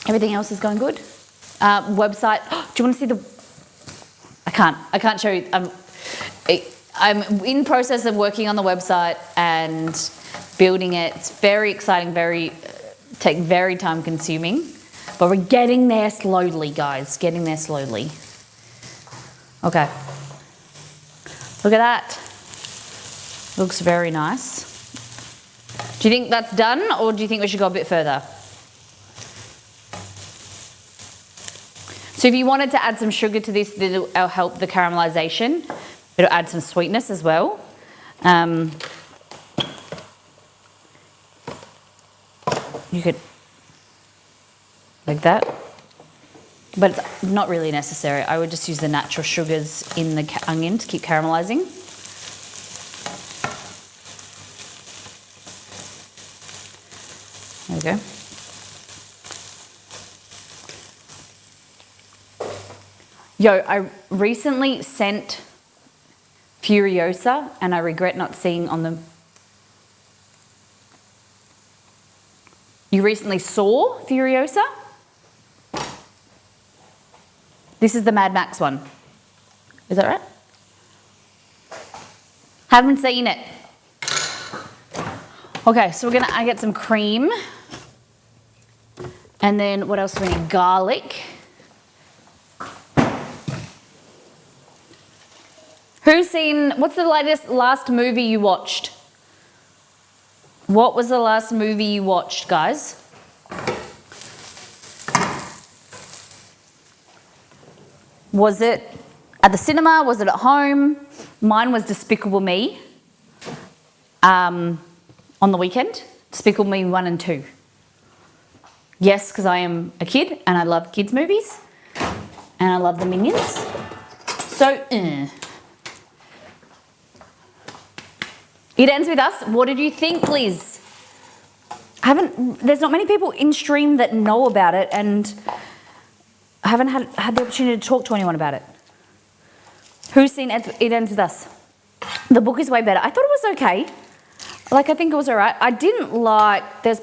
Everything else is going good. Website. Do you want to see the? I can't show you. I'm in process of working on the website and building it. It's very exciting, very time consuming, but we're getting there slowly, guys. Getting there slowly. Okay. Look at that. Looks very nice. Do you think that's done, or do you think we should go a bit further? So if you wanted to add some sugar to this, it'll help the caramelization. It'll add some sweetness as well. You could, like that. But it's not really necessary. I would just use the natural sugars in the onion to keep caramelizing. There we go. Yo, I recently sent Furiosa, and I regret not seeing on the... You recently saw Furiosa? This is the Mad Max one. Is that right? Haven't seen it. Okay, so I get some cream. And then what else do we need? Garlic. What's the last movie you watched? What was the last movie you watched, guys? Was it at the cinema? Was it at home? Mine was Despicable Me. On the weekend, Despicable Me 1 and 2. Yes, because I am a kid and I love kids' movies. And I love the Minions. So, It ends with us. What did you think, Liz? There's not many people in stream that know about it, and I haven't had the opportunity to talk to anyone about it. Who's seen It Ends With Us? The book is way better. I thought it was okay. I think it was all right. I didn't like, there's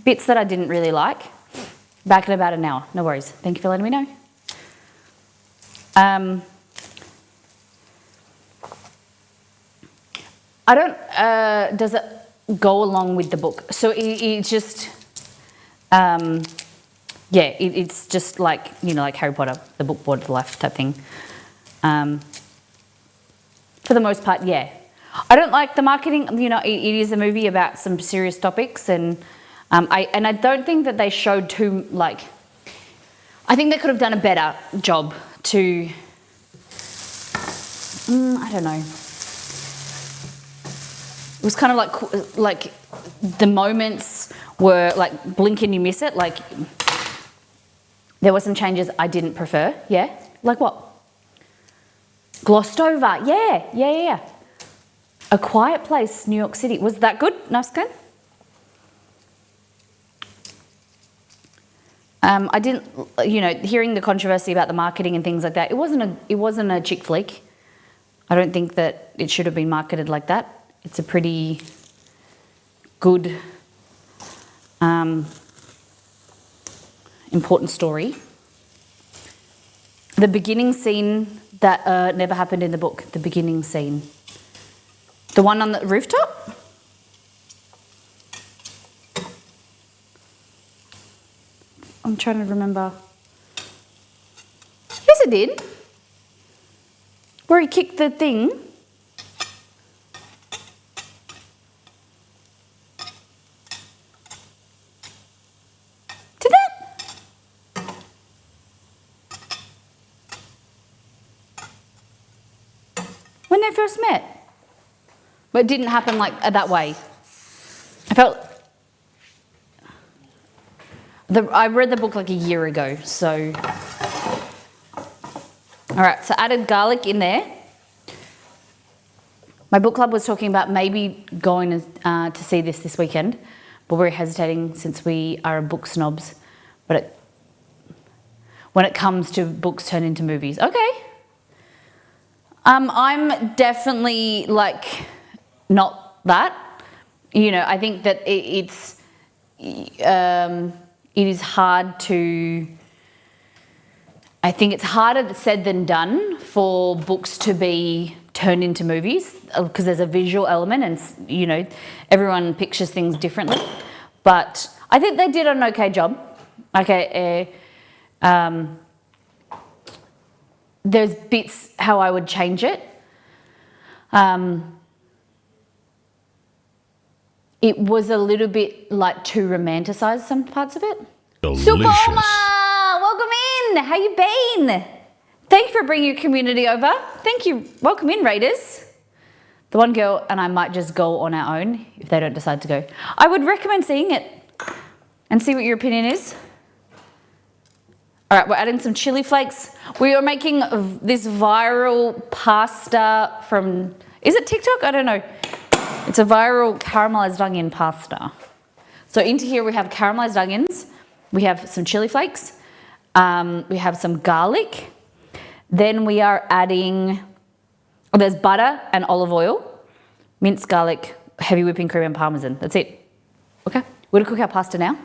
bits that I didn't really like. Back in about an hour. No worries. Thank you for letting me know. Does it go along with the book? So it's just, it's just like, like Harry Potter, the book brought to life type thing. For the most part, yeah. I don't like the marketing. It is a movie about some serious topics, and I don't think that they showed too, I think they could have done a better job to I don't know. It was kind of like the moments were like blink and you miss it. Like there were some changes I didn't prefer. Yeah, like what? Glossed over. Yeah. A Quiet Place, New York City. Was that good? Nice game. I didn't, hearing the controversy about the marketing and things like that. It wasn't a chick flick. I don't think that it should have been marketed like that. It's a pretty good, important story. The beginning scene that never happened in the book. The beginning scene. The one on the rooftop? I'm trying to remember. Yes, it did. Where he kicked the thing. Did it? When they first met. But it didn't happen like that way. I read the book like a year ago, so. All right, so added garlic in there. My book club was talking about maybe going to see this weekend, but we're hesitating since we are book snobs. But when it comes to books turned into movies, okay. I'm definitely like not that. I think that it is hard to. I think it's harder said than done for books to be turned into movies because there's a visual element and, everyone pictures things differently. But I think they did an okay job. There's bits how I would change it. It was a little bit like too romanticised, some parts of it. Delicious. Supoma! Welcome in! How you been? Thank you for bringing your community over. Thank you. Welcome in, Raiders. The one girl and I might just go on our own if they don't decide to go. I would recommend seeing it and see what your opinion is. All right, we're adding some chili flakes. We are making this viral pasta from, is it TikTok? I don't know. It's a viral caramelized onion pasta. So into here we have caramelized onions. We have some chili flakes. We have some garlic. Then we are adding, there's butter and olive oil, minced garlic, heavy whipping cream and parmesan. That's it. Okay, we're gonna cook our pasta now.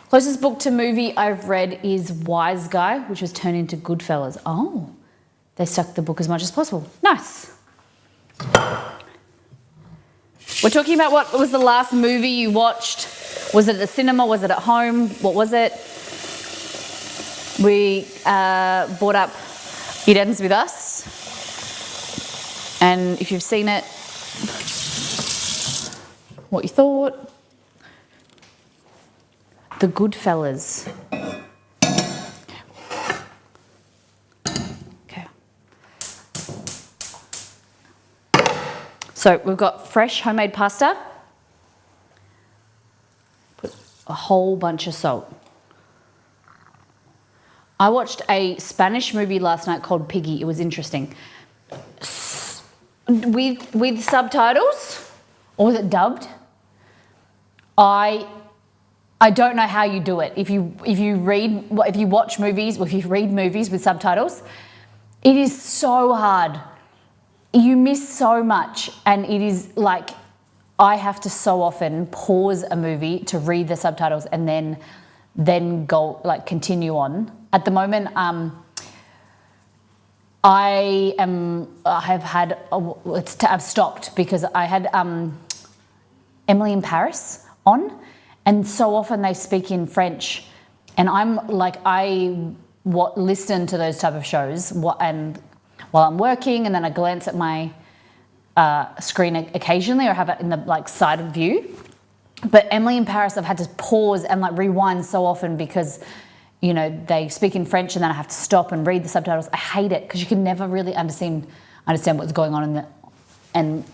Closest book to movie I've read is Wise Guy, which was turned into Goodfellas. Oh, they stuck the book as much as possible. Nice. We're talking about what was the last movie you watched. Was it at the cinema? Was it at home? What was it? We brought up It Ends With Us. And if you've seen it, what you thought. The Goodfellas. Okay. So we've got fresh homemade pasta. Put a whole bunch of salt. I watched a Spanish movie last night called Piggy. It was interesting. With subtitles, or was it dubbed? I don't know how you do it. If you watch movies, or if you read movies with subtitles, it is so hard. You miss so much, and it is like I have to so often pause a movie to read the subtitles and then go continue on. At the moment, I've stopped because I had Emily in Paris on, and so often they speak in French, and I'm like listen to those type of shows and while I'm working, and then I glance at my screen occasionally or have it in the side view. But Emily in Paris, I've had to pause and rewind so often because you know, they speak in French and then I have to stop and read the subtitles. I hate it because you can never really understand what's going on in the, and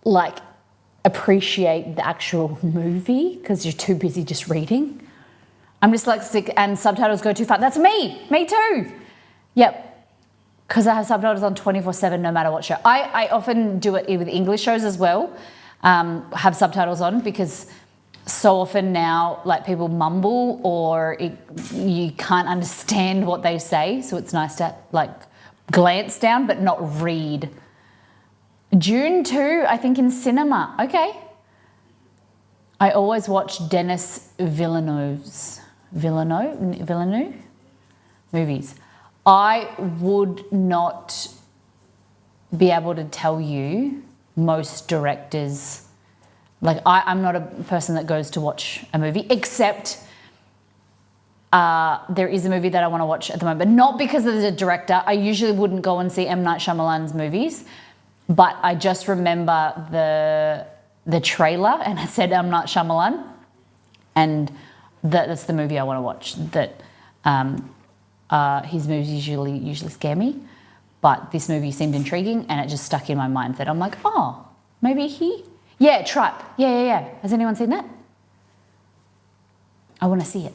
like appreciate the actual movie because you're too busy just reading. I'm dyslexic and subtitles go too far. That's me too. Yep. Because I have subtitles on 24/7 no matter what show. I often do it with English shows as well, have subtitles on, because so often now like people mumble or you can't understand what they say, so it's nice to like glance down but not read. Dune 2, I think in cinema. Okay. I always watch Denis Villeneuve movies. I would not be able to tell you most directors. Like I'm not a person that goes to watch a movie, except there is a movie that I want to watch at the moment, but not because of the director. I usually wouldn't go and see M. Night Shyamalan's movies, but I just remember the trailer and it said M. Night Shyamalan, and that's the movie I want to watch. That his movies usually scare me, but this movie seemed intriguing and it just stuck in my mind that I'm like, oh, maybe Trap. Yeah. Has anyone seen that? I want to see it.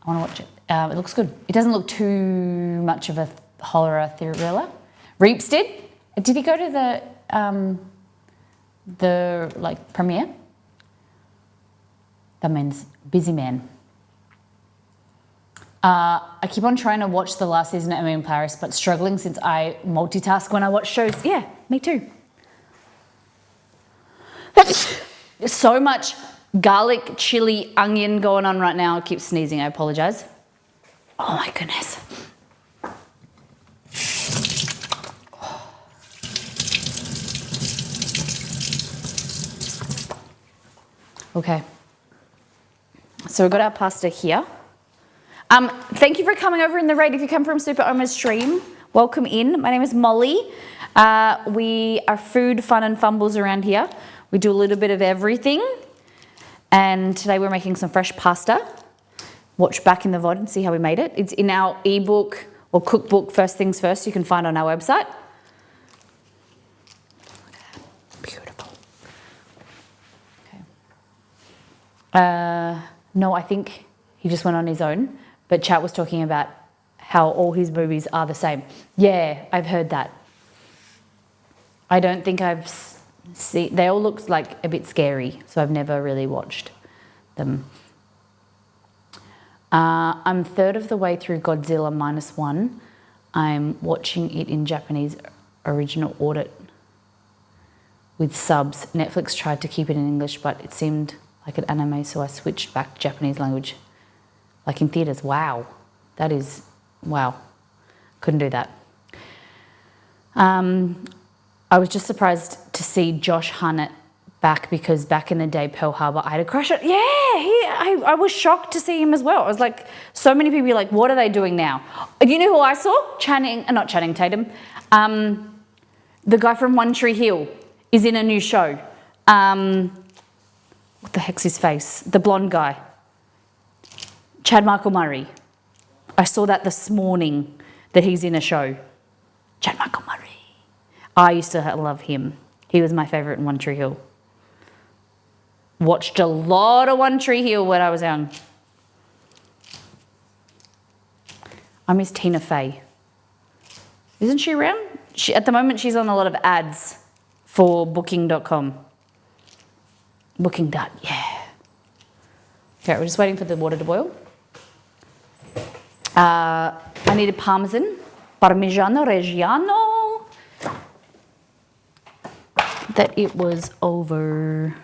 I want to watch it. It looks good. It doesn't look too much of a horror thriller. Reeps did he go to the like premiere? That means busy man. I keep on trying to watch the last season of Emily in Paris, but struggling since I multitask when I watch shows. Yeah, me too. There's so much garlic, chili, onion going on right now. I keep sneezing, I apologize. Oh my goodness. Okay. So we've got our pasta here. Thank you for coming over in the raid. If you come from Super Oma's stream, welcome in. My name is Molly. We are food, fun and fumbles around here. We do a little bit of everything. And today we're making some fresh pasta. Watch back in the VOD and see how we made it. It's in our ebook or cookbook, First Things First, you can find on our website. Beautiful. Okay. No, I think he just went on his own. But chat was talking about how all his movies are the same. Yeah, I've heard that. I don't think I've seen, they all look like a bit scary, so I've never really watched them. I'm third of the way through Godzilla -1. I'm watching it in Japanese original audit with subs. Netflix tried to keep it in English, but it seemed like an anime, so I switched back to Japanese language. Like in theatres, wow. That is, wow. Couldn't do that. I was just surprised to see Josh Hartnett back, because back in the day, Pearl Harbor, I had a crush on. Yeah, I was shocked to see him as well. I was like, so many people are like, what are they doing now? You know who I saw? Not Channing Tatum. The guy from One Tree Hill is in a new show. What the heck's his face? The blonde guy. Chad Michael Murray. I saw that this morning, that he's in a show. Chad Michael Murray. I used to love him. He was my favourite in One Tree Hill. Watched a lot of One Tree Hill when I was young. I miss Tina Fey. Isn't she around? At the moment, she's on a lot of ads for booking.com. Booking that, yeah. Okay, we're just waiting for the water to boil. I needed Parmesan, Parmigiano Reggiano. That it was over.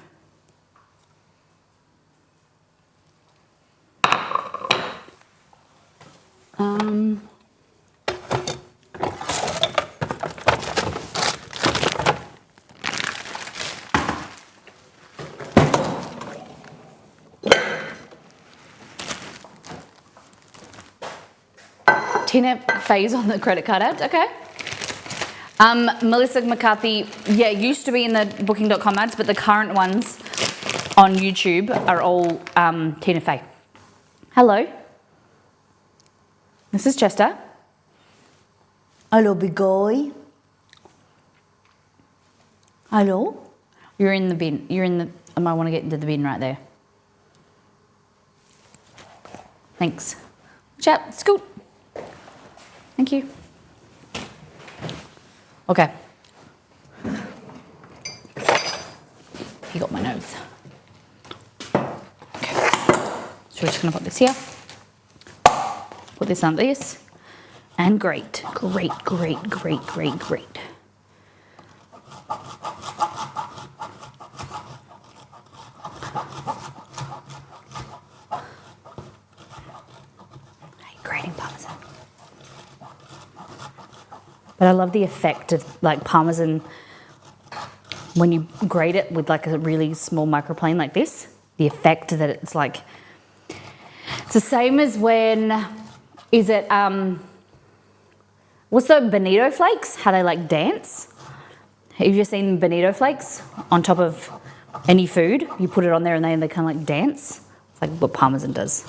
Tina Fey's on the credit card ads, okay. Melissa McCarthy, yeah, used to be in the booking.com ads, but the current ones on YouTube are all Tina Fey. Hello. This is Chester. Hello, big guy. Hello. You're in the bin. I might want to get into the bin right there. Thanks. Chat, scoot. Thank you. Okay. He got my nose. Okay. So we're just gonna put this here. Put this on this. And great. Great. Grating Parmesan. But I love the effect of like Parmesan when you grate it with like a really small microplane like this. The effect that it's like, it's the same as when, is it, what's the bonito flakes? How they like dance? Have you seen bonito flakes on top of any food? You put it on there and they kind of like dance. It's like what Parmesan does.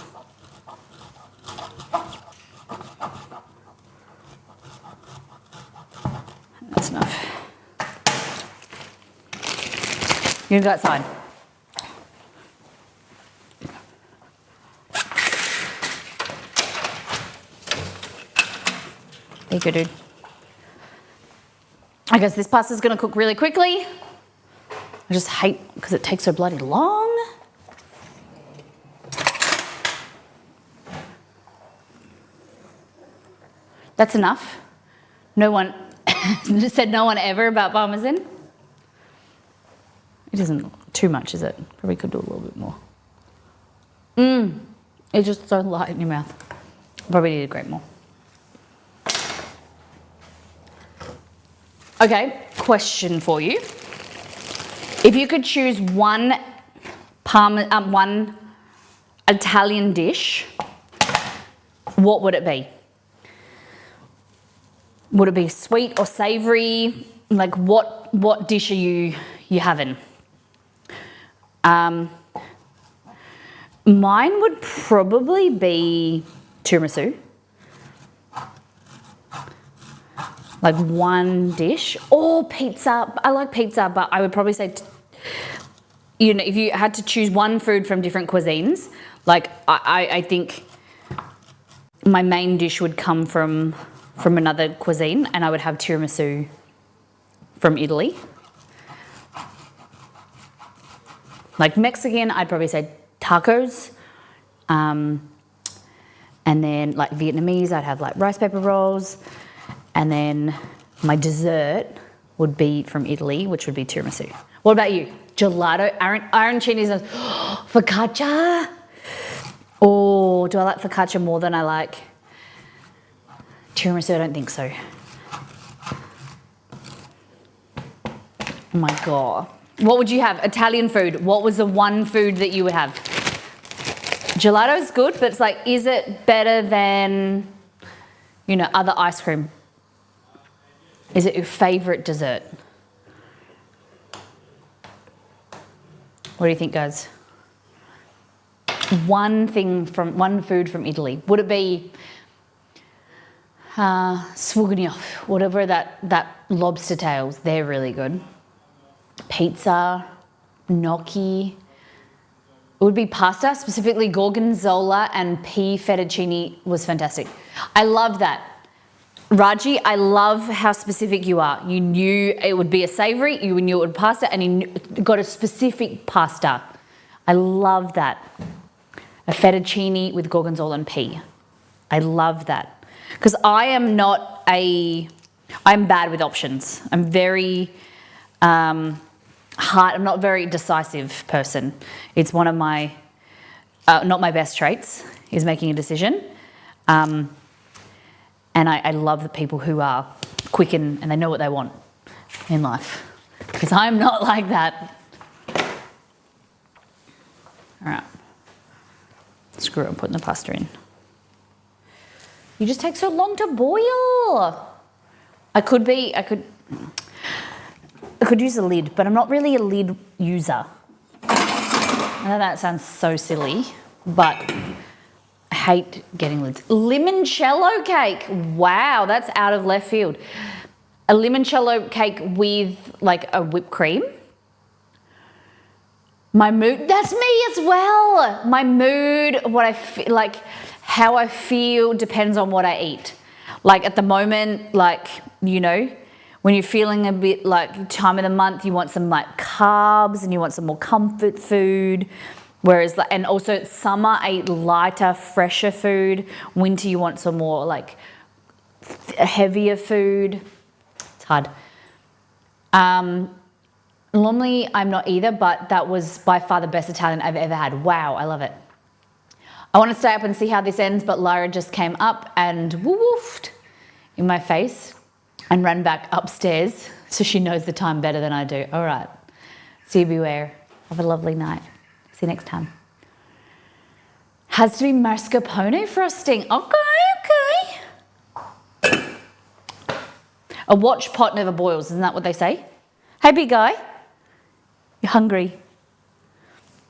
That's enough. You can go outside. There you go, dude. I guess this pasta's gonna cook really quickly. I just hate because it takes so bloody long. That's enough. No one just said no one ever about Parmesan. It isn't too much, is it? Probably could do a little bit more. It's just so light in your mouth. Probably need to grate more. Okay, question for you. If you could choose one Italian dish, what would it be? Would it be sweet or savory? Like what dish are you having? Mine would probably be tiramisu. Like one dish, or pizza. I like pizza, but I would probably say, if you had to choose one food from different cuisines, like I think my main dish would come from another cuisine, and I would have tiramisu from Italy. Like Mexican, I'd probably say tacos. And then like Vietnamese, I'd have like rice paper rolls. And then my dessert would be from Italy, which would be tiramisu. What about you? Gelato, arancini says, focaccia. Oh, do I like focaccia more than I like tiramisu? I don't think so. Oh my God. What would you have? Italian food. What was the one food that you would have? Gelato is good, but it's like, is it better than, other ice cream? Is it your favorite dessert? What do you think, guys? One food from Italy. Would it be sfugnioff, whatever that lobster tails? They're really good. Pizza, gnocchi. It would be pasta, specifically gorgonzola and pea fettuccine was fantastic. I love that. Raji, I love how specific you are. You knew it would be a savory, you knew it would be pasta, and you got a specific pasta. I love that. A fettuccine with gorgonzola and pea. I love that. Because I'm bad with options. I'm very I'm not a very decisive person. It's one of my, not my best traits, is making a decision. And I love the people who are quick and they know what they want in life. Because I'm not like that. All right. Screw it, I'm putting the pasta in. You just take so long to boil. I could use a lid, but I'm not really a lid user. I know that sounds so silly, but hate getting lids. Limoncello cake. Wow, that's out of left field. A limoncello cake with like a whipped cream. My mood, that's me as well. My mood, what I feel, like how I feel depends on what I eat. Like at the moment, like, you know, when you're feeling a bit like time of the month, you want some like carbs and you want some more comfort food. Whereas, and also summer, I eat lighter, fresher food. Winter, you want some more like heavier food. It's hard. Normally, I'm not either, but that was by far the best Italian I've ever had. Wow, I love it. I want to stay up and see how this ends, but Lara just came up and woofed in my face and ran back upstairs, so she knows the time better than I do. All right, see you beware. Have a lovely night. See you next time. Has to be mascarpone frosting. Okay. A watch pot never boils, isn't that what they say? Hey, big guy. You're hungry.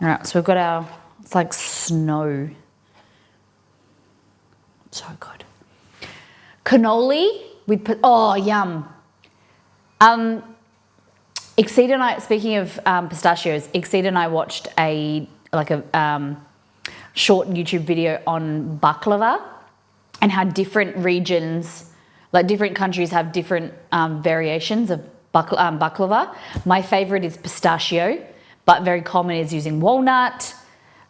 All right, so we've got our, it's like snow. So good. Cannoli with, oh, yum. Exceed and I, speaking of pistachios, Exceed and I watched a short YouTube video on baklava and how different regions, like different countries have different variations of baklava. My favorite is pistachio, but very common is using walnut.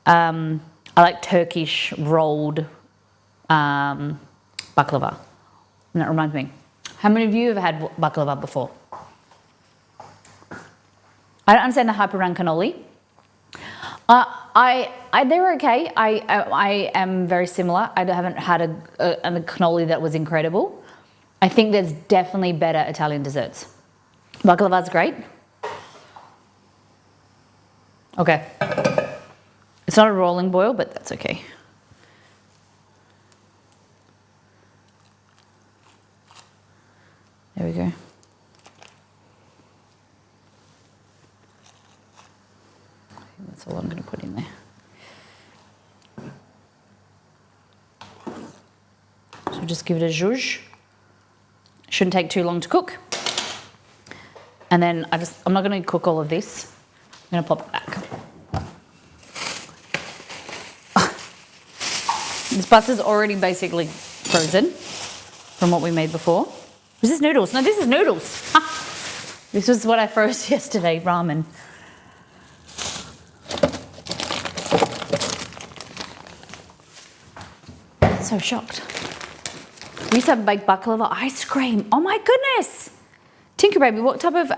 I like Turkish rolled baklava. And that reminds me, how many of you have had baklava before? I don't understand the hype around cannoli. They were okay. I am very similar. I haven't had a cannoli that was incredible. I think there's definitely better Italian desserts. Baklava's great. Okay. It's not a rolling boil, but that's okay. There we go. That's all I'm going to put in there. So just give it a zhuzh. Shouldn't take too long to cook. And then I'm not going to cook all of this. I'm going to pop it back. This butter's already basically frozen from what we made before. Was this noodles? No, this is noodles. This was what I froze yesterday, ramen. So shocked. We used to have baked baklava ice cream. Oh my goodness. Tinker Baby, what type of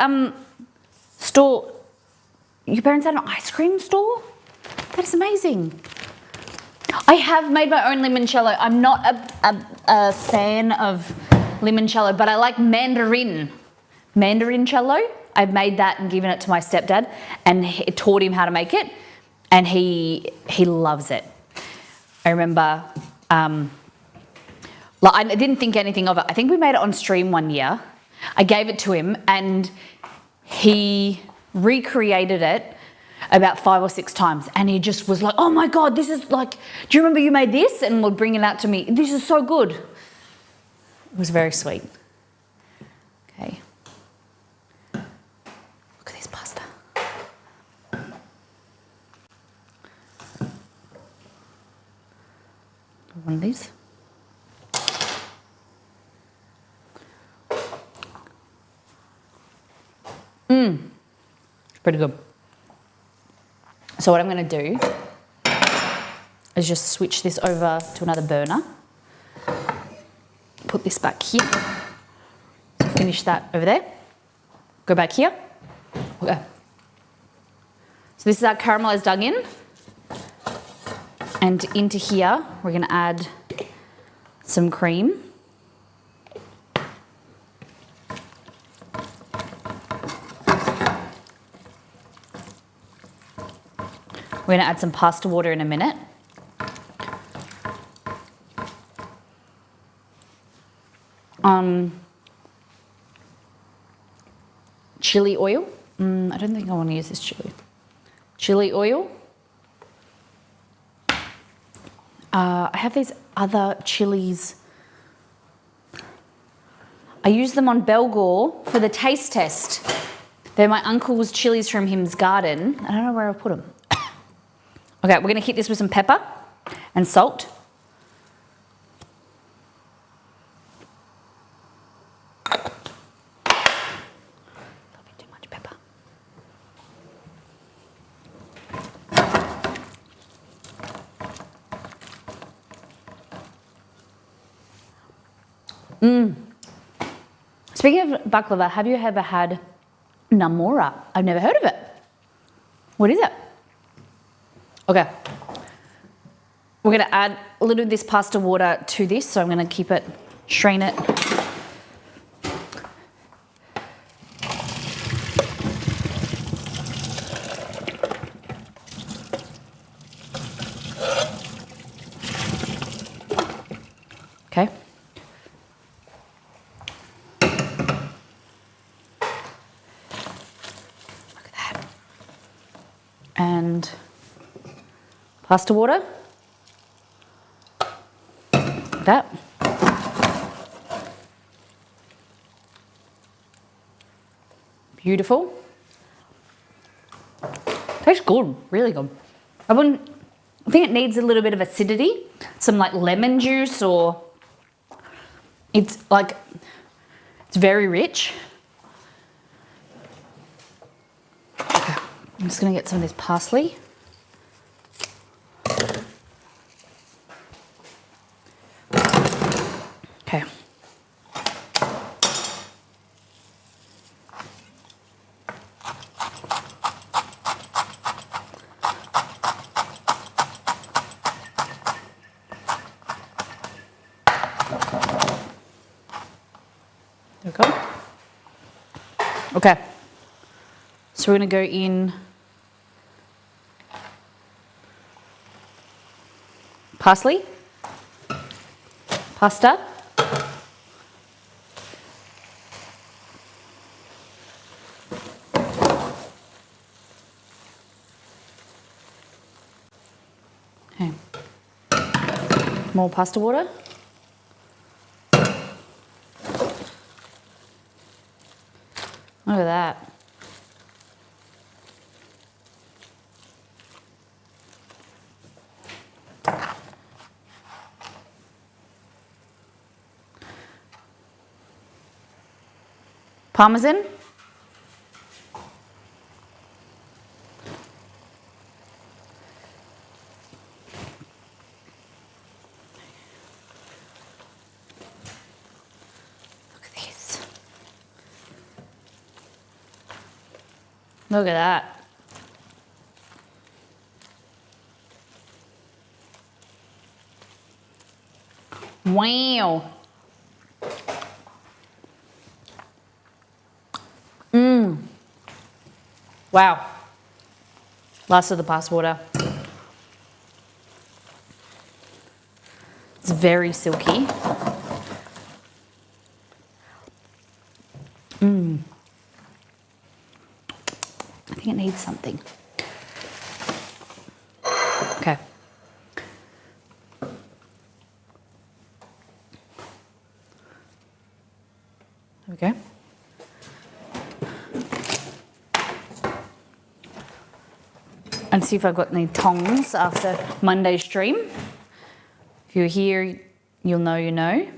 store? Your parents had an ice cream store? That is amazing. I have made my own limoncello. I'm not a fan of limoncello, but I like mandarincello. I've made that and given it to my stepdad and taught him how to make it, and he loves it. I remember, I didn't think anything of it. I think we made it on stream one year. I gave it to him and he recreated it about 5 or 6 times, and he just was like, oh my God, this is like, do you remember you made this? And would bring it out to me. This is so good. It was very sweet. Okay. Look at this pasta. One of these. It's pretty good. So what I'm going to do is just switch this over to another burner. Put this back here. So finish that over there. Go back here. Okay. So this is our caramelized onion. And into here, we're going to add some cream. We're going to add some pasta water in a minute. Chili oil. I don't think I want to use this chili. Chili oil. I have these other chilies. I use them on Belgor for the taste test. They're my uncle's chilies from his garden. I don't know where I put them. Okay, we're gonna hit this with some pepper and salt. A little bit too much pepper. Speaking of baklava, have you ever had namora? I've never heard of it. What is it? Okay. We're gonna add a little of this pasta water to this, so I'm gonna keep it, strain it. Okay. Look at that. And pasta water. Like that. Beautiful. Tastes good, really good. I think it needs a little bit of acidity, some like lemon juice, or it's very rich. Okay, I'm just gonna get some of this parsley. Okay. There we go. Okay. So we're going to go in parsley, pasta, okay. More pasta water. Look at that. Parmesan. Look at this. Look at that. Wow. Wow. Last of the pasta water. It's very silky. I think it needs something. Okay. There we go. And see if I've got any tongs after Monday's stream. If you're here, you'll know you know.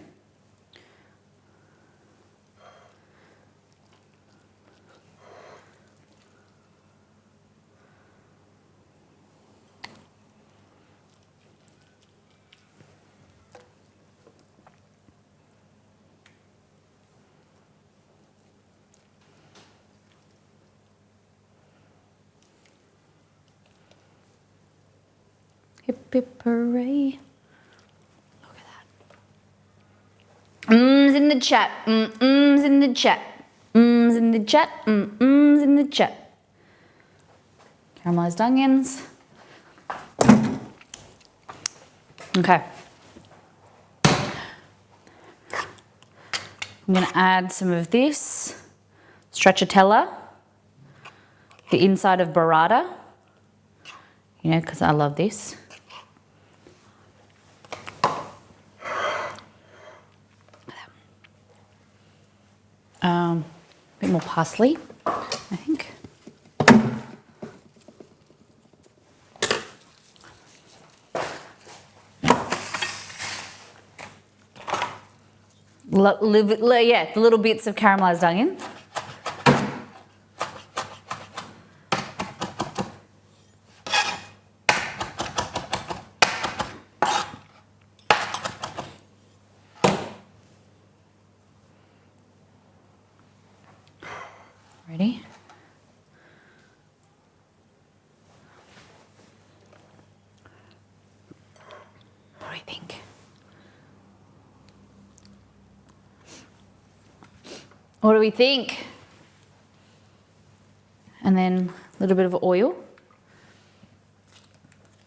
Hip hip hooray. Look at that. In the chat. In the chat. In the chat. In the chat. Caramelized onions. Okay. I'm going to add some of this stracciatella, the inside of burrata, you know, because I love this. A bit more parsley, I think. Yeah, the little bits of caramelized onion. Ready? What do we think? What do we think? And then a little bit of oil.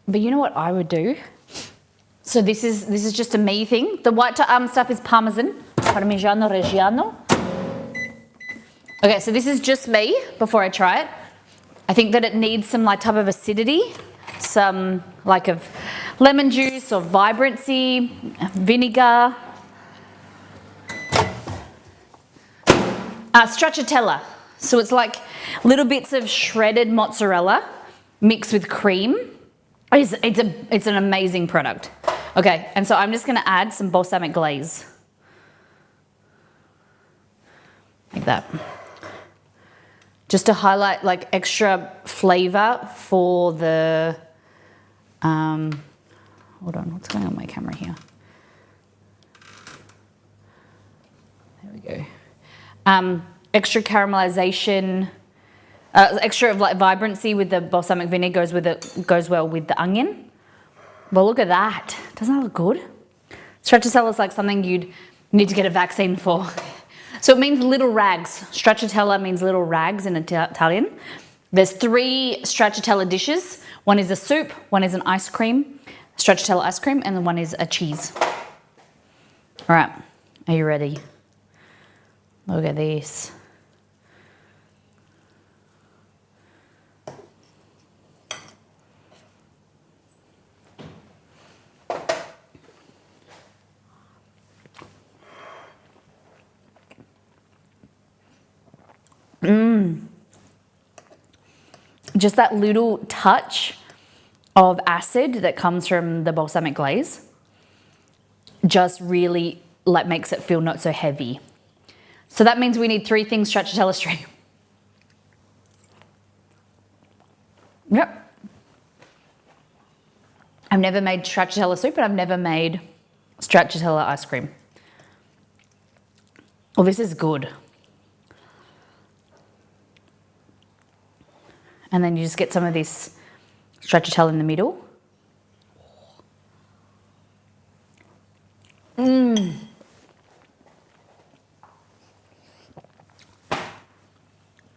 But you know what I would do? So this is just a me thing. The white stuff is Parmesan, Parmigiano Reggiano. Okay, so this is just me before I try it. I think that it needs some like type of acidity, some like of lemon juice or vibrancy, vinegar. Stracciatella. So it's like little bits of shredded mozzarella mixed with cream. It's an amazing product. Okay, and so I'm just gonna add some balsamic glaze. Like that. Just to highlight like extra flavor for the, hold on, what's going on with my camera here? There we go. Extra caramelization, extra of like vibrancy with the balsamic vinegar goes well with the onion. But look at that, doesn't that look good? Stracciatella is like something you'd need to get a vaccine for. So it means little rags. Stracciatella means little rags in Italian. There's 3 stracciatella dishes. One is a soup, one is an ice cream, stracciatella ice cream, and then one is a cheese. All right, are you ready? Look at this. Just that little touch of acid that comes from the balsamic glaze just really like makes it feel not so heavy. So that means we need 3 things stracciatella stream. Yep. I've never made stracciatella soup, but I've never made stracciatella ice cream. Well, this is good. And then you just get some of this stracciatella in the middle.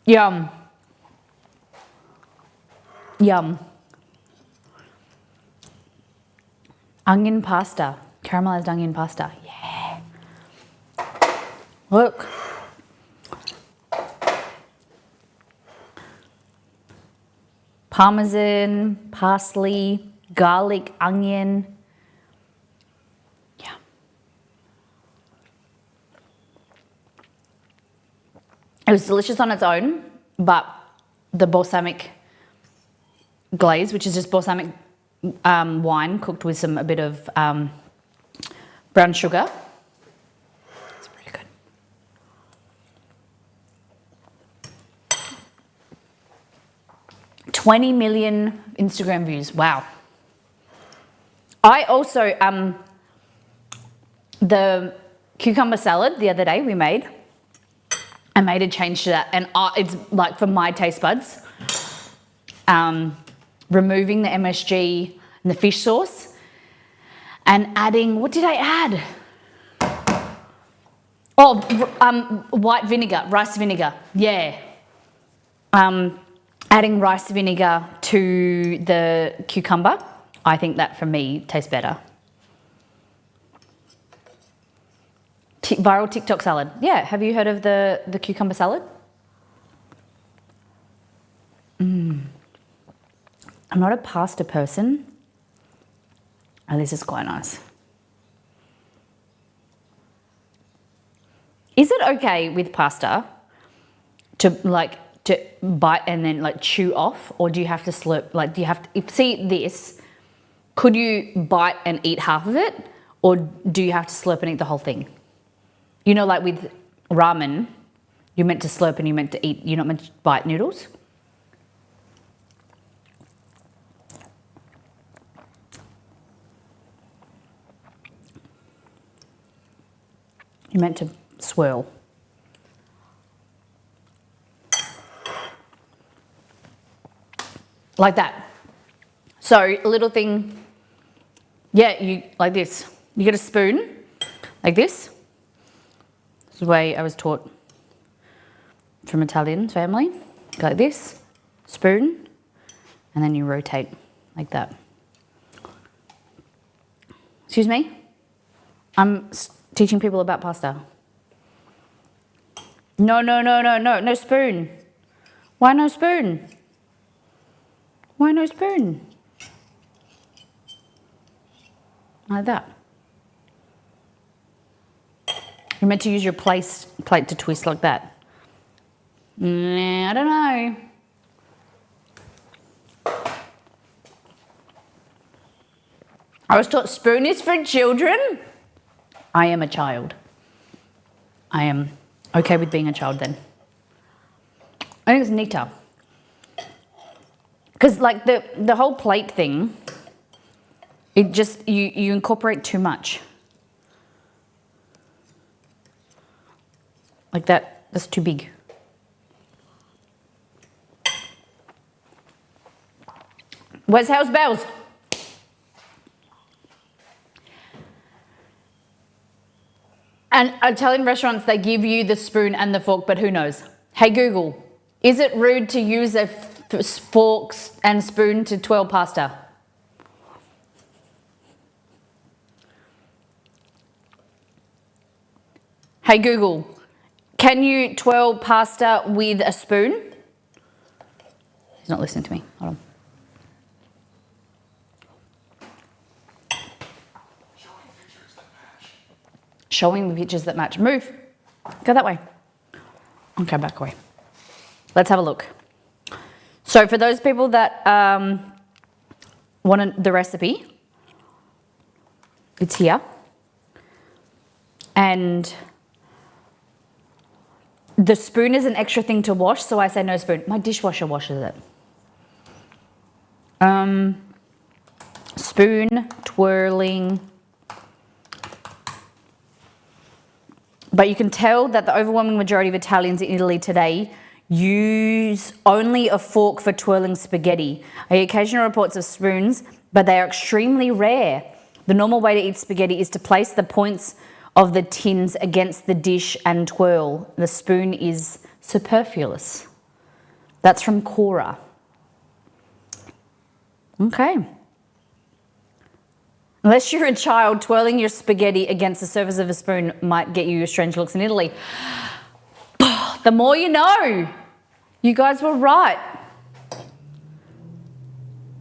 Yum. Yum. Onion pasta, caramelized onion pasta. Yeah. Look. Parmesan, parsley, garlic, onion. Yeah. It was delicious on its own, but the balsamic glaze, which is just balsamic wine cooked with a bit of brown sugar. It's pretty good. $20 million Instagram views. Wow. I also, the cucumber salad the other day we made, I made a change to that, and it's like for my taste buds, removing the MSG and the fish sauce and adding, what did I add? Oh, white vinegar, rice vinegar, yeah. Adding rice vinegar to the cucumber, I think that for me tastes better. Viral TikTok salad. Yeah, have you heard of the cucumber salad? I'm not a pasta person. Oh, this is quite nice. Is it okay with pasta to bite and then like chew off, or do you have to slurp? Like, do you have to, if see this, could you bite and eat half of it, or do you have to slurp and eat the whole thing? You know, like with ramen, you're meant to slurp and you're meant to eat, you're not meant to bite noodles. You're meant to swirl. Like that. So a little thing, yeah, you like this. You get a spoon, like this. This is the way I was taught from Italian family. Go like this, spoon, and then you rotate like that. Excuse me? I'm teaching people about pasta. No spoon. Why no spoon? Why no spoon? Like that. You're meant to use your plate to twist like that. I don't know. I was taught spoon is for children. I am a child. I am okay with being a child then. I think it's neater. Because like the whole plate thing, it just, you incorporate too much. Like that, that's too big. Where's house bells? And Italian restaurants, they give you the spoon and the fork, but who knows? Hey Google, is it rude to use a fork and spoon to twirl pasta? Hey Google, can you twirl pasta with a spoon? He's not listening to me. Hold on. Showing the pictures that match. Move. Go that way. Okay, back away. Let's have a look. So for those people that want the recipe, it's here. And the spoon is an extra thing to wash, so I say no spoon. My dishwasher washes it. Spoon, twirling. But you can tell that the overwhelming majority of Italians in Italy today use only a fork for twirling spaghetti. I get occasional reports of spoons, but they are extremely rare. The normal way to eat spaghetti is to place the points of the tins against the dish and twirl. The spoon is superfluous. That's from Cora. Okay. Unless you're a child, twirling your spaghetti against the surface of a spoon might get you strange looks in Italy. The more you know. You guys were right.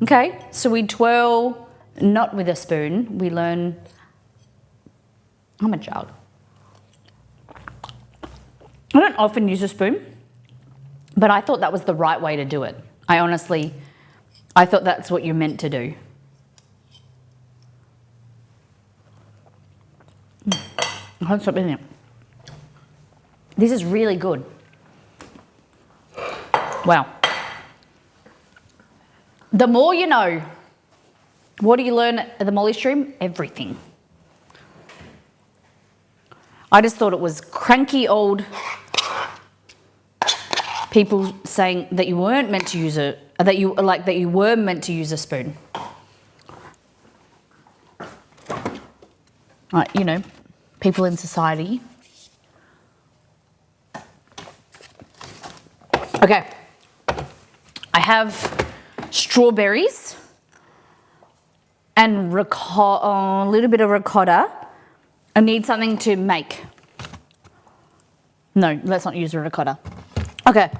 Okay, so we twirl not with a spoon. We learn. I'm a child. I don't often use a spoon, but I thought that was the right way to do it. I thought that's what you're meant to do. I can't stop eating it. This is really good. Wow. The more you know. What do you learn at the Molly Stream? Everything. I just thought it was cranky old people saying that you weren't meant to use that you were meant to use a spoon. Right, you know, people in society. Okay. I have strawberries and a little bit of ricotta. I need something to make. No, let's not use the ricotta. Okay.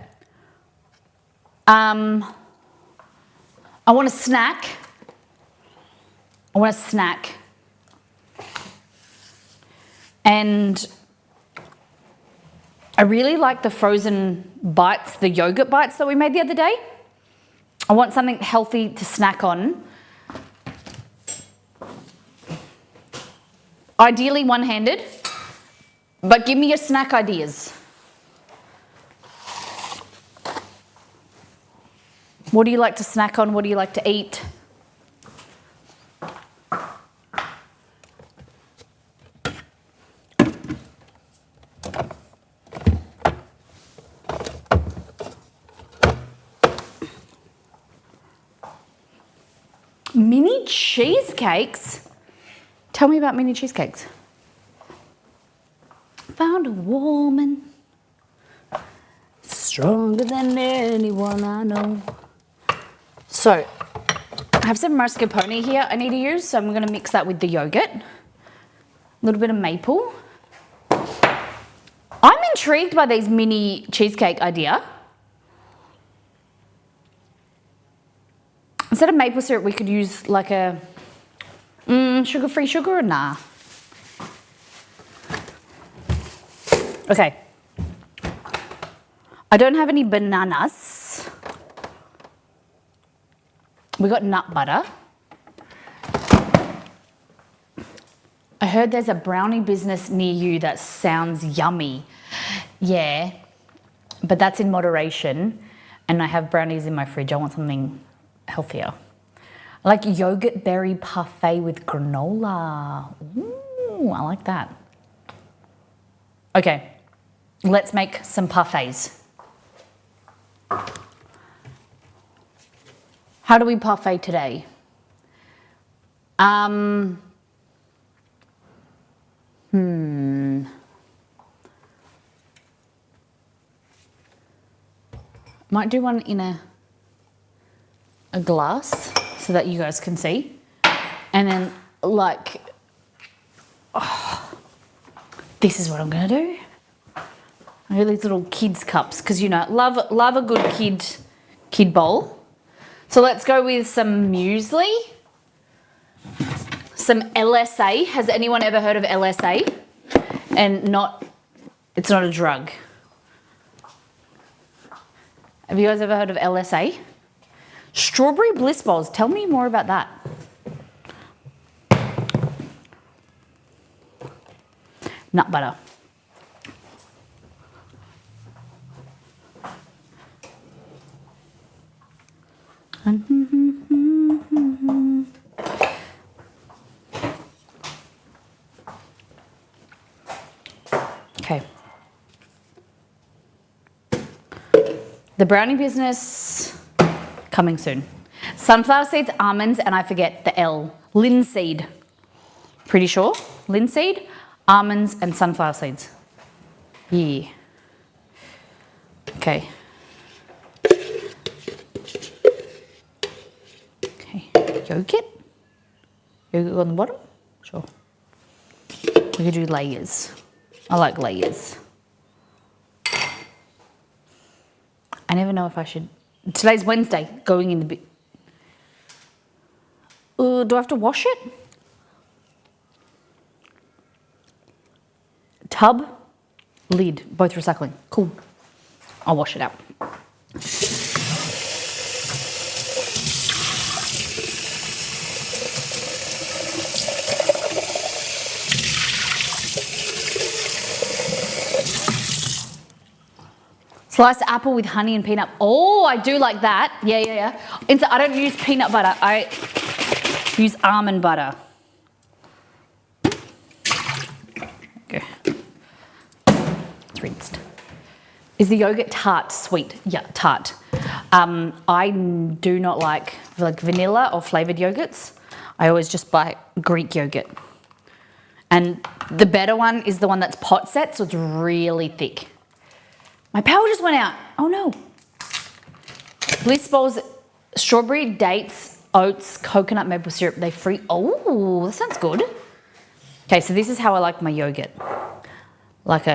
I want a snack. And I really like the frozen bites, the yogurt bites that we made the other day. I want something healthy to snack on. Ideally one-handed, but give me your snack ideas. What do you like to snack on? What do you like to eat? Mini cheesecakes? Tell me about mini cheesecakes. Found a woman stronger than anyone I know. So, I have some mascarpone here I need to use, so I'm going to mix that with the yogurt. A little bit of maple. I'm intrigued by these mini cheesecake idea. Instead of maple syrup, we could use like a sugar-free sugar or nah? Okay. I don't have any bananas. We got nut butter. I heard there's a brownie business near you that sounds yummy. Yeah, but that's in moderation. And I have brownies in my fridge. I want something healthier. I like yogurt berry parfait with granola. Ooh, I like that. Okay, let's make some parfaits. How do we parfait today? Might do one in a glass so that you guys can see. And then like, this is what I'm gonna do. I got these little kids cups because you know, love a good kid bowl. So let's go with some muesli, some LSA. Has anyone ever heard of LSA? And it's not a drug. Have you guys ever heard of LSA? Strawberry bliss balls. Tell me more about that. Nut butter. Okay. The brownie business coming soon. Sunflower seeds, almonds, and I forget the L. Linseed. Pretty sure. Linseed, almonds, and sunflower seeds. Yeah. Okay. Okay. Yogurt. Yogurt on the bottom. Sure. We could do layers. I like layers. I never know if I should. Today's Wednesday, going in the bit. Do I have to wash it? Tub, lid, both recycling. Cool. I'll wash it out. Sliced apple with honey and peanut. Oh, I do like that. Yeah. I don't use peanut butter. I use almond butter. Okay. It's rinsed. Is the yogurt tart sweet? Yeah, tart. I do not like vanilla or flavoured yogurts. I always just buy Greek yogurt. And the better one is the one that's pot set, so it's really thick. My power just went out. Oh no. Bliss balls, strawberry, dates, oats, coconut, maple syrup. They free. Oh, that sounds good. Okay, so this is how I like my yogurt. Like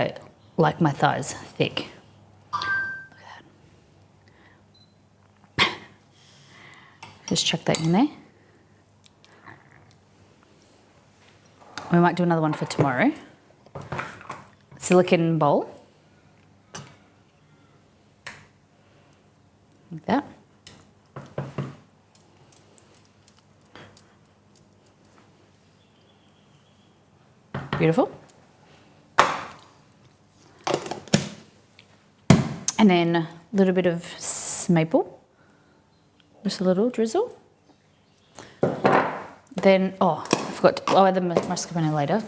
my thighs, thick. Look at that. Just chuck that in there. We might do another one for tomorrow. Silicone bowl. like that. Beautiful. And then a little bit of maple, just a little drizzle. Then, oh, I forgot, I'll add the mascarpone later.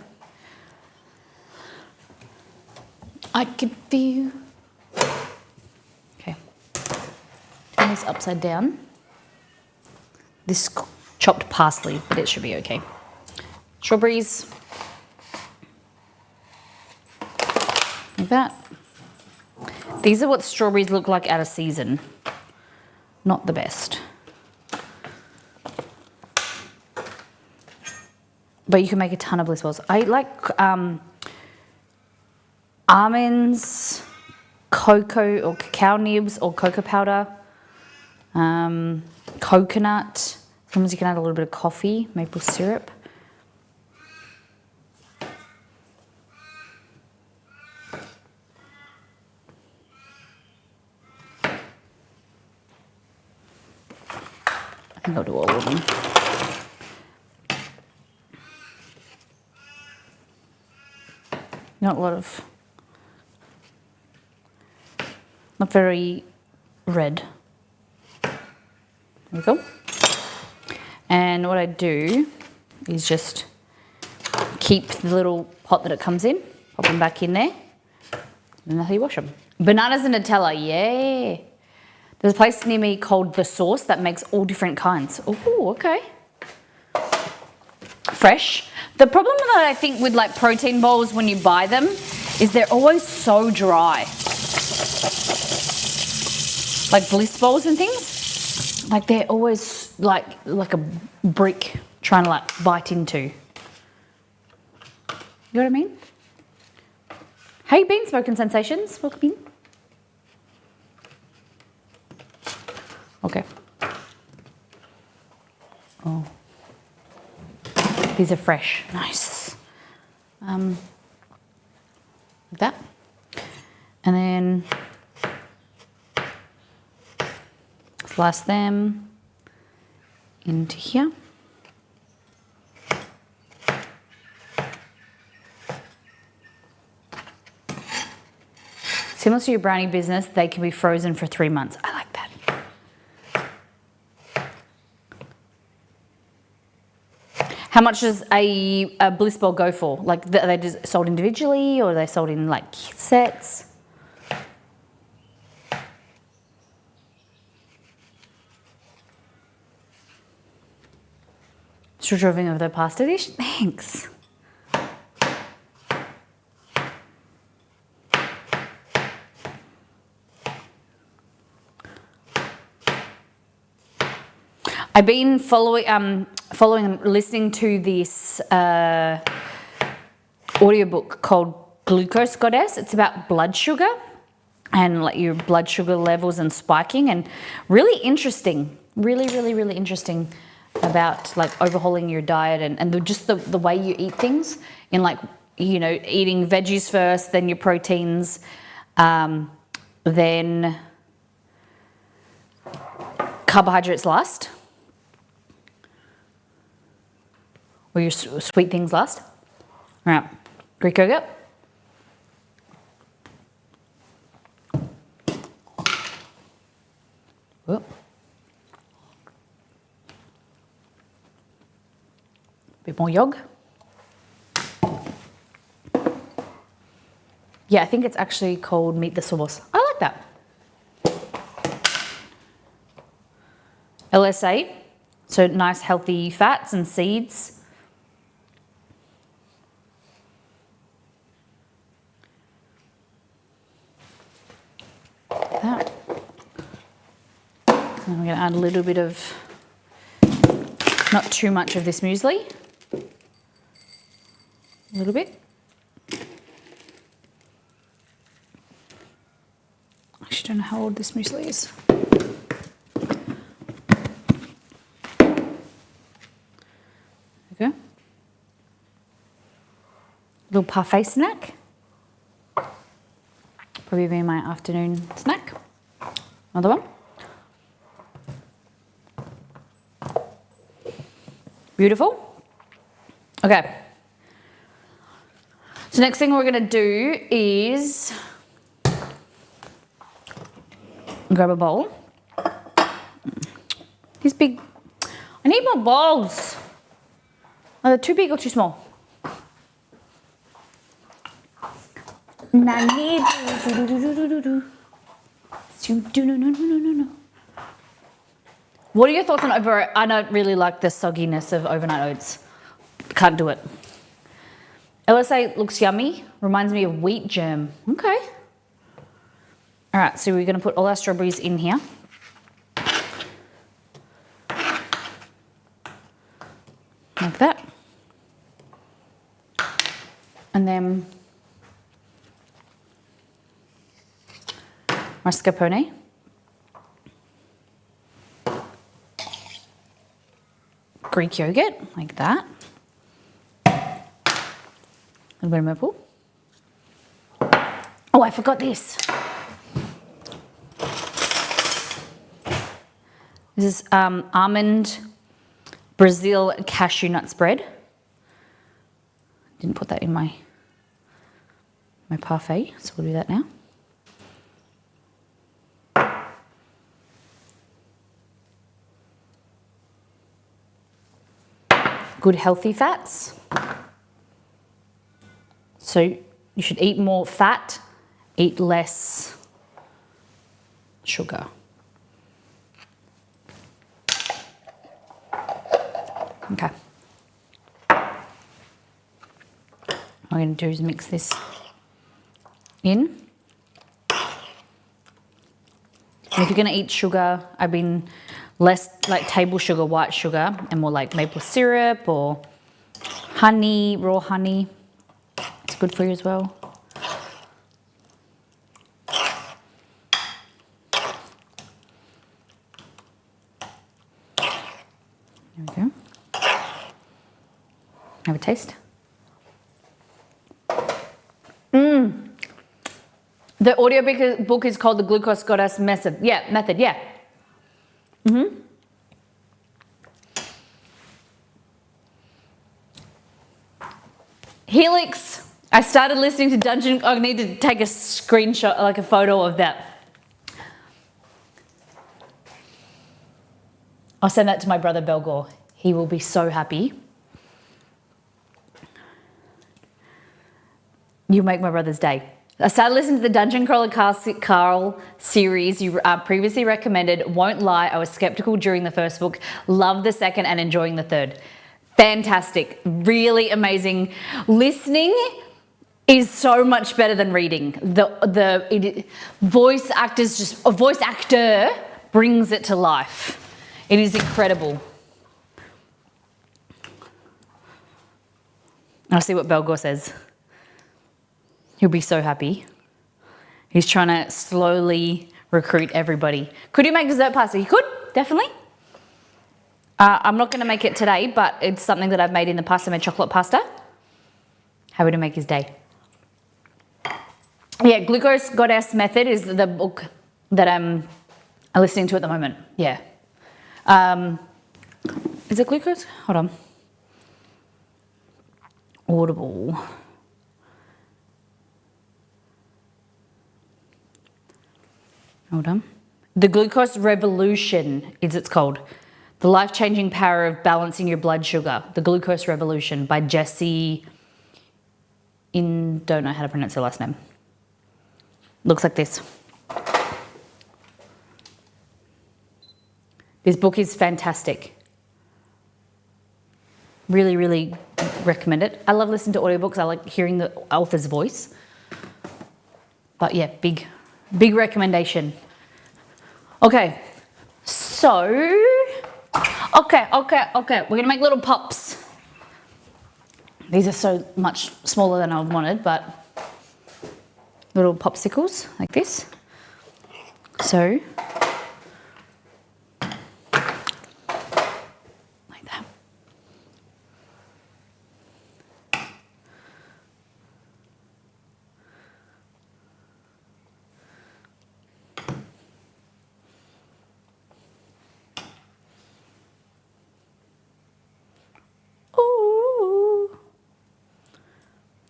I could feel. Okay, turn this upside down. This chopped parsley, but it should be okay. Strawberries, like that. These are what strawberries look like out of season. Not the best. But you can make a ton of bliss balls. I like almonds, cocoa or cacao nibs or cocoa powder, coconut. Sometimes you can add a little bit of coffee, maple syrup. I think I'll do all of them. Not a lot of, not very red. There we go. And what I do is just keep the little pot that it comes in, pop them back in there, and that's how you wash them. Bananas and Nutella, yeah. There's a place near me called The Source that makes all different kinds. Oh, okay. Fresh. The problem that I think with like protein bowls when you buy them is they're always so dry. Like bliss bowls and things, like they're always like a brick trying to like bite into. You know what I mean? How you been, Smoking Sensations? Welcome in. Okay. Oh. These are fresh. Nice. Like that. And then slice them into here. Similar to your brownie business, they can be frozen for 3 months. I like that. How much does a bliss ball go for? Like, are they just sold individually or are they sold in like sets? Still droving over the pasta dish? Thanks. I've been following and listening to this audiobook called Glucose Goddess. It's about blood sugar and like your blood sugar levels and spiking, and really interesting, really interesting about like overhauling your diet and just the way you eat things, in like, you know, eating veggies first, then your proteins, then carbohydrates last. Or your sweet things last. All right, Greek yogurt. Whoop. Bit more yog. Yeah, I think it's actually called Meet the Sauce. I like that. LSA, so nice healthy fats and seeds. That. And we're going to add a little bit of, not too much of this muesli. A little bit. I actually don't know how old this muesli is. There we go. Little parfait snack. Probably be my afternoon snack. Another one. Beautiful. Okay. So next thing we're gonna do is grab a bowl. These big, I need more bowls. Are they too big or too small? Nani. What are your thoughts on over? I don't really like the sogginess of overnight oats. Can't do it. LSA looks yummy. Reminds me of wheat germ. Okay. All right, so we're going to put all our strawberries in here. Like that. And then mascarpone. Greek yogurt, like that. A little bit of maple. Oh, I forgot this. This is almond Brazil cashew nut spread. Didn't put that in my parfait, so we'll do that now. Good healthy fats. So you should eat more fat, eat less sugar. Okay. What I'm going to do is mix this in. And if you're going to eat sugar, I've been less like table sugar, white sugar, and more like maple syrup or honey, raw honey. It's good for you as well. There we go. Have a taste. The audio book is called The Glucose Goddess Method. Yeah. Helix. I started listening to Dungeon. I need to take a screenshot, like a photo of that. I'll send that to my brother Belgor. He will be so happy. You make my brother's day. I started listening to the Dungeon Crawler Carl series you previously recommended. Won't lie, I was skeptical during the first book. Loved the second and enjoying the third. Fantastic. Really amazing. Listening is so much better than reading. A voice actor brings it to life. It is incredible. I'll see what Belgor says. He'll be so happy. He's trying to slowly recruit everybody. Could you make dessert pasta? He could, definitely. I'm not going to make it today, but it's something that I've made in the past. I made chocolate pasta. Happy to make his day. Yeah, Glucose Goddess Method is the book that I'm listening to at the moment. Yeah. Is it Glucose? Hold on. Audible. Hold on. The Glucose Revolution is it's called. The Life-Changing Power of Balancing Your Blood Sugar. The Glucose Revolution by Jessie don't know how to pronounce her last name. Looks like this. This book is fantastic. Really, really recommend it. I love listening to audiobooks. I like hearing the author's voice. But yeah, big recommendation. Okay, so, okay. We're gonna make little pops. These are so much smaller than I wanted, but little popsicles like this. So, like that.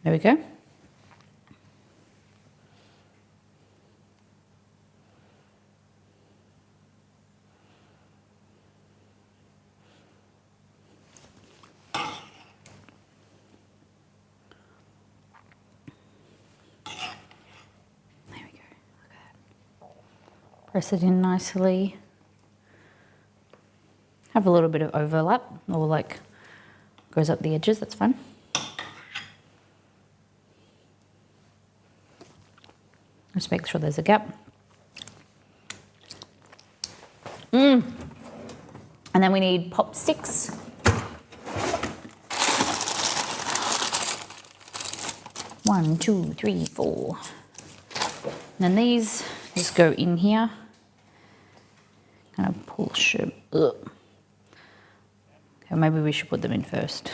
There we go. There we go. Okay. Press it in nicely. Have a little bit of overlap, or like goes up the edges, that's fine. Just make sure there's a gap. And then we need pop sticks. One, two, three, four. And then these just go in here. Kind of push them up. Okay, maybe we should put them in first.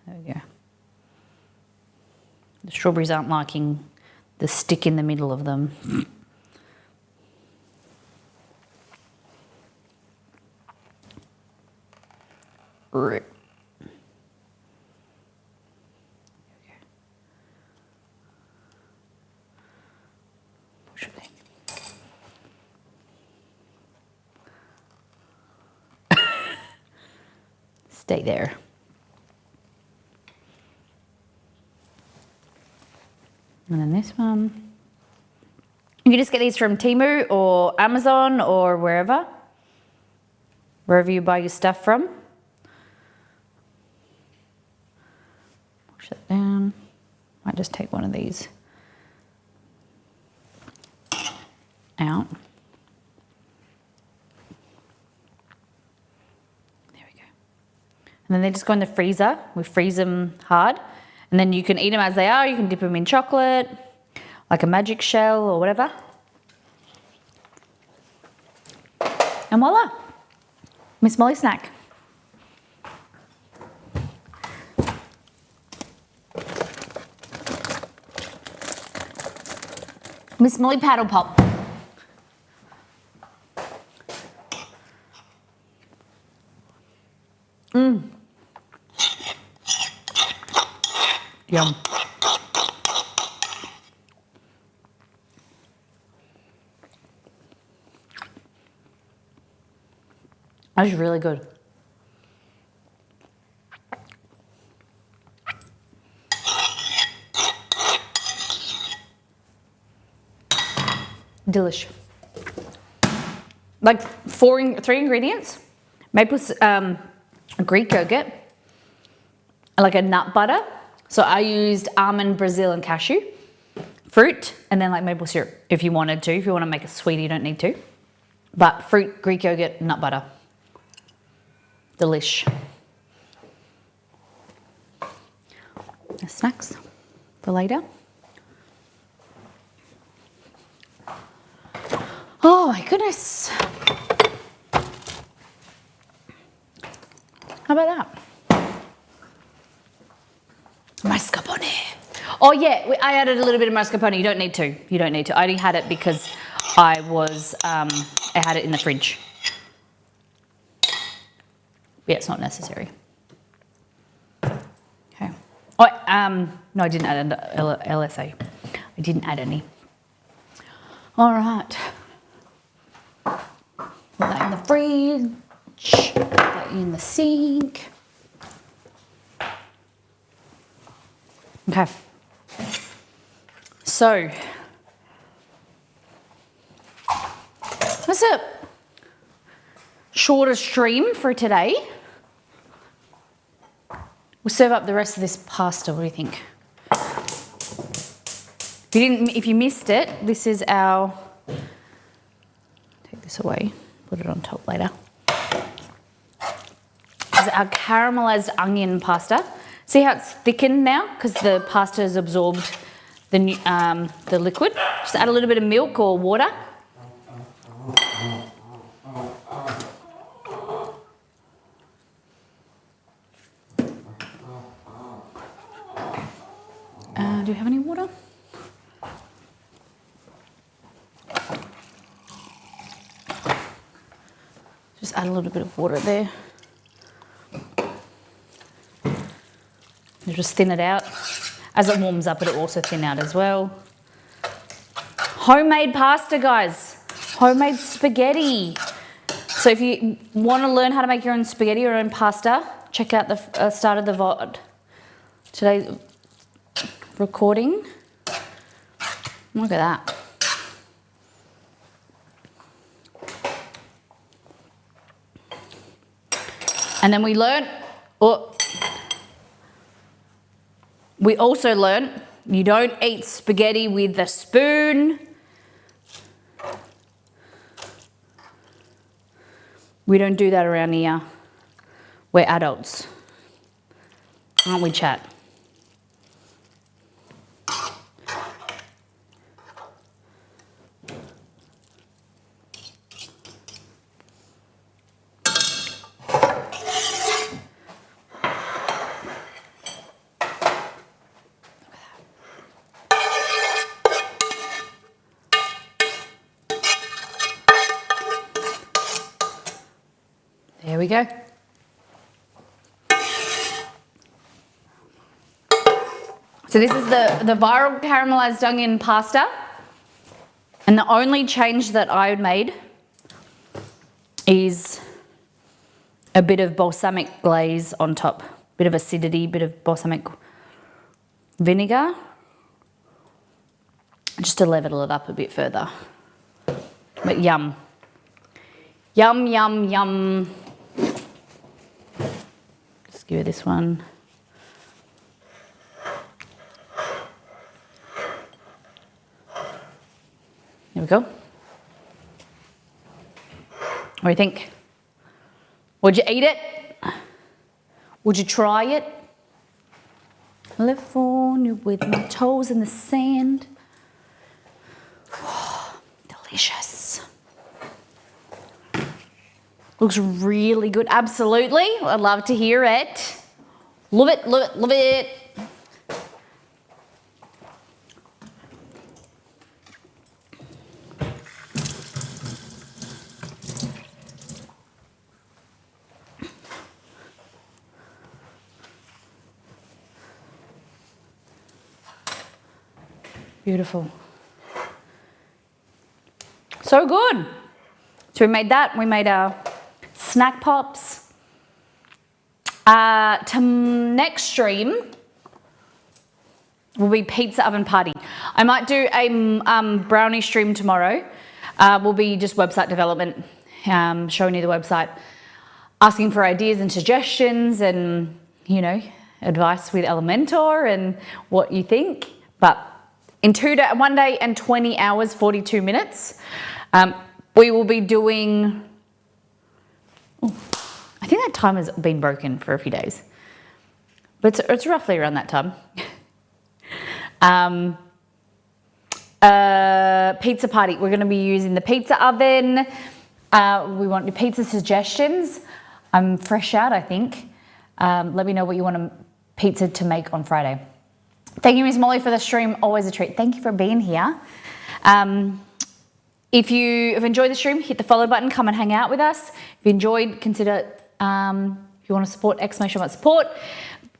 There we go. The strawberries aren't liking the stick in the middle of them. Right. Push it in. Stay there. And then this one. You can just get these from Temu or Amazon or wherever you buy your stuff from. Push it down. Might just take one of these out. There we go. And then they just go in the freezer. We freeze them hard. And then you can eat them as they are. You can dip them in chocolate, like a magic shell or whatever. And voila, Miss Molly snack. Miss Molly paddle pop. Yum. That's really good. Delish. Like three ingredients. Maple Greek yogurt, like a nut butter. So I used almond, Brazil, and cashew. Fruit, and then like maple syrup if you wanted to. If you want to make it sweet, you don't need to. But fruit, Greek yogurt, nut butter. Delish. Snacks for later. Oh my goodness. How about that? Mascarpone. Oh yeah, I added a little bit of mascarpone. You don't need to. You don't need to. I only had it because I had it in the fridge. Yeah, it's not necessary. Okay. Oh, no, I didn't add LSA. I didn't add any. All right. Put that in the fridge. Put that in the sink. Okay. So, that's a shorter stream for today. We'll serve up the rest of this pasta. What do you think? If you missed it, this is our. Take this away. Put it on top later. This is our caramelized onion pasta. See how it's thickened now because the pasta has absorbed the liquid. Just add a little bit of milk or water. Do you have any water? just add a little bit of water there. You just thin it out. As it warms up, it'll also thin out as well. Homemade pasta, guys. Homemade spaghetti. So if you want to learn how to make your own spaghetti, your own pasta, check out the start of the VOD. Today's recording. Look at that. And then we also learned you don't eat spaghetti with a spoon. We don't do that around here. We're adults. Aren't we, chat? There we go. So this is the viral caramelized onion pasta. And the only change that I made is a bit of balsamic glaze on top. Bit of acidity, bit of balsamic vinegar. Just to level it up a bit further. But yum. Yum, yum, yum. Just give it this one. There we go. What do you think? Would you eat it? Would you try it? California with my toes in the sand. Oh, delicious. Looks really good. Absolutely. I'd love to hear it. Love it, love it, love it. Beautiful. So good. So we made that. We made our snack pops. To next stream will be pizza oven party. I might do a brownie stream tomorrow. Will be just website development, showing you the website, asking for ideas and suggestions and, you know, advice with Elementor and what you think. But in 1 day and 20 hours, 42 minutes, we will be doing, I think that time has been broken for a few days, but it's roughly around that time. Pizza party. We're going to be using the pizza oven. We want your pizza suggestions. I'm fresh out, I think. Let me know what you want a pizza to make on Friday. Thank you, Miss Molly, for the stream. Always a treat. Thank you for being here. If you have enjoyed the stream, hit the follow button. Come and hang out with us. If you enjoyed, consider, if you want to support, !support.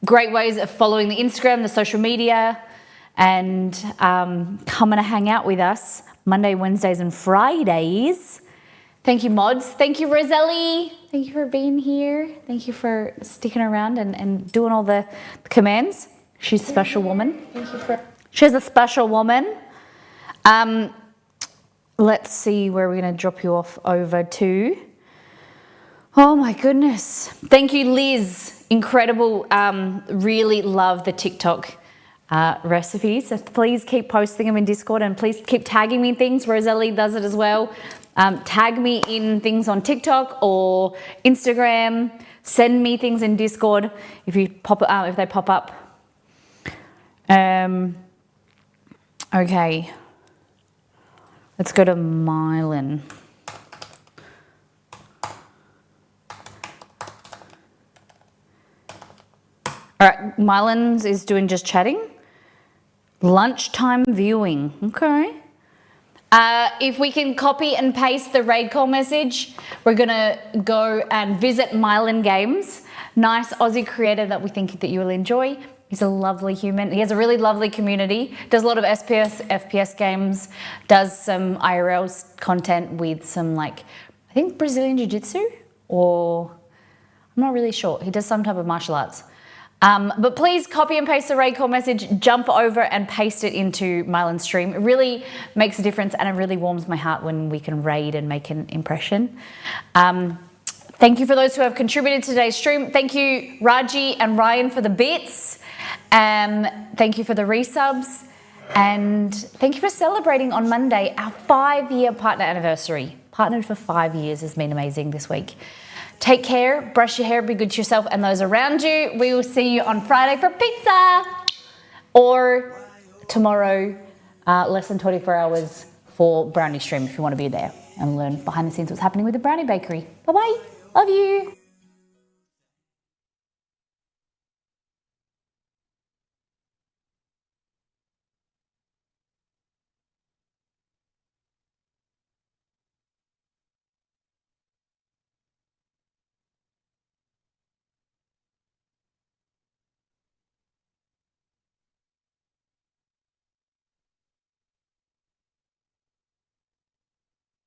Great ways of following the Instagram, the social media, and come and hang out with us Monday, Wednesdays, and Fridays. Thank you, mods. Thank you, Roselli. Thank you for being here. Thank you for sticking around and doing all the commands. She's a special woman. Thank you for. She's a special woman. Let's see where we're going to drop you off over to. Oh my goodness. Thank you, Liz. Incredible. Really love the TikTok recipes. So please keep posting them in Discord and please keep tagging me in things. Rosalie does it as well. Tag me in things on TikTok or Instagram. Send me things in Discord if they pop up. Okay. Let's go to Mylan. All right, Mylan's is doing just chatting. Lunchtime viewing, okay. If we can copy and paste the raid call message, we're gonna go and visit Mylan Games. Nice Aussie creator that we think that you will enjoy. He's a lovely human. He has a really lovely community. Does a lot of FPS games. Does some IRL content with some like, I think Brazilian Jiu-Jitsu, or I'm not really sure. He does some type of martial arts. But please copy and paste the raid call message, jump over and paste it into Mylan's stream. It really makes a difference and it really warms my heart when we can raid and make an impression. Thank you for those who have contributed to today's stream. Thank you, Raji and Ryan, for the bits. Thank you for the resubs. And thank you for celebrating on Monday our 5-year partner anniversary. Partnered for 5 years has been amazing this week. Take care, brush your hair, be good to yourself and those around you. We will see you on Friday for pizza, or tomorrow, less than 24 hours for brownie stream if you want to be there and learn behind the scenes what's happening with the brownie bakery. Bye-bye, love you.